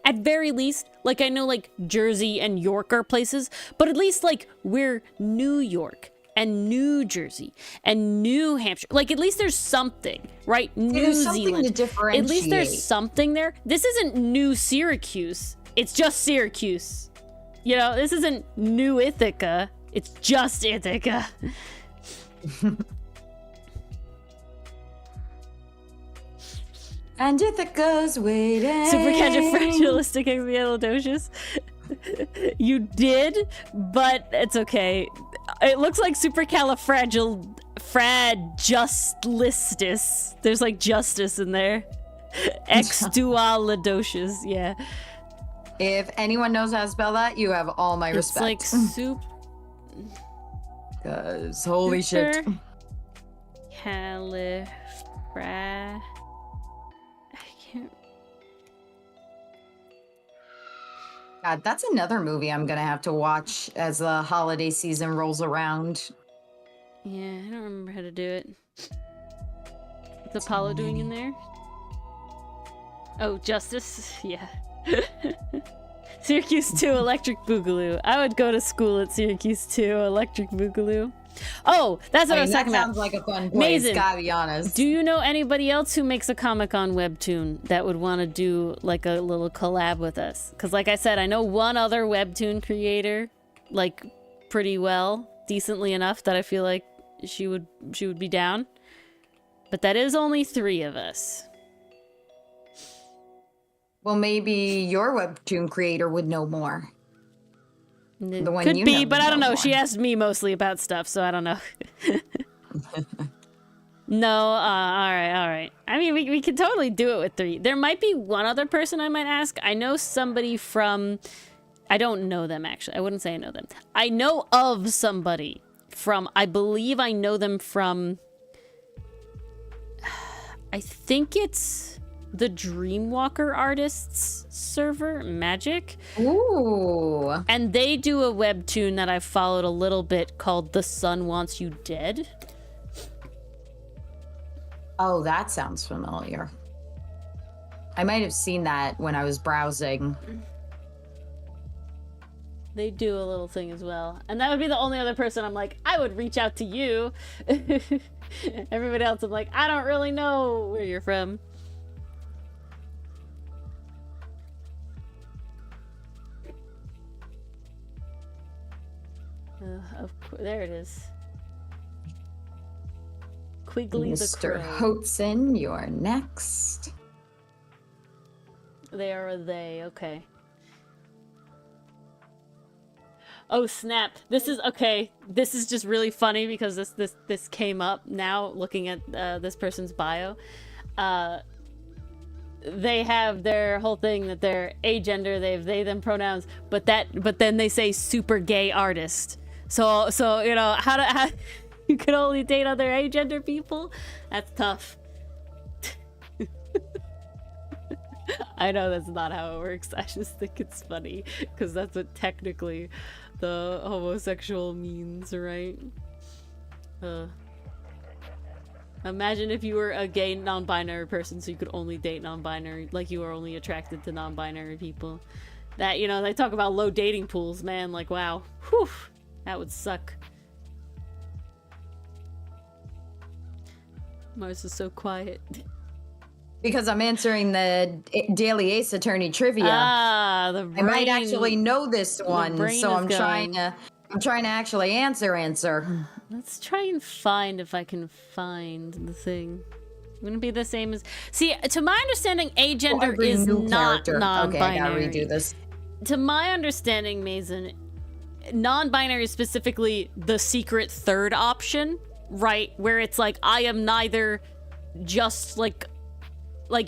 at very least, like, I know, like, Jersey and York are places, but at least, like, we're New York and New Jersey and New Hampshire. Like, at least there's something, right? New Zealand. To differentiate. At least there's something there. This isn't New Syracuse. It's just Syracuse. This isn't New Ithaca. It's just Ithaca. And Ithaca's waiting. Supercalifragilisticexpialidocious. You did, but it's okay. It looks like supercalifragilisticexpialidocious. There's like justice in there. Exdualidocious, yeah. If anyone knows how to spell that, you have all my respect. It's like soup. Cause holy shit. I can't. God, that's another movie I'm gonna have to watch as the holiday season rolls around. Yeah, I don't remember how to do it. What's Apollo doing in there? Oh, Justice? Yeah. Syracuse 2 Electric Boogaloo. I would go to school at Syracuse 2 Electric Boogaloo. Oh, that's what I was talking about. That sounds like a fun place, gotta be honest. Do you know anybody else who makes a comic on Webtoon that would want to do like a little collab with us? Because like I said, I know one other Webtoon creator, like pretty well, decently enough that I feel like she would be down. But that is only 3 of us. Well, maybe your Webtoon creator would know more. The one could be, but I don't know. More. She asked me mostly about stuff, so I don't know. No, all right. I mean, we could totally do it with 3. There might be one other person I might ask. I know somebody from... I don't know them, actually. I wouldn't say I know them. I know of somebody from... I believe I know them from... I think it's... the Dreamwalker Artists server, Magic. Ooh. And they do a webtoon that I've followed a little bit called The Sun Wants You Dead. Oh, that sounds familiar. I might have seen that when I was browsing. They do a little thing as well. And that would be the only other person I'm like, I would reach out to you. Everybody else, I'm like, I don't really know where you're from. Of course, there it is. Quigley Mr. the Crow. Hotzen, you're next. They are they, okay. Oh snap! This is okay. This is just really funny because this came up now looking at this person's bio. They have their whole thing that they're agender. They have they them pronouns, but then they say super gay artist. So how you can only date other agender people? That's tough. I know that's not how it works. I just think it's funny because that's what technically the homosexual means, right? Imagine if you were a gay non-binary person, so you could only date non-binary, like you were only attracted to non-binary people. That, they talk about low dating pools, man. Like, wow, whew, that would suck. Mars is so quiet. Because I'm answering the Daily Ace Attorney trivia. The brain, I might actually know this one, so I'm going. trying to actually answer. Let's try and find if I can find the thing. Wouldn't be the same as... See, to my understanding, agender every is new not character. non-binary. Okay, I gotta redo this. To my understanding, Mason, non-binary is specifically the secret third option, right? Where it's like, I am neither just like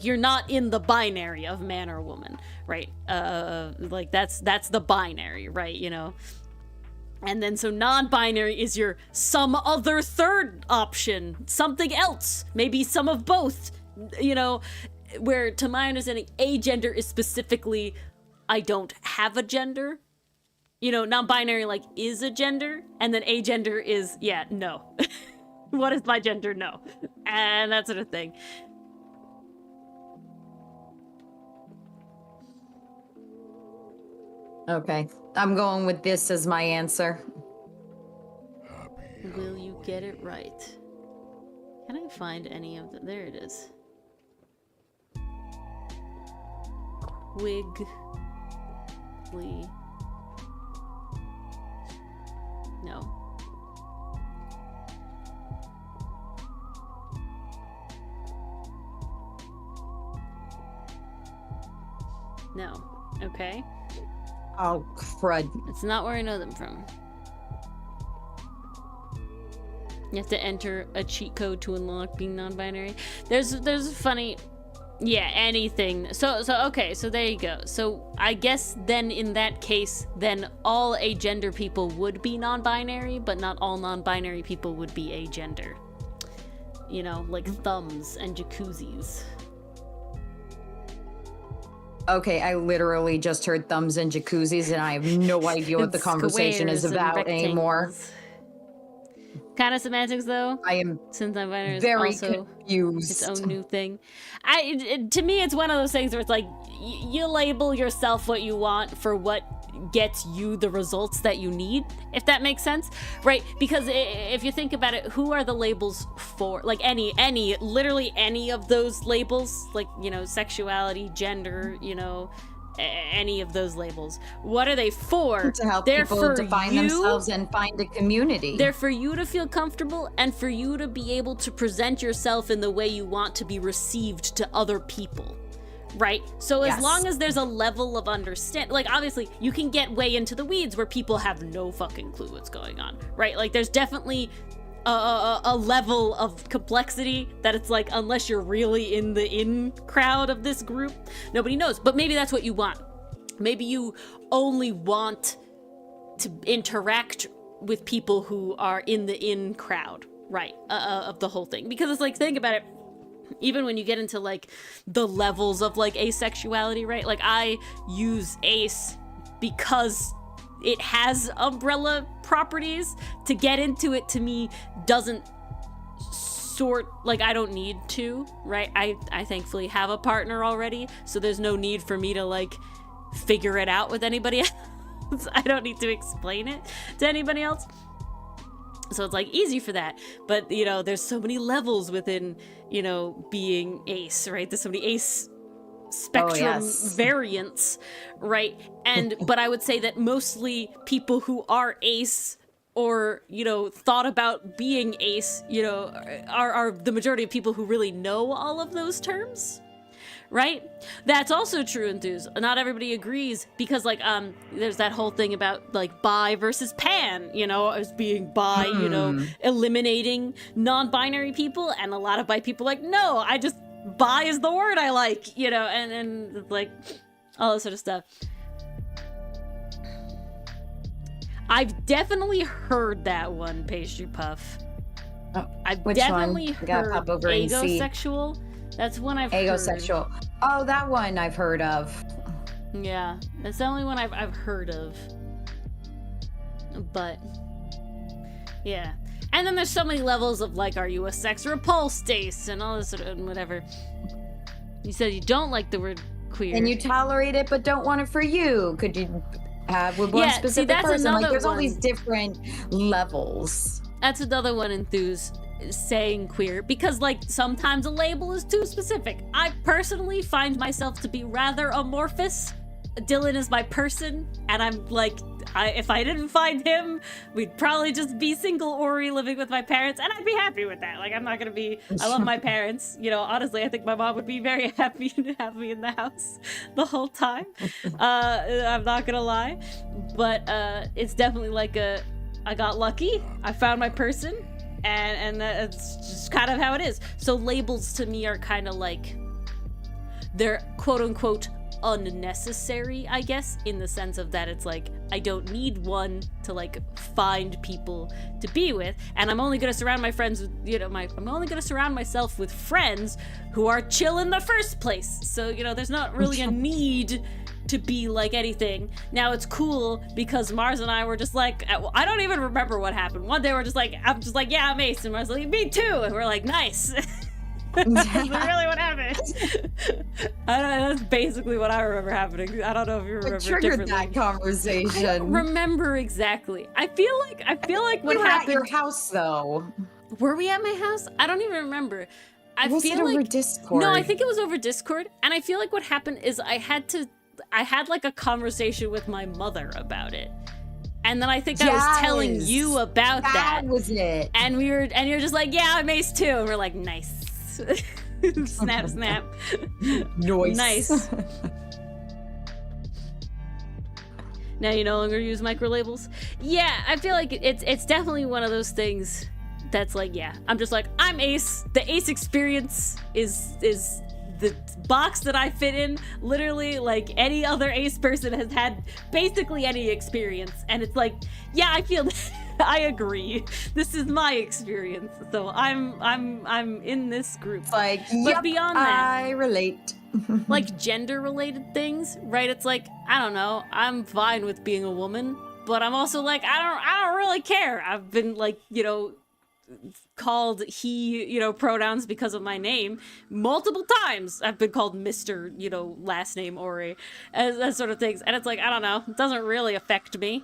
you're not in the binary of man or woman, right? Like that's the binary, right? You know? And then so non-binary is your some other third option, something else, maybe some of both, you know, where to my understanding, agender is specifically, I don't have a gender. You know, non-binary like is a gender, and then agender is, yeah, no. What is my gender? No. And that sort of thing. Okay, I'm going with this as my answer. Will you get it right? Can I find any of them? There it is. Quigley. No. No. Okay. Oh, crud. It's not where I know them from. You have to enter a cheat code to unlock being non-binary. There's a funny... Yeah, anything. So okay, so there you go. So I guess then in that case, then all agender people would be non-binary, but not all non-binary people would be agender. You know, like thumbs and jacuzzis. Okay, I literally just heard thumbs and jacuzzis, and I have no idea what the conversation is about anymore. Kind of semantics, though. I am since non-binary very is also confused. Its own new thing. To me, it's one of those things where it's like you label yourself what you want for what gets you the results that you need, if that makes sense, right? Because if you think about it, who are the labels for? Like literally any of those labels, like, you know, sexuality, gender, you know, any of those labels. What are they for? To help They're people for define you, themselves and find a community. They're for you to feel comfortable and for you to be able to present yourself in the way you want to be received to other people. Right? So as long as there's a level of understand, like obviously you can get way into the weeds where people have no fucking clue what's going on, right? Like there's definitely a level of complexity that it's like, unless you're really in the in crowd of this group, nobody knows. But maybe that's what you want. Maybe you only want to interact with people who are in the in crowd, right? Of the whole thing. Because it's like, think about it. Even when you get into like the levels of like asexuality, right? Like I use ace because it has umbrella properties. To get into it, to me, doesn't sort, like I don't need to, right? I thankfully have a partner already, so there's no need for me to like figure it out with anybody else. I don't need to explain it to anybody else. So it's like easy for that. But, you know, there's so many levels within, you know, being ace, right? There's so many ace spectrum variants, right? And but I would say that mostly people who are ace or, you know, thought about being ace, you know, are the majority of people who really know all of those terms. Right? That's also true in Thews. Not everybody agrees because, like, there's that whole thing about, like, bi versus pan, you know, as being bi, you know, eliminating non-binary people, and a lot of bi people like, no, bi is the word I like, you know, and like, all this sort of stuff. I've definitely heard that one, Pastry Puff. Oh, I've which definitely one? Gotta heard pop over and see. agosexual. That's one I've Agosexual. heard. Oh, that one I've heard of. Yeah, that's the only one I've heard of. But yeah, and then there's so many levels of like, are you a sex repulsed ace and all this sort of whatever. You said you don't like the word queer, and you tolerate it, but don't want it for you. Could you have with one specific person? Like, there's all these different levels. That's another one in Thews. Saying queer, because like sometimes a label is too specific. I personally find myself to be rather amorphous. Dylan is my person, and I'm like, if I didn't find him, we'd probably just be single Ori living with my parents, and I'd be happy with that. Like, I'm not gonna be. I love my parents. You know, honestly, I think my mom would be very happy to have me in the house the whole time. I'm not gonna lie, but it's definitely like I got lucky. I found my person, and that's just kind of how it is. So labels to me are kind of like, they're quote unquote unnecessary, I guess, in the sense of that it's like, I don't need one to like find people to be with, and I'm only gonna surround my friends with, you know, I'm only gonna surround myself with friends who are chill in the first place. So, you know, there's not really a need to be like anything. Now it's cool because Mars and I were just like, I don't even remember what happened. One day we're just like, I'm just like, yeah, I'm Ace, and Mars like, me too, and we're like, nice. That's really what happened. I don't know, that's basically what I remember happening. I don't know if you remember triggered differently. that conversation. I don't remember exactly. I feel like what we were happened. at your house though. Were we at my house? I don't even remember. Was it over Discord? No, I think it was over Discord. And I feel like what happened is I had like a conversation with my mother about it. And then I think I was telling you about that. That was it. And you're just like, yeah, I'm Ace too. And we're like, nice. Snap, snap. Nice. Now you no longer use microlabels? Yeah, I feel like it's definitely one of those things that's like, yeah, I'm just like, I'm Ace. The Ace experience is the box that I fit in. Literally, like any other Ace person has had basically any experience, and it's like, yeah, I feel I agree. This is my experience, so I'm in this group. Like, but yep, beyond that, I relate. like gender-related things, right? It's like, I don't know, I'm fine with being a woman, but I'm also like, I don't really care. I've been like, you know, called he, you know, pronouns because of my name multiple times. I've been called Mr., you know, last name Ori, that sort of things, and it's like, I don't know, it doesn't really affect me.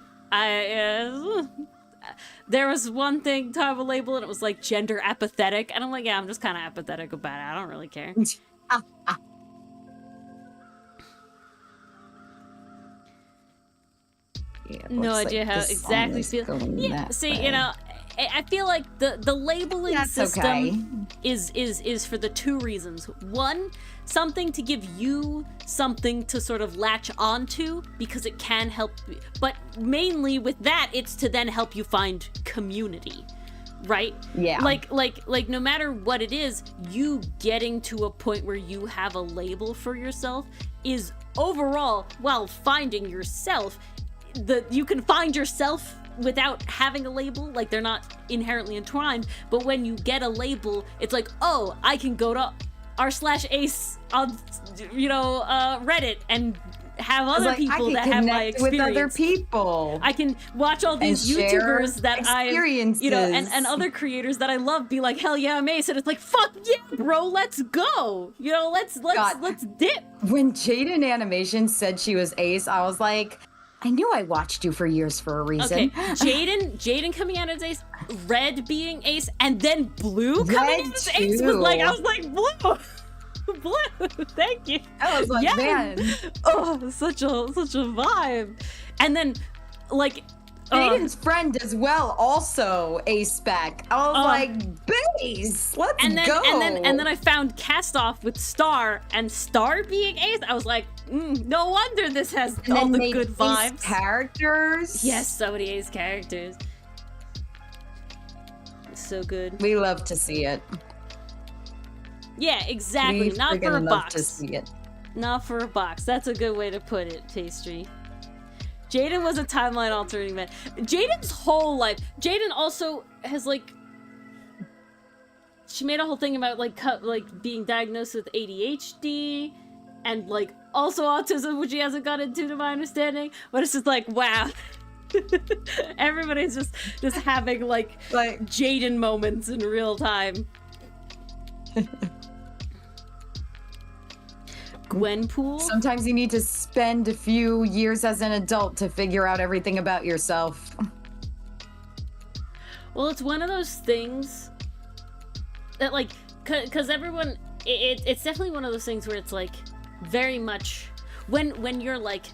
There was one thing, time of a label, and it was like gender apathetic, and I'm like, yeah, I'm just kind of apathetic about it. I don't really care. Yeah, No looks idea like how this exactly song is feel. going Yeah, that see, way. you know, I feel like the labeling That's system okay. is for the two reasons. One, something to give you something to sort of latch onto because it can help, but mainly with that, it's to then help you find community, right? Yeah. Like no matter what it is, you getting to a point where you have a label for yourself is overall, while finding yourself, you can find yourself without having a label. Like, they're not inherently entwined, but when you get a label, it's like, oh, I can go to r/Ace on, you know, Reddit and have other people that have my experience. With other people. I can watch all these And share YouTubers that I, you know, and other creators that I love be like, hell yeah, I'm Ace, and it's like, fuck yeah, bro, let's go. You know, let's dip. When Jaden Animation said she was Ace, I was like, I knew I watched you for years for a reason. Okay, Jaden coming out as Ace, Red being Ace, and then Blue coming out as Ace was like, I was like, Blue. Blue, thank you. I was like, man. Oh, such a vibe. And then, like, Jaden's friend as well, also Ace spec. I was like, base, let's go. And then I found Cast Off with Star, and Star being Ace. I was like, no wonder this has all the good vibes. Ace characters. Yes, so many Ace characters. It's so good. We love to see it. Yeah, exactly. We Not for a love box. to see it. Not for a box. That's a good way to put it, Pastry. Jaden was a timeline altering man. Jaden's whole life. Jaden also has like, she made a whole thing about like being diagnosed with ADHD and like also autism, which he hasn't got into to my understanding. But it's just like, wow. Everybody's just having like Jaden moments in real time. Gwenpool? Sometimes you need to spend a few years as an adult to figure out everything about yourself. Well, it's one of those things that, like, because everyone, it's definitely one of those things where it's like very much when you're like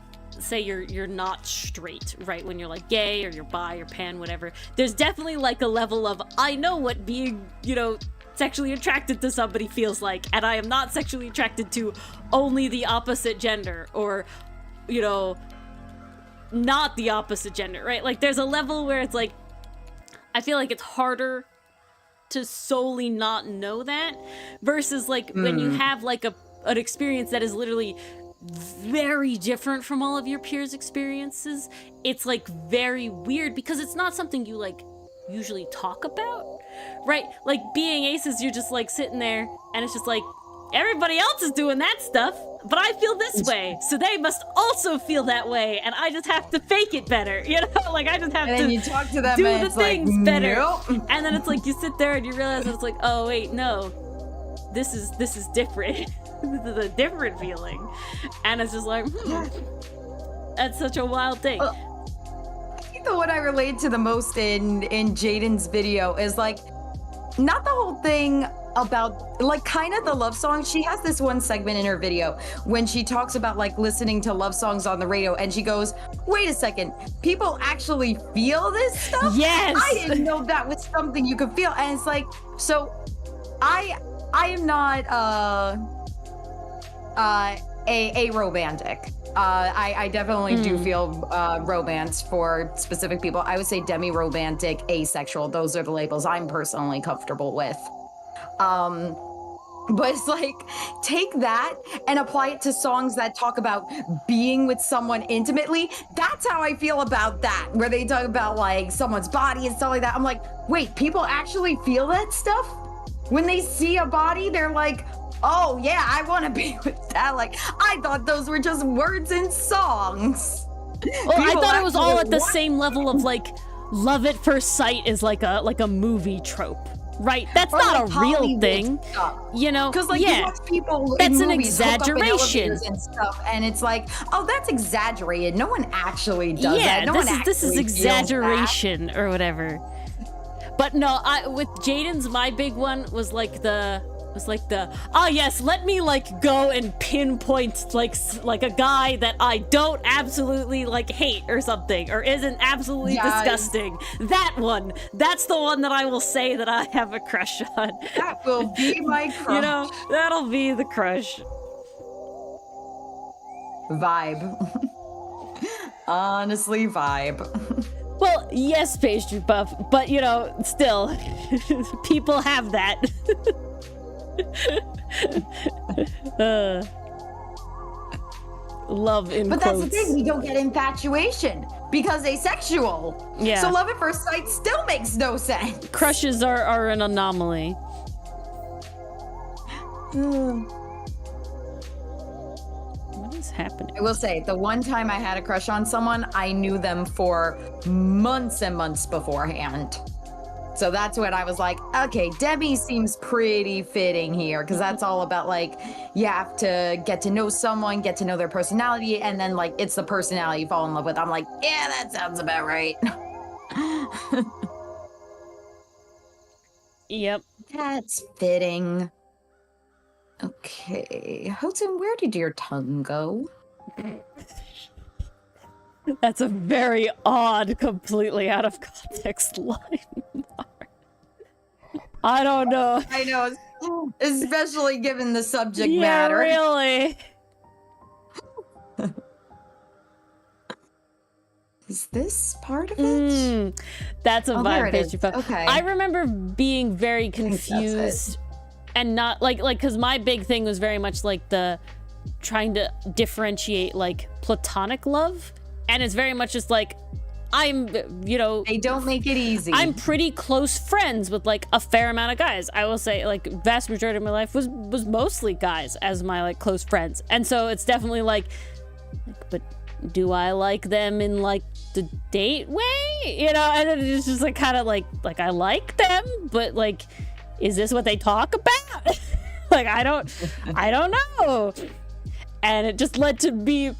say you're not straight, right? When you're like gay or you're bi or pan, whatever, there's definitely like a level of, I know what being, you know, sexually attracted to somebody feels like, and I am not sexually attracted to only the opposite gender, or, you know, not the opposite gender, right? Like there's a level where it's like, I feel like it's harder to solely not know that versus like when you have like an experience that is literally very different from all of your peers' experiences. It's like very weird because it's not something you like usually talk about, right? Like being aces, you're just like sitting there and it's just like everybody else is doing that stuff, but I feel this way, so they must also feel that way, and I just have to fake it better, you know? Like I just have to you talk to them do and the it's things like, better. nope. And then it's like you sit there and you realize that it's like, oh wait, no, this is different. This is a different feeling, and it's just like, that's such a wild thing. I think the one I relate to the most in Jaden's video is like, not the whole thing about like kind of the love song. She has this one segment in her video when she talks about like listening to love songs on the radio, and she goes, wait a second, people actually feel this stuff? Yes. I didn't know that was something you could feel. And it's like, so I am not a romantic. I definitely do feel romance for specific people. I would say demi-romantic, asexual. Those are the labels I'm personally comfortable with. But it's like, take that and apply it to songs that talk about being with someone intimately. That's how I feel about that, where they talk about like someone's body and stuff like that. I'm like, wait, people actually feel that stuff? When they see a body, they're like, oh yeah, I want to be with that. Like, I thought those were just words in songs. Well, I People thought it was all at the actually same level of like, love at first sight is like a movie trope, right? That's Or not like a real Hollywood thing, stuff. you know? Because like you Yeah, watch people that's in an movies hook up in exaggeration. elevators and stuff, and it's like, oh, that's exaggerated. No one actually does yeah. that. No one This is actually feels that. exaggeration or whatever. But no, with Jaden's, my big one was like the yes, let me like go and pinpoint like a guy that I don't absolutely like hate or something, or isn't absolutely disgusting. That one, that's the one that I will say that I have a crush on. That will be my crush. You know, that'll be the crush. Vibe. Honestly, vibe. Well, yes, pastry puff, but you know, still, people have that. Love in But quotes. that's the thing, we don't get infatuation because asexual. Yeah. So love at first sight still makes no sense. Crushes are an anomaly. What is happening? I will say, the one time I had a crush on someone, I knew them for months and months beforehand. So that's when I was like, okay, Debbie seems pretty fitting here, because that's all about like, you have to get to know someone, get to know their personality, and then like, it's the personality you fall in love with. I'm like, yeah, that sounds about right. Yep. That's fitting. Okay, Houghton, where did your tongue go? That's a very odd, completely out of context line. I don't know. I know, especially given the subject Yeah, matter. really. Is this part of it? That's a Oh, there vibe, it is. pastry puff. Okay. I remember being very think that's it. confused and not like because my big thing was very much like the trying to differentiate like platonic love, and it's very much just like I'm, you know, They don't make it easy. I'm pretty close friends with like a fair amount of guys. I will say like vast majority of my life was mostly guys as my like close friends. And so it's definitely like but do I like them in like the date way? You know, and then it's just like kind of like I like them, but like is this what they talk about? Like I don't know. And it just led to me,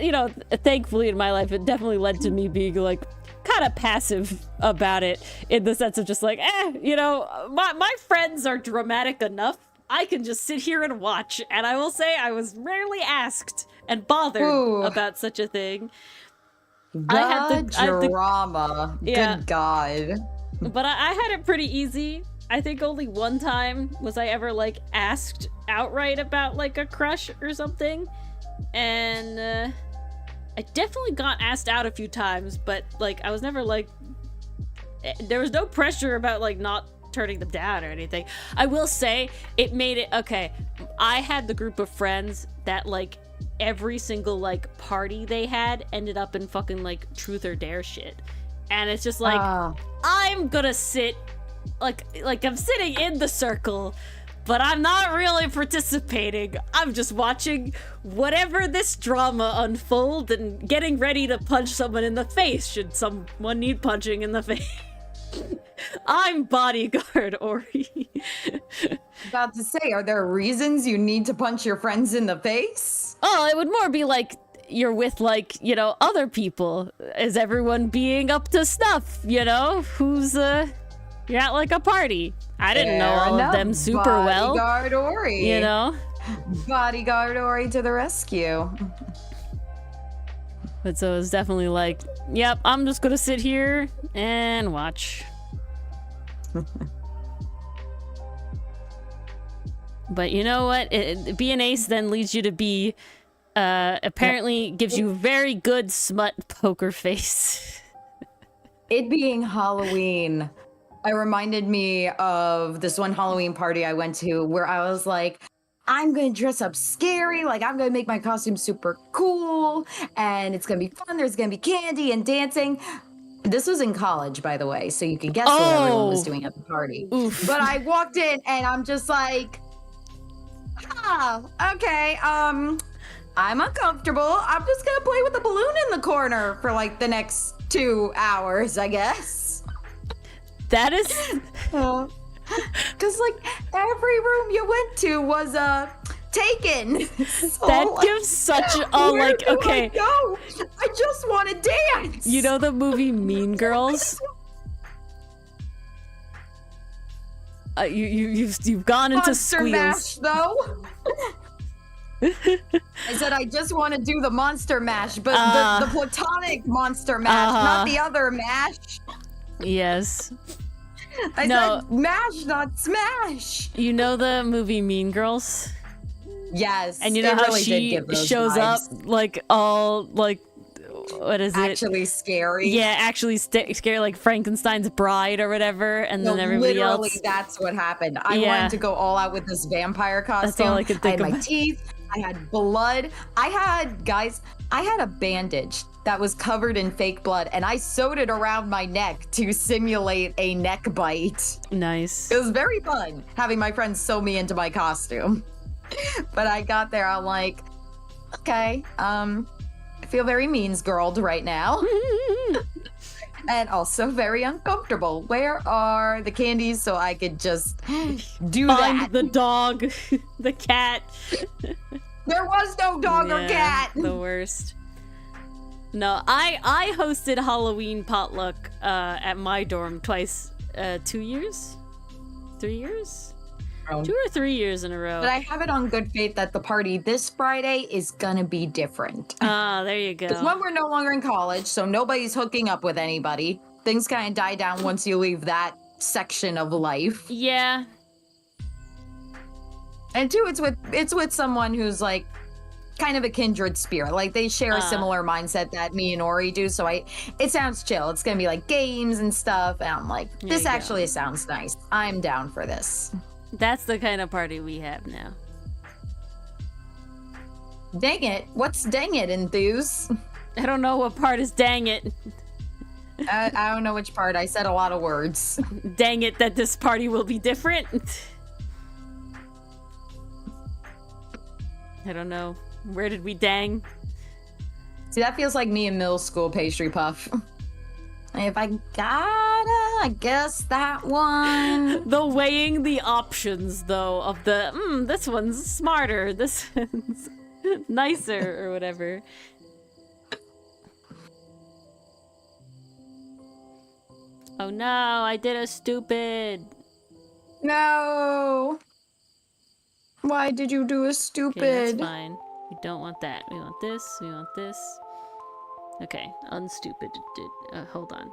you know, thankfully in my life, it definitely led to me being like kind of passive about it in the sense of just like, you know, my friends are dramatic enough I can just sit here and watch. And I will say I was rarely asked and bothered Ooh. about such a thing. The drama. Yeah. Good God. But I had it pretty easy. I think only one time was I ever, like, asked outright about, like, a crush or something. And, I definitely got asked out a few times, but, like, I was never, like... There was no pressure about, like, not turning them down or anything. I will say, it made it... Okay, I had the group of friends that, like, every single, like, party they had ended up in fucking, like, truth or dare shit. And it's just like, I'm gonna sit... Like I'm sitting in the circle, but I'm not really participating. I'm just watching whatever this drama unfold and getting ready to punch someone in the face should someone need punching in the face. I'm bodyguard Ori. About to say, are there reasons you need to punch your friends in the face? Oh, it would more be like you're with, like, you know, other people. Is everyone being up to snuff, you know? You're at, like, a party. I didn't know all of them super well. Bodyguard Ori. You know? Bodyguard Ori to the rescue. But so it's definitely like, yep, I'm just gonna sit here and watch. But you know what? Be an ace then leads you to be, apparently gives you very good smut poker face. It being Halloween, it reminded me of this one Halloween party I went to where I was like, I'm going to dress up scary. Like, I'm going to make my costume super cool. And it's going to be fun. There's going to be candy and dancing. This was in college, by the way. So you can guess what everyone was doing at the party. Oof. But I walked in and I'm just like, okay. I'm uncomfortable. I'm just going to play with the balloon in the corner for like the next 2 hours, I guess. That is... Because, like, every room you went to was, taken. So, that like, gives such a, where like, do okay. I go? I just want to dance. You know the movie Mean Girls? You've gone into Monster squeals. Mash, though. I said I just want to do the Monster Mash, but the platonic Monster Mash, not the other mash. Yes. I said mash, not smash. You know the movie Mean Girls? Yes. And you know how really she shows up, like, all, like, what is it? Actually scary. Yeah, actually scary, like Frankenstein's bride or whatever, and then everybody literally, else. that's what happened. I wanted to go all out with this vampire costume. That's all I could think I had my of. teeth. I had blood. I had a bandage that was covered in fake blood, and I sewed it around my neck to simulate a neck bite. Nice. It was very fun having my friends sew me into my costume. But I got there, I'm like, okay, I feel very means-girled right now. And also very uncomfortable. Where are the candies so I could just do Find that? the dog, the cat. There was no dog or cat. The worst. No, I hosted Halloween potluck at my dorm twice. 2 years? 3 years? 2 or 3 years in a row. But I have it on good faith that the party this Friday is gonna be different. Ah, there you go. It's when we're no longer in college, so nobody's hooking up with anybody. Things kind of die down once you leave that section of life. Yeah. And two, it's with someone who's like kind of a kindred spirit. Like they share a similar mindset that me and Ori do. So it sounds chill. It's gonna be like games and stuff. And I'm like, this actually sounds nice. I'm down for this. That's the kind of party we have now. Dang it. What's dang it, Enthuse? I don't know what part is dang it. I don't know which part. I said a lot of words. Dang it that this party will be different. I don't know. Where did we dang? See, that feels like me in middle school pastry puff. If I gotta, I guess that one. The weighing the options, though, of the, this one's smarter, this one's nicer, or whatever. Oh no, I did a stupid. No. Why did you do a Okay, stupid? that's fine. We don't want that. We want this. We want this. Okay, unstupid. Hold on.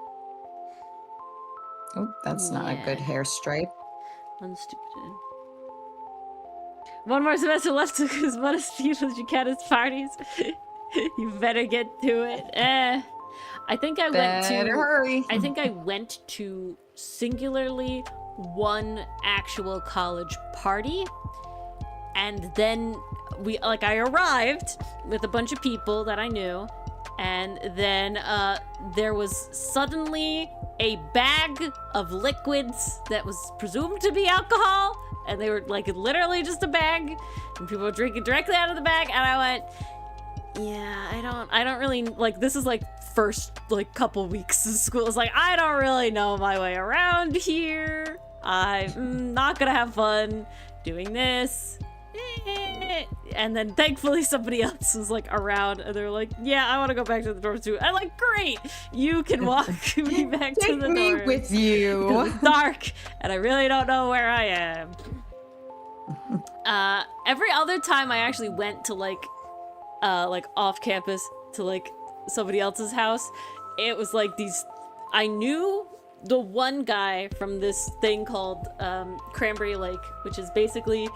Oh, that's not a good Yeah. hair stripe. Unstupid. One more semester left to as much people as you can as parties. You better get to it. I think I went to. Better hurry. I think I went to singularly one actual college party, and then I arrived with a bunch of people that I knew, and then there was suddenly a bag of liquids that was presumed to be alcohol, and they were like literally just a bag, and people were drinking directly out of the bag, and I went, yeah, I don't really, like, this is like first like couple weeks of school. It's like, I don't really know my way around here. I'm not gonna have fun doing this. And then thankfully somebody else was like around, and they're like, yeah, I want to go back to the dorm too. I'm like, great, you can walk me back to the dorm. Take me with you. It's dark, and I really don't know where I am. Every other time I actually went to like off campus to like somebody else's house, it was like these, I knew the one guy from this thing called Cranberry Lake, which is basically,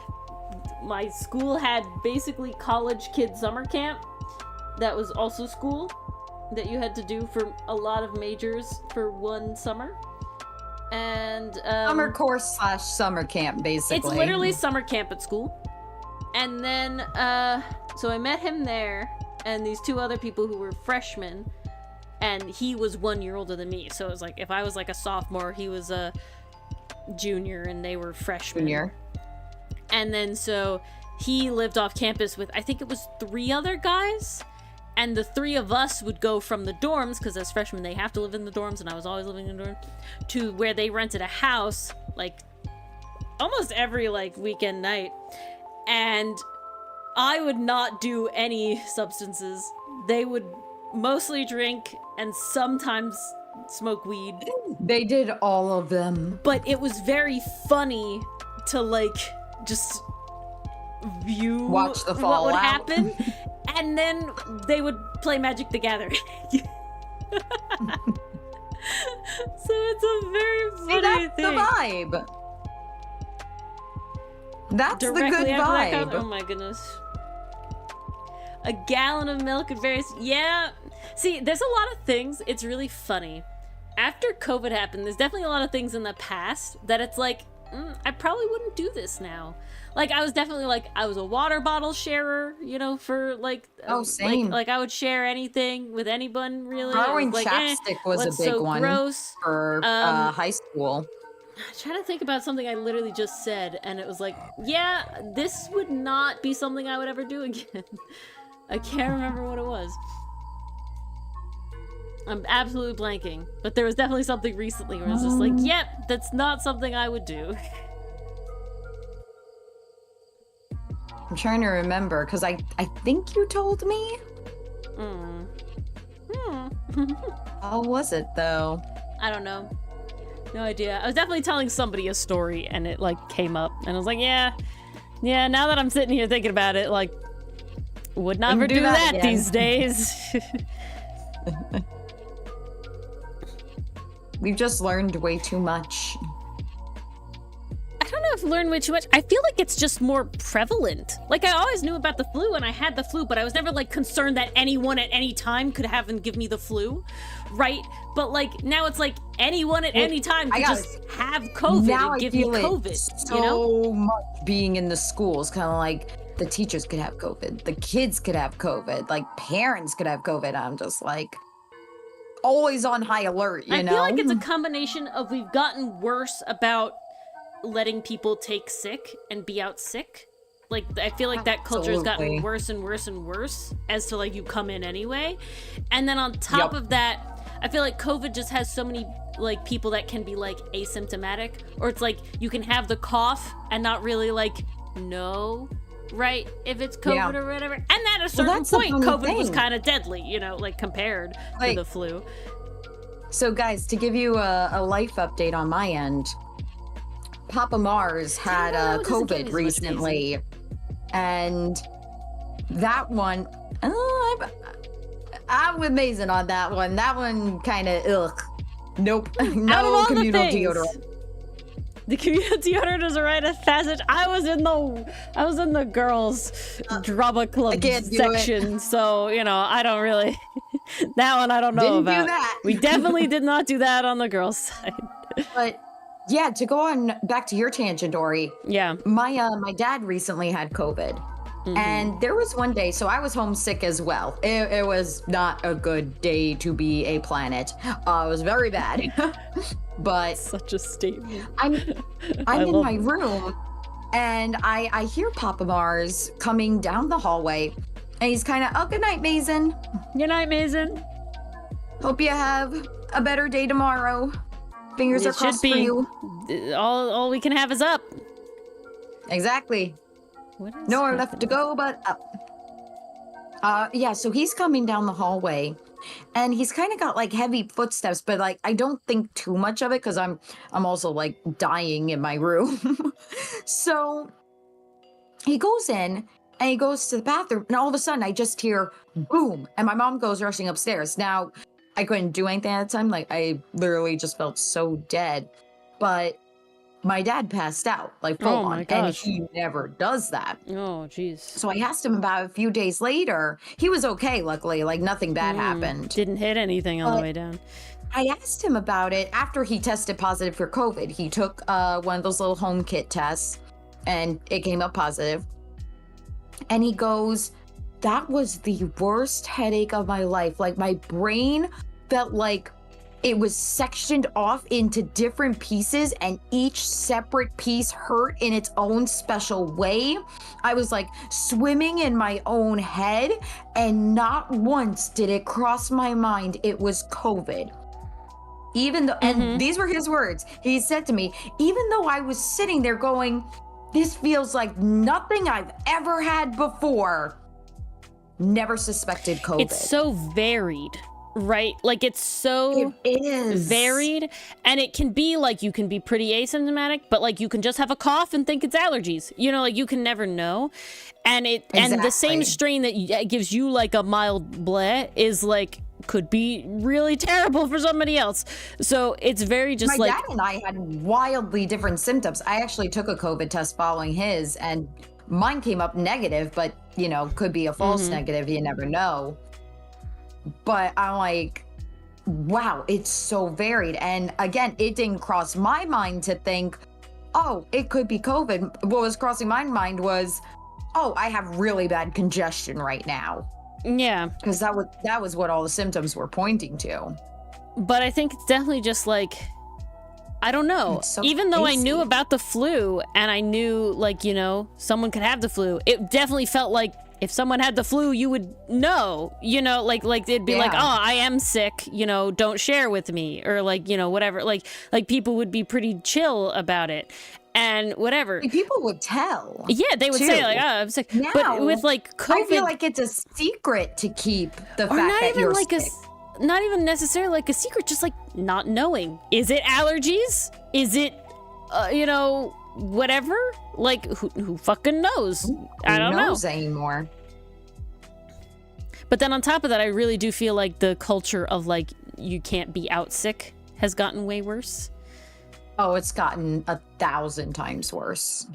my school had basically college kid summer camp that was also school that you had to do for a lot of majors for one summer. And Summer course / summer camp, basically. it's literally summer camp at school. And then so I met him there, and these two other people who were freshmen, and he was 1 year older than me. So it was like, if I was like a sophomore, he was a junior, and they were freshmen. Junior. And then so he lived off campus with, I think it was 3 other guys, and the 3 of us would go from the dorms, because as freshmen they have to live in the dorms, and I was always living in the dorm, to where they rented a house like almost every like weekend night. And I would not do any substances. They would mostly drink and sometimes smoke weed. They did all of them. But it was very funny to like just view Watch the what would fallout. happen. And then they would play Magic the Gathering. So it's a very funny See, that's thing. the vibe. That's the Directly good after that vibe. oh my goodness. A gallon of milk and various, yeah. See, there's a lot of things, it's really funny. After COVID happened, there's definitely a lot of things in the past that it's like, I probably wouldn't do this now. Like, I was definitely like, I was a water bottle sharer, you know, for like, same. Like I would share anything with anyone, really. Throwing like, chapstick was what's a big so one gross? for high school. I'm trying to think about something I literally just said, and it was like, yeah, this would not be something I would ever do again. I can't remember what it was. I'm absolutely blanking. But there was definitely something recently where I was just like, yep, that's not something I would do. I'm trying to remember, because I think you told me? How was it, though? I don't know. No idea. I was definitely telling somebody a story, and it, like, came up. And I was like, yeah, now that I'm sitting here thinking about it, like, would never do that again. these days. We've just learned way too much. I don't know if I learned way too much. I feel like it's just more prevalent. Like, I always knew about the flu, and I had the flu, but I was never, like, concerned that anyone at any time could have and give me the flu, right? But, like, now it's like anyone at any time could just have COVID now and give I me feel COVID, it you know? so much being in the schools, kind of like the teachers could have COVID, the kids could have COVID, like parents could have COVID. I'm just like always on high alert, you know? I feel like it's a combination of we've gotten worse about letting people take sick and be out sick. Like, I feel like that culture has gotten Absolutely. worse and worse and worse as to, like, you come in anyway. And then on top of that, I feel like COVID just has so many, like, people that can be, like, asymptomatic. Or it's like, you can have the cough and not really, like, know, right, if it's COVID or whatever. And at a certain that's the point, funny COVID was thing. kind of deadly, you know, like, compared to Like- the flu. So guys, to give you a life update on my end, Papa Mars had know, it doesn't give me COVID as much recently. And that one, I'm with Mason on that one. That one kind of, ugh. Nope. Out of No all the communal things, deodorant. the communal deodorant is a rite of passage. I was in the girls drama club can't do section, so you know I don't really. That one I don't know Didn't about. do that. We definitely did not do that on the girls' side. But yeah, to go on back to your tangent, Ori. Yeah. My dad recently had COVID. And there was one day, so I was homesick as well. It was not a good day to be a planet. It was very bad. But Such a statement. I'm I in love my it. room, and I hear Papa Mars coming down the hallway, and he's kind of, oh, good night, Mason. Good night, Mason. Hope you have a better day tomorrow. Fingers are It should crossed for be. you. All we can have is up. Exactly. What is Nowhere left to happening? go but up. Yeah, so he's coming down the hallway, and he's kind of got like heavy footsteps, but like I don't think too much of it because I'm also like dying in my room. So he goes in and he goes to the bathroom, and all of a sudden I just hear boom, and my mom goes rushing upstairs. Now I couldn't do anything at the time, like I literally just felt so dead, but my dad passed out, like full Oh my on, and gosh. he never does that. Oh, jeez. So I asked him about it a few days later. He was okay, luckily, like nothing bad happened. Didn't hit anything on the But- way down. I asked him about it after he tested positive for COVID. He took one of those little home kit tests, and it came up positive. And he goes, that was the worst headache of my life. Like my brain felt like it was sectioned off into different pieces, and each separate piece hurt in its own special way. I was like swimming in my own head, and not once did it cross my mind it was COVID. Even though, and these were his words, he said to me, even though I was sitting there going, this feels like nothing I've ever had before, never suspected COVID. It's so varied, right? Like it's so It is varied, and it can be like you can be pretty asymptomatic, but like you can just have a cough and think it's allergies. You know, like you can never know. And and the same Exactly. strain that gives you like a mild bleh is like could be really terrible for somebody else. So it's very just My like dad and I had wildly different symptoms. I actually took a COVID test following his, and mine came up negative, but you know, could be a false negative. You never know. But I'm like, wow, it's so varied. And again, it didn't cross my mind to think, oh, it could be COVID. What was crossing my mind was, oh, I have really bad congestion right now. yeah. Because that was what all the symptoms were pointing to. But I think it's definitely just like, I don't know. It's so Even though I crazy. knew about the flu and I knew, like, you know, someone could have the flu, it definitely felt like if someone had the flu, you would know, you know, like they'd be like, Yeah. oh, I am sick, you know, don't share with me, or like, you know, whatever. Like people would be pretty chill about it and whatever. People would tell. Yeah, they would say too. like, oh, I'm sick. But Now, with like COVID, I feel like it's a secret to keep the or fact not that even you're like sick. not even necessarily like a secret, just like not knowing. Is it allergies? Is it, you know, whatever? Like who fucking knows? I don't Who know. knows anymore. But then on top of that, I really do feel like the culture of like you can't be out sick has gotten way worse. Oh, it's gotten 1,000 times worse.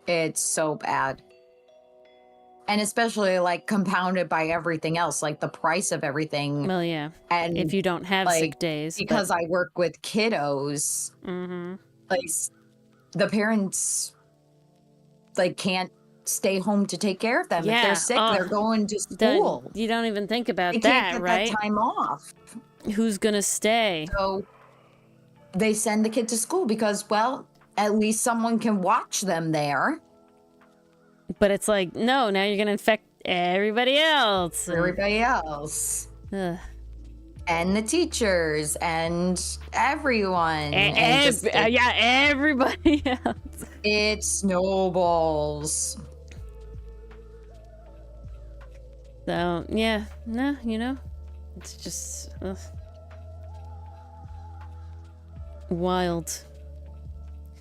It's so bad. And especially like compounded by everything else, like the price of everything. Well, yeah. And If you don't have like, sick days, because I work with kiddos, like the parents like can't stay home to take care of them. If Yeah, they're sick, they're going to then school. you don't even think about They that, can't get right? that time off. Who's gonna stay? So they send the kid to school because, well, at least someone can watch them there. But it's like, no, now you're gonna infect everybody else. Everybody else. Ugh. And the teachers and everyone. And just, Yeah, everybody else. it snowballs. So yeah, no, you know, it's just wild.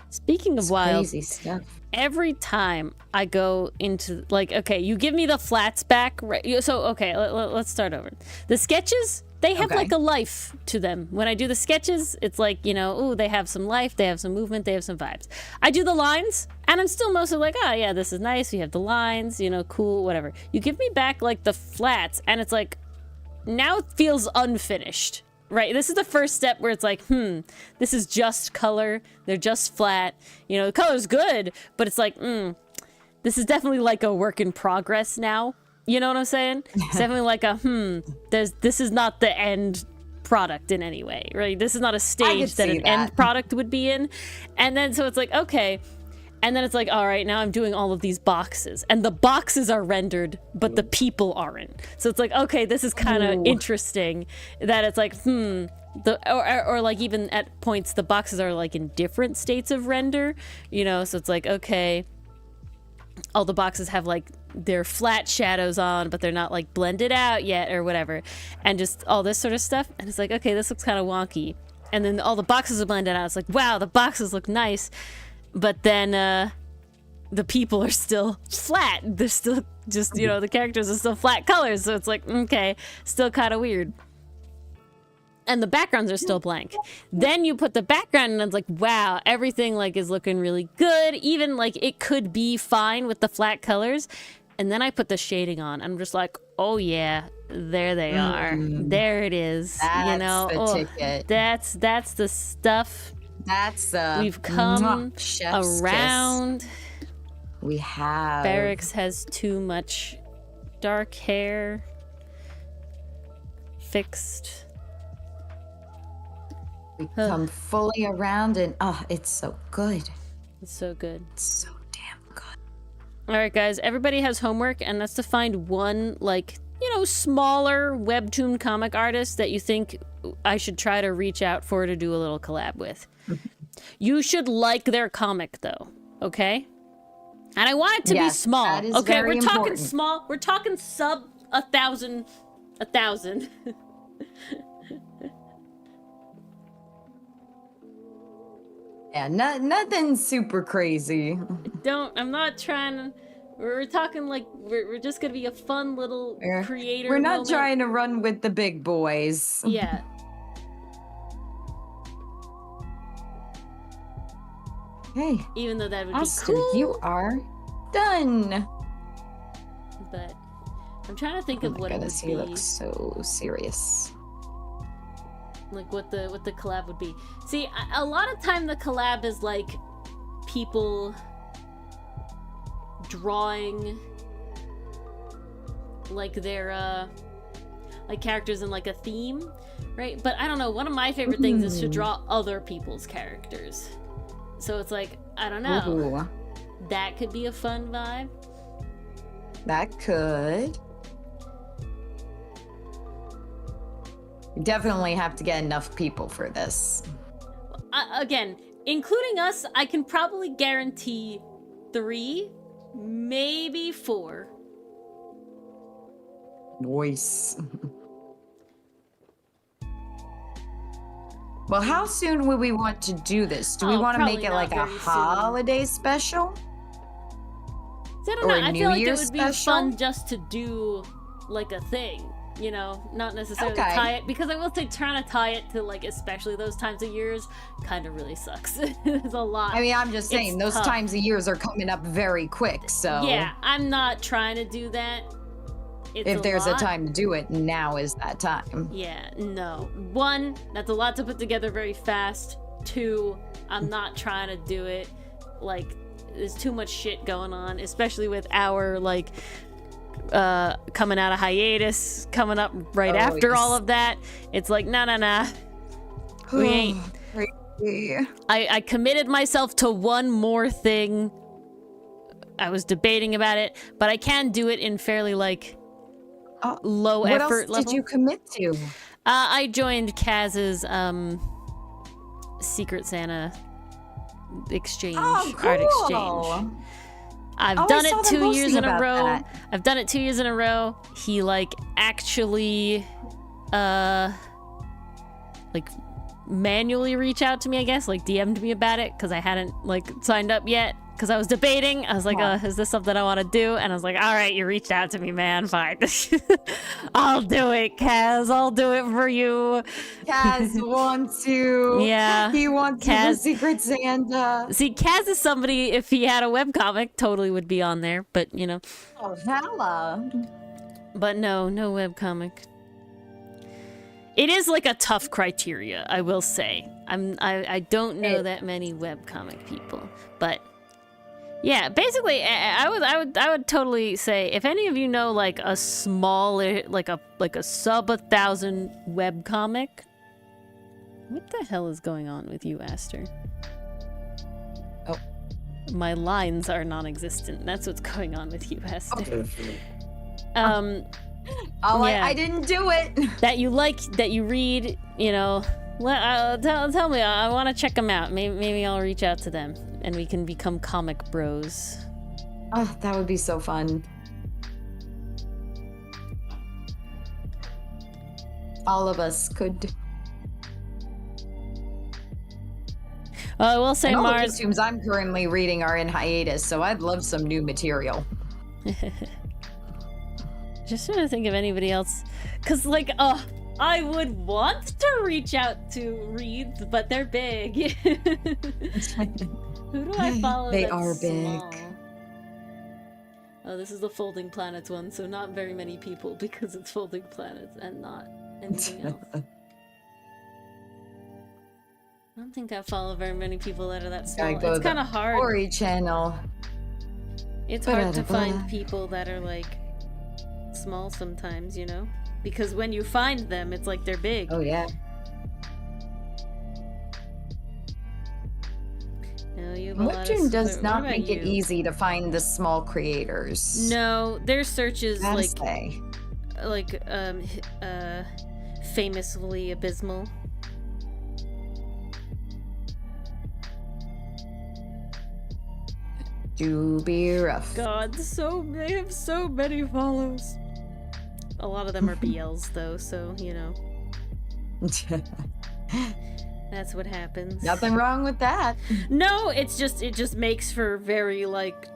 Speaking of It's wild, crazy stuff. every time I go into, like, okay, you give me the flats back, right? So, okay, let's start over. The sketches, they have like a life to them. When I do the sketches, it's like, you know, ooh, they have some life, they have some movement, they have some vibes. I do the lines, and I'm still mostly like, oh yeah, this is nice, we have the lines, you know, cool, whatever. You give me back like the flats, and it's like, now it feels unfinished. Right, this is the first step where it's like, this is just color. They're just flat. You know, the color's good, but it's like, this is definitely like a work in progress now. You know what I'm saying? It's definitely like a, this is not the end product in any way, right? This is not a stage that an end product would be in. And then, so it's like, okay. And then it's like, all right, now I'm doing all of these boxes. And the boxes are rendered, but the people aren't. So it's like, okay, this is kind of interesting that it's like, or like even at points, the boxes are like in different states of render, you know? So it's like, okay, all the boxes have like their flat shadows on, but they're not like blended out yet or whatever. And just all this sort of stuff. And it's like, okay, this looks kind of wonky. And then all the boxes are blended out. It's like, wow, the boxes look nice. But then the people are still flat. They're still just, you know, the characters are still flat colors. So it's like, okay, still kind of weird. And the backgrounds are still blank. Then you put the background and it's like, wow, everything like is looking really good. Even like it could be fine with the flat colors. And then I put the shading on. I'm just like, oh yeah, there they are. There it is. That's you know, the ticket. That's the stuff. That's we've come chef's around. Kiss. We have. Barracks has too much dark hair. Fixed. We come fully around, and it's so good. It's so good. It's so damn good. All right, guys. Everybody has homework, and that's to find one, like, you know, smaller webtoon comic artist that you think I should try to reach out for to do a little collab with. You should like their comic, though, okay? And I want it to be small. That is okay, very we're talking important. small. We're talking sub 1,000. 1,000. Yeah, nothing super crazy. I'm not trying to. We're talking like we're just gonna be a fun little creator. We're not moment. trying to run with the big boys. Yeah. Hey. Even though that would Austin, be cool. you are done. But I'm trying to think of what it would he be. looks so serious. Like what the collab would be. See, a lot of time the collab is like people drawing like their like characters in like a theme, right? But I don't know, one of my favorite things is to draw other people's characters. So it's like, I don't know. Ooh. That could be a fun vibe. That could. You definitely have to get enough people for this. Again, including us, I can probably guarantee 3, maybe 4. Voice. Well, how soon would we want to do this? Do we want to make it like a holiday special? I don't know. I feel like it would be fun just to do like a thing, you know, not necessarily tie it, because I will say trying to tie it to like especially those times of years kind of really sucks. There's a lot. I mean, I'm just saying those times of years are coming up very quick, so yeah, I'm not trying to do that. If there's a time to do it, now is that time. Yeah, no. 1, that's a lot to put together very fast. 2, I'm not trying to do it. Like, there's too much shit going on, especially with our, like, coming out of hiatus, coming up right after all of that. It's like, nah. We ain't. I committed myself to one more thing. I was debating about it, but I can do it in fairly, like, low effort level. What else did you commit to? I joined Kaz's Secret Santa exchange, art exchange. I've done it 2 years in a row. I've done it 2 years in a row. He like actually like manually reached out to me, I guess, like DM'd me about it because I hadn't like signed up yet. because I was debating. I was like, is this something I want to do? And I was like, all right, you reached out to me, man. Fine. I'll do it, Kaz. I'll do it for you. Kaz wants to. Yeah. He wants to do Secret Santa. See, Kaz is somebody, if he had a webcomic, totally would be on there. But, you know. Oh, hella. But no webcomic. It is like a tough criteria, I will say. I don't know that many webcomic people, but yeah, basically, I would totally say if any of you know like a smaller, like a sub 1,000 webcomic. What the hell is going on with you, Aster? Oh, my lines are non-existent. That's what's going on with you, Aster. I didn't do it. That you like, that you read, you know. Tell me, I want to check them out. Maybe I'll reach out to them and we can become comic bros. Oh, that would be so fun. All of us could. I will say, and all Mars. the costumes I'm currently reading are in hiatus, so I'd love some new material. Just trying to think of anybody else, cause like, I would want to reach out to reads, but they're big. Who do I follow? They that's are big. small? Oh, this is the Folding Planets one, so not very many people because it's Folding Planets and not anything else. I don't think I follow very many people that are that small. It's kind of hard. Ori channel. It's hard to find people that are like small sometimes, you know? Because when you find them, it's like they're big. Oh, yeah. No, Webtoon does not make it easy to find the small creators. No, their searches like famously abysmal. Do be rough. God, they have so many follows. A lot of them are BLs though, so you know. That's what happens. Nothing wrong with that. No, it just makes for very like,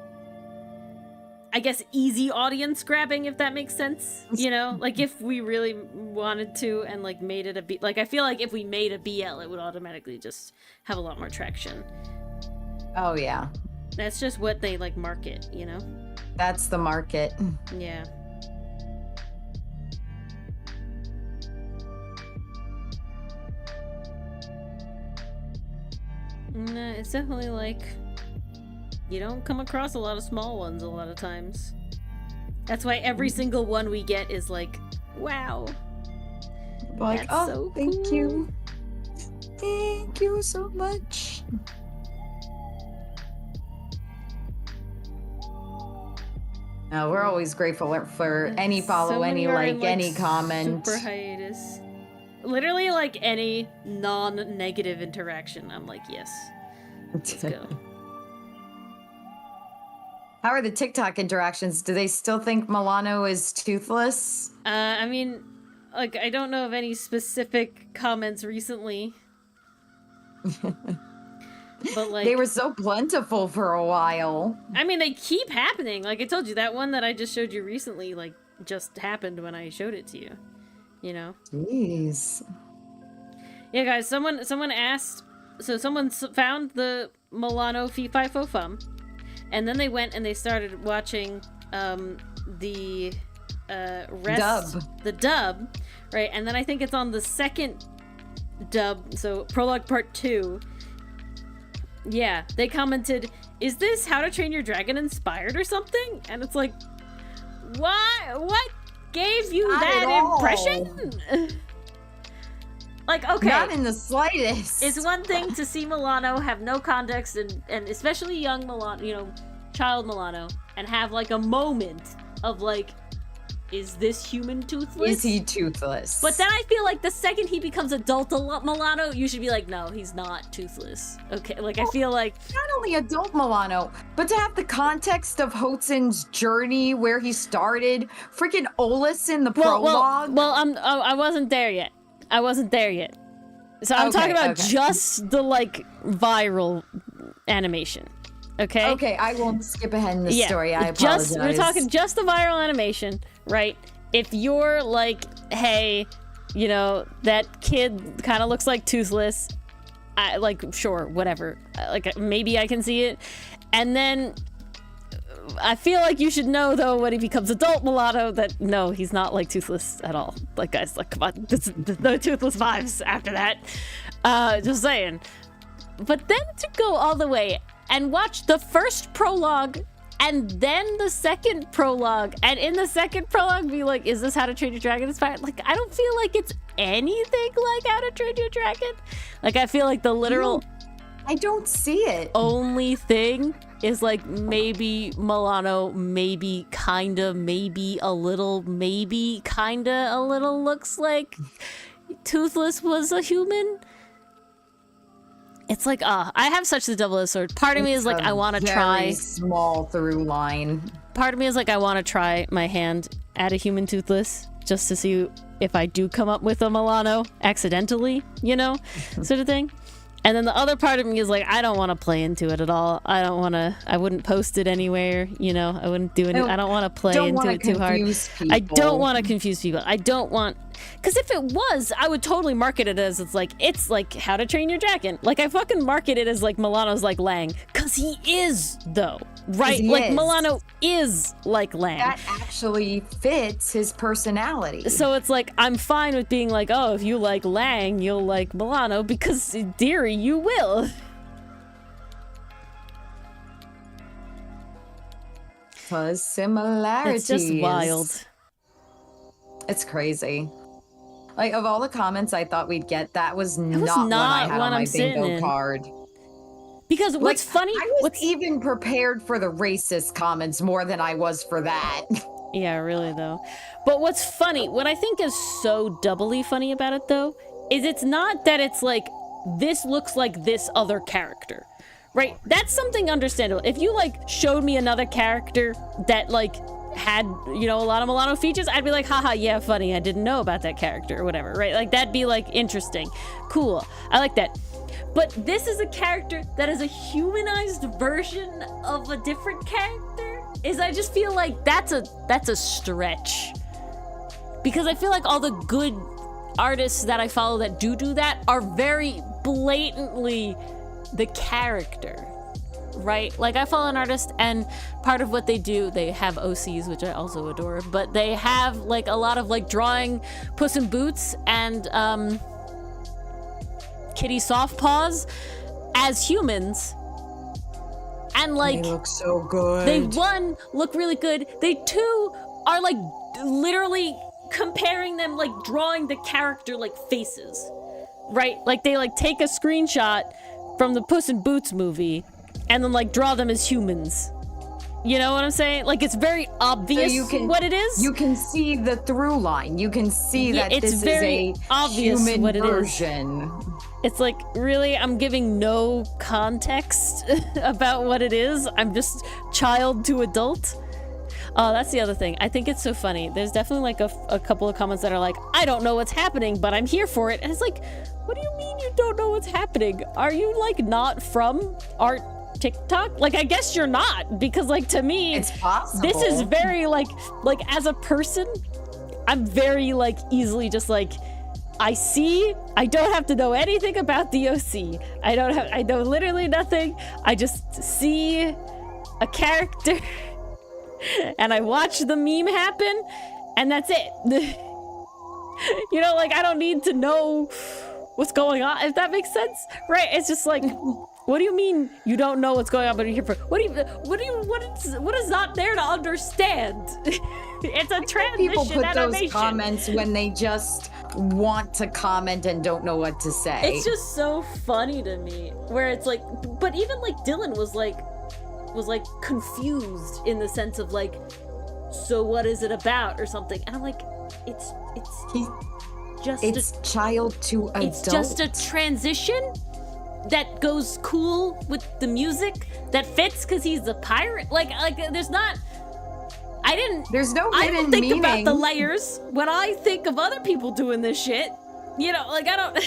I guess, easy audience grabbing, if that makes sense. You know, like if we really wanted to and like made it like I feel like if we made a BL, it would automatically just have a lot more traction. Oh yeah. That's just what they like market, you know? That's the market. Yeah. No, it's definitely like you don't come across a lot of small ones a lot of times. That's why every single one we get is like, wow. Like, that's so thank cool. you. Thank you so much. We're always grateful for any follow, any like, any comment. Super hiatus. Literally, like any non-negative interaction, I'm like, yes. Let's go. How are the TikTok interactions? Do they still think Milano is toothless? I mean, like, I don't know of any specific comments recently. But like, they were so plentiful for a while. I mean, they keep happening. Like I told you, that one that I just showed you recently, like, just happened when I showed it to you. You know? Jeez. Yeah, guys, someone asked, so someone found the Milano Fee Fi Fo Fum, and then they went and they started watching the dub, right? And then I think it's on the second dub, so Prologue Part 2. Yeah, they commented, is this How to Train Your Dragon inspired or something? And it's like, why? What gave you that impression? Like, okay. Not in the slightest. It's one thing to see Milano have no context and especially young Milano, you know, child Milano, and have like a moment of like, is this human toothless? Is he toothless? But then I feel like the second he becomes adult Milano, you should be like, no, he's not toothless. Okay, like I feel like not only adult Milano, but to have the context of Hotsun's journey, where he started, freaking Olus in the prologue. Well, I wasn't there yet. So I'm talking about just the like viral animation. Okay. Okay, I won't skip ahead in the story. I apologize. We're talking just the viral animation, right? If you're like, hey, you know, that kid kind of looks like Toothless, sure, whatever. Like, maybe I can see it. And then I feel like you should know, though, when he becomes adult Mulatto, that no, he's not like Toothless at all. Like, guys, like, come on, there's no Toothless vibes after that. Just saying. But then to go all the way and watch the first prologue and then the second prologue, and in the second prologue be like, is this How to Train Your Dragon inspired? Like, I don't feel like it's anything like How to Train Your Dragon. Like, I feel like the literal... I don't see it. Only thing is like maybe Milano, maybe kinda, maybe a little, maybe kinda a little looks like Toothless was a human. It's like, I have such the double-edged sword. Part of me is like, I want to try. Small through line. Part of me is like, I want to try my hand at a human Toothless just to see if I do come up with a Milano accidentally, you know, sort of thing. And then the other part of me is like, I don't want to play into it at all. I wouldn't post it anywhere, you know, I wouldn't do anything. I don't want to play into it too hard. I don't want to confuse people. I don't want, because if it was, I would totally market it as it's like How to Train Your Dragon. Like, I fucking market it as like Milano's like Lang, because he is, though, right? Like, Milano is like Lang. That actually fits his personality. So it's like, I'm fine with being like, oh, if you like Lang, you'll like Milano, because in theory, you will. Because similarities. It's just wild. It's crazy. Like, of all the comments I thought we'd get, that was not one I had on my bingo card. Because what's funny... I was even prepared for the racist comments more than I was for that. Yeah, really, though. But what's funny, what I think is so doubly funny about it, though, is it's not that it's like, this looks like this other character. Right? That's something understandable. If you, like, showed me another character that, like, had, you know, a lot of Milano features, I'd be like, haha, yeah, funny, I didn't know about that character or whatever, right? Like, that'd be, like, interesting. Cool. I like that. But this is a character that is a humanized version of a different character. I just feel like that's a stretch. Because I feel like all the good artists that I follow that do that are very blatantly the character. Right? Like, I follow an artist, and part of what they do, they have OCs, which I also adore, but they have, like, a lot of, like, drawing Puss in Boots and Kitty Softpaws as humans. And, like, they look so good. They, one, look really good. They, two, are, like, literally comparing them, like, drawing the character, like, faces. Right? Like, they, like, take a screenshot from the Puss in Boots movie and then, like, draw them as humans. You know what I'm saying? Like, it's very obvious what it is. You can see the through line. You can see that this is a obvious human what it version. It's like, really, I'm giving no context about what it is. I'm just child to adult. Oh, that's the other thing. I think it's so funny. There's definitely, like, a couple of comments that are like, I don't know what's happening, but I'm here for it. And it's like, what do you mean you don't know what's happening? Are you, like, not from art TikTok? Like, I guess you're not, because, like, to me, it's possible. This is very, like, as a person, I'm very, like, easily just, like, I don't have to know anything about the OC. I know literally nothing. I just see a character and I watch the meme happen, and that's it. You know, like, I don't need to know what's going on, if that makes sense, right? It's just like, what do you mean you don't know what's going on, but you're here for, what is not there to understand? It's a transition people put animation. Those comments when they just want to comment and don't know what to say. It's just so funny to me, where it's like, but even, like, Dylan was like confused in the sense of, like, so what is it about or something, and I'm like, it's child to adult. It's just a transition that goes cool with the music that fits because he's a pirate. Like there's not. There's no hidden I don't think meaning about the layers when I think of other people doing this shit. You know, like, I don't.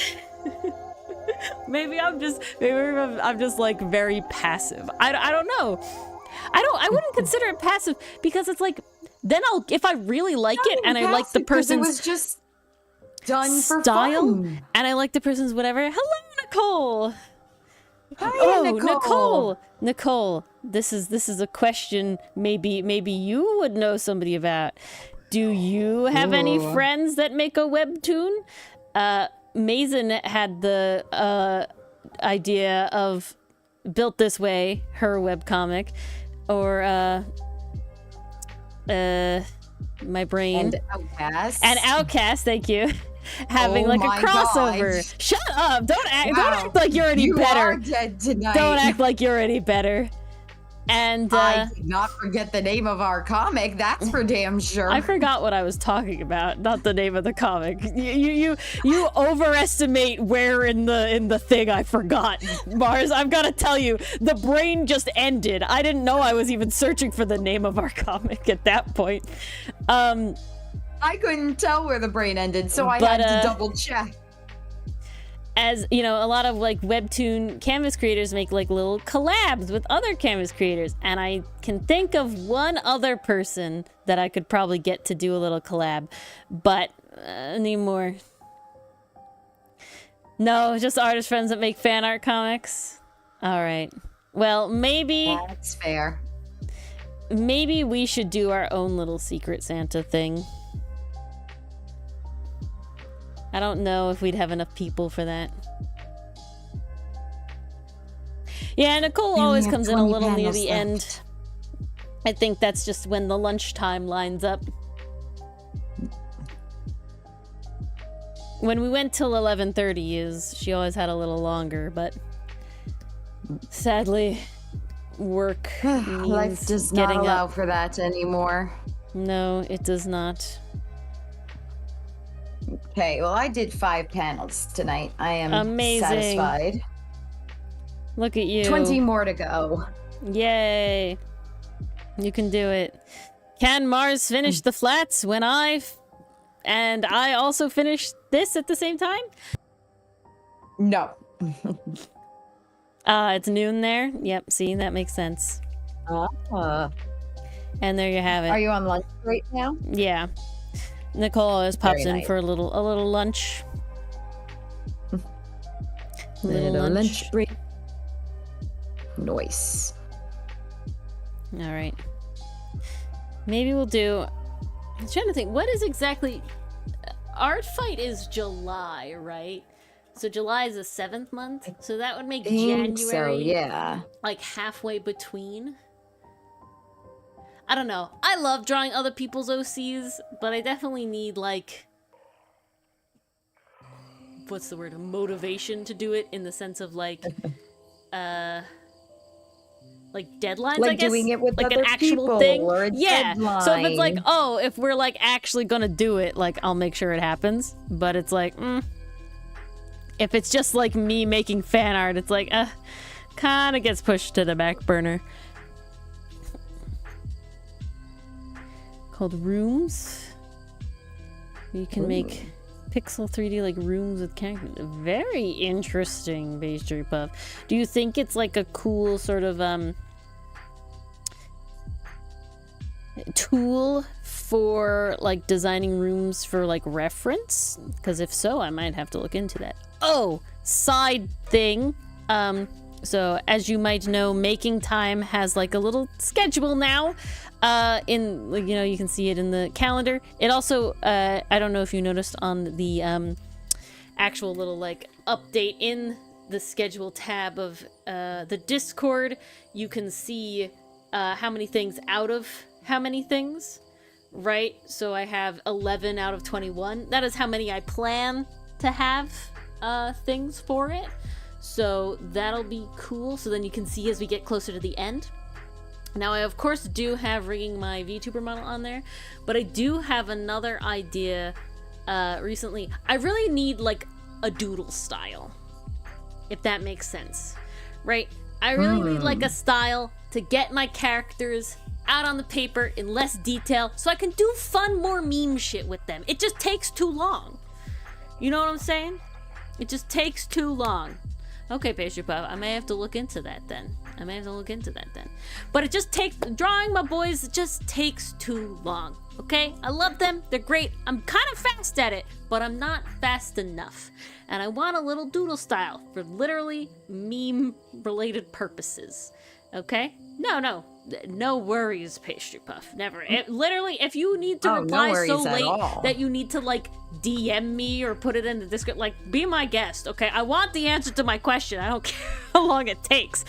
Maybe I'm just like very passive. I don't know. I wouldn't consider it passive because it's like then if I really like it and I like the person's it was just done for style fun. and I like the person's whatever. Hello, Nicole. Hi, Nicole, this is a question maybe you would know somebody about. Do you have any friends that make a webtoon? Mason had the idea of Built This Way, her webcomic, or my brain. And Outcast, thank you. Having like a crossover. Gosh. Shut up! Don't act like you're any better. You are dead tonight. Don't act like you're any better. And I did not forget the name of our comic. That's for damn sure. I forgot what I was talking about, not the name of the comic. You overestimate where in the thing I forgot, Mars. I've got to tell you, the brain just ended. I didn't know I was even searching for the name of our comic at that point. I couldn't tell where the brain ended, so I had to double check. As you know, a lot of like webtoon canvas creators make like little collabs with other canvas creators, and I can think of one other person that I could probably get to do a little collab, but need more. No, just artist friends that make fan art comics. All right. Well, maybe that's fair. Maybe we should do our own little Secret Santa thing. I don't know if we'd have enough people for that. Yeah, Nicole always comes in a little near the end. I think that's just when the lunchtime lines up. When we went till 11:30 she always had a little longer, but sadly, work life does not allow for that anymore. No, it does not. Okay, well, I did 5 panels tonight. I am amazing. Satisfied. Look at you. 20 more to go. Yay. You can do it. Can Mars finish the flats when I also finish this at the same time? No. It's noon there. Yep, see, that makes sense. And there you have it. Are you on lunch right now? Yeah. Nicole always pops in nice. for a little lunch. little lunch break. Nice. All right. Maybe we'll do. I'm trying to think. What is exactly? Art Fight is July, right? So July is the 7th month. So that would make January. So yeah. Like halfway between. I don't know. I love drawing other people's OCs, but I definitely need, like... What's the word? A motivation to do it in the sense of, like... like deadlines, like I guess? doing it with like other an actual people thing. Or a yeah. deadline. So if it's like, oh, if we're, like, actually gonna do it, like, I'll make sure it happens. But it's like, If it's just, like, me making fan art, it's like, kinda gets pushed to the back burner. Called Rooms. You can make pixel 3D like rooms with characters. Very interesting, Pastry Puff. Do you think it's like a cool sort of tool for like designing rooms for like reference? Because if so, I might have to look into that. Oh, side thing. So as you might know, Making Time has like a little schedule now. In, you know, you can see it in the calendar. It also, I don't know if you noticed on the actual little like update in the schedule tab of the Discord, you can see how many things out of how many things, right? So I have 11 out of 21. That is how many I plan to have things for it. So that'll be cool. So then you can see as we get closer to the end. Now, I, of course, do have Rigging My VTuber model on there, but I do have another idea recently. I really need, like, a doodle style, if that makes sense, right? I really need, like, a style to get my characters out on the paper in less detail so I can do fun, more meme shit with them. It just takes too long. You know what I'm saying? It just takes too long. Okay, Pastry Puff, I may have to look into that then. But it just takes, drawing my boys just takes too long, okay? I love them, they're great. I'm kind of fast at it, but I'm not fast enough. And I want a little doodle style for literally meme-related purposes, okay? No worries, Pastry Puff. Never. Literally, if you need to reply so late that you need to, like, DM me or put it in the Discord, like, be my guest, okay? I want the answer to my question. I don't care how long it takes.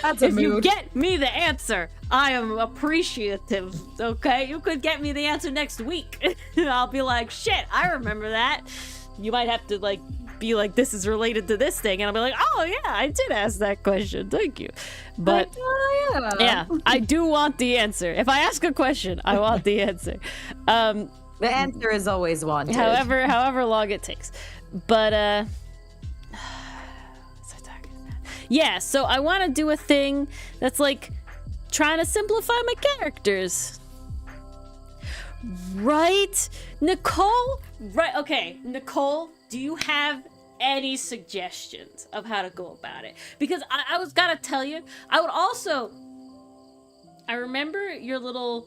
That's a if mood. you get me the answer, I am appreciative, okay? You could get me the answer next week. I'll be like, shit, I remember that. You might have to, like, be like, this is related to this thing, and I'll be like, oh yeah, I did ask that question, thank you. But yeah, I do want the answer. If I ask a question, I want the answer. The answer is always wanted. However long it takes. But yeah, so I want to do a thing that's like trying to simplify my characters. Right? Nicole? Right, okay. Nicole, do you have any suggestions of how to go about it? Because I was gotta tell you, I remember your little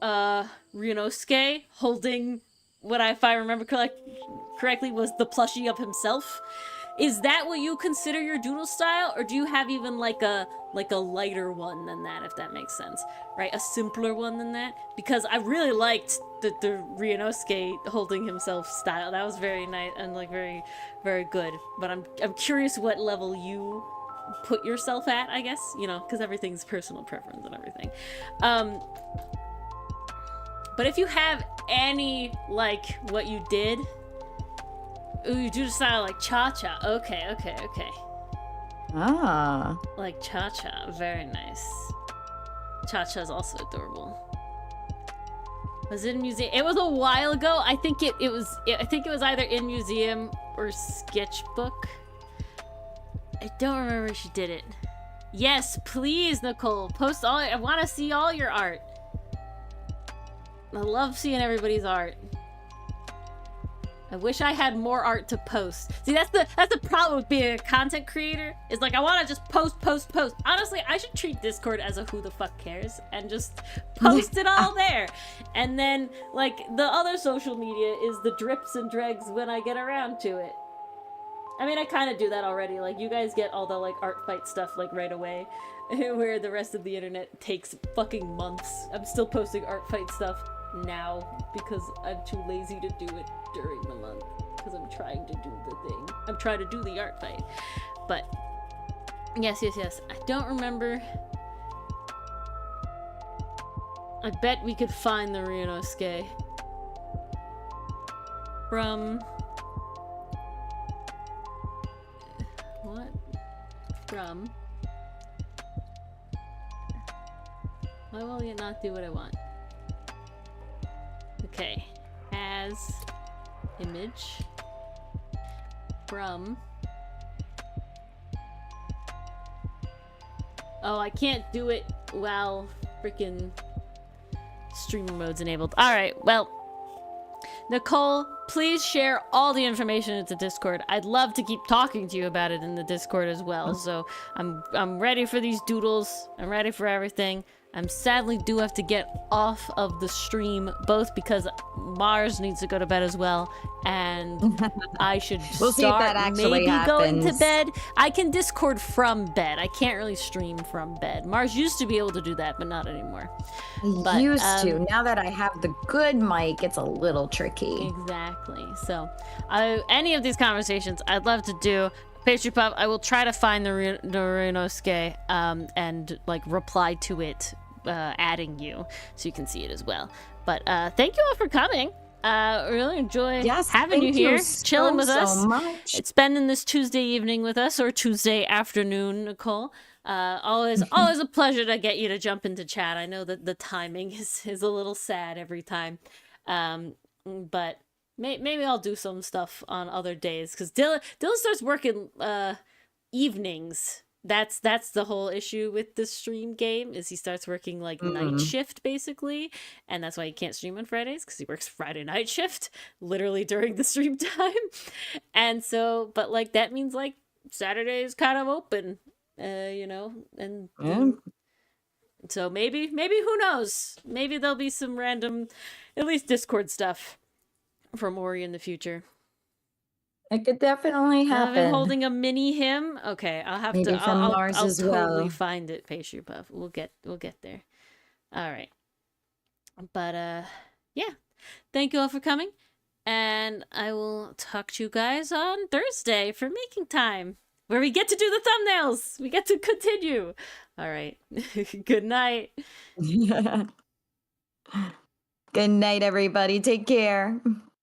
Ryunosuke holding what if I remember correctly was the plushie of himself. Is that what you consider your doodle style, or do you have even like a lighter one than that, if that makes sense, right? A simpler one than that? Because I really liked the Ryunosuke holding himself style. That was very nice and like very, very good. But I'm curious what level you put yourself at, I guess, you know, because everything's personal preference and everything. But if you have any, like what you did. Ooh, you do style like Cha-Cha. Okay. Ah. Like Cha-Cha. Very nice. Cha-Cha is also adorable. Was it in museum? It was a while ago. I think it was either in museum or sketchbook. I don't remember if she did it. Yes, please, Nicole. Post all. I want to see all your art. I love seeing everybody's art. I wish I had more art to post. See, that's the problem with being a content creator. Is like I want to just post. Honestly, I should treat Discord as a who the fuck cares and just post it all there. And then like the other social media is the drips and dregs when I get around to it. I mean, I kind of do that already. Like you guys get all the like art fight stuff like right away, where the rest of the internet takes fucking months. I'm still posting art fight stuff now because I'm too lazy to do it during the month because I'm trying to do the thing. I'm trying to do the art fight. But yes. I don't remember. I bet we could find the Ryunosuke from what? From why will you not do what I want? Okay, as image from. Oh, I can't do it while freaking streamer mode's enabled. All right, well, Nicole, please share all the information into Discord. I'd love to keep talking to you about it in the Discord as well. So I'm ready for these doodles. I'm ready for everything. I'm sadly do have to get off of the stream, both because Mars needs to go to bed as well, and I should We'll see if that actually going to happens. bed. I can Discord from bed. I can't really stream from bed. Mars used to be able to do that, but not anymore. But, Used to. Now that I have the good mic, it's a little tricky. Exactly. So, any of these conversations, I'd love to do. Pastry Puff, I will try to find the Ryunosuke and like reply to it, adding you so you can see it as well. But thank you all for coming. Really enjoy having you here, chilling with us, much. spending this Tuesday evening with us, or Tuesday afternoon, Nicole. Always a pleasure to get you to jump into chat. I know that the timing is a little sad every time, but maybe I'll do some stuff on other days because Dylan starts working evenings that's the whole issue with the stream game is he starts working like night shift basically, and that's why he can't stream on Fridays because he works Friday night shift literally during the stream time. And so, but like that means like Saturday is kind of open, you know, and so maybe who knows? Maybe there'll be some random, at least Discord stuff from Ori in the future. It could definitely happen. I'm holding a mini him. Okay, I'll have Maybe to. from Mars I'll as totally well. find it, Pastry Puff. We'll get there. All right. But yeah. Thank you all for coming, and I will talk to you guys on Thursday for Making Time, where we get to do the thumbnails. We get to continue. All right. Good night. Good night, everybody. Take care.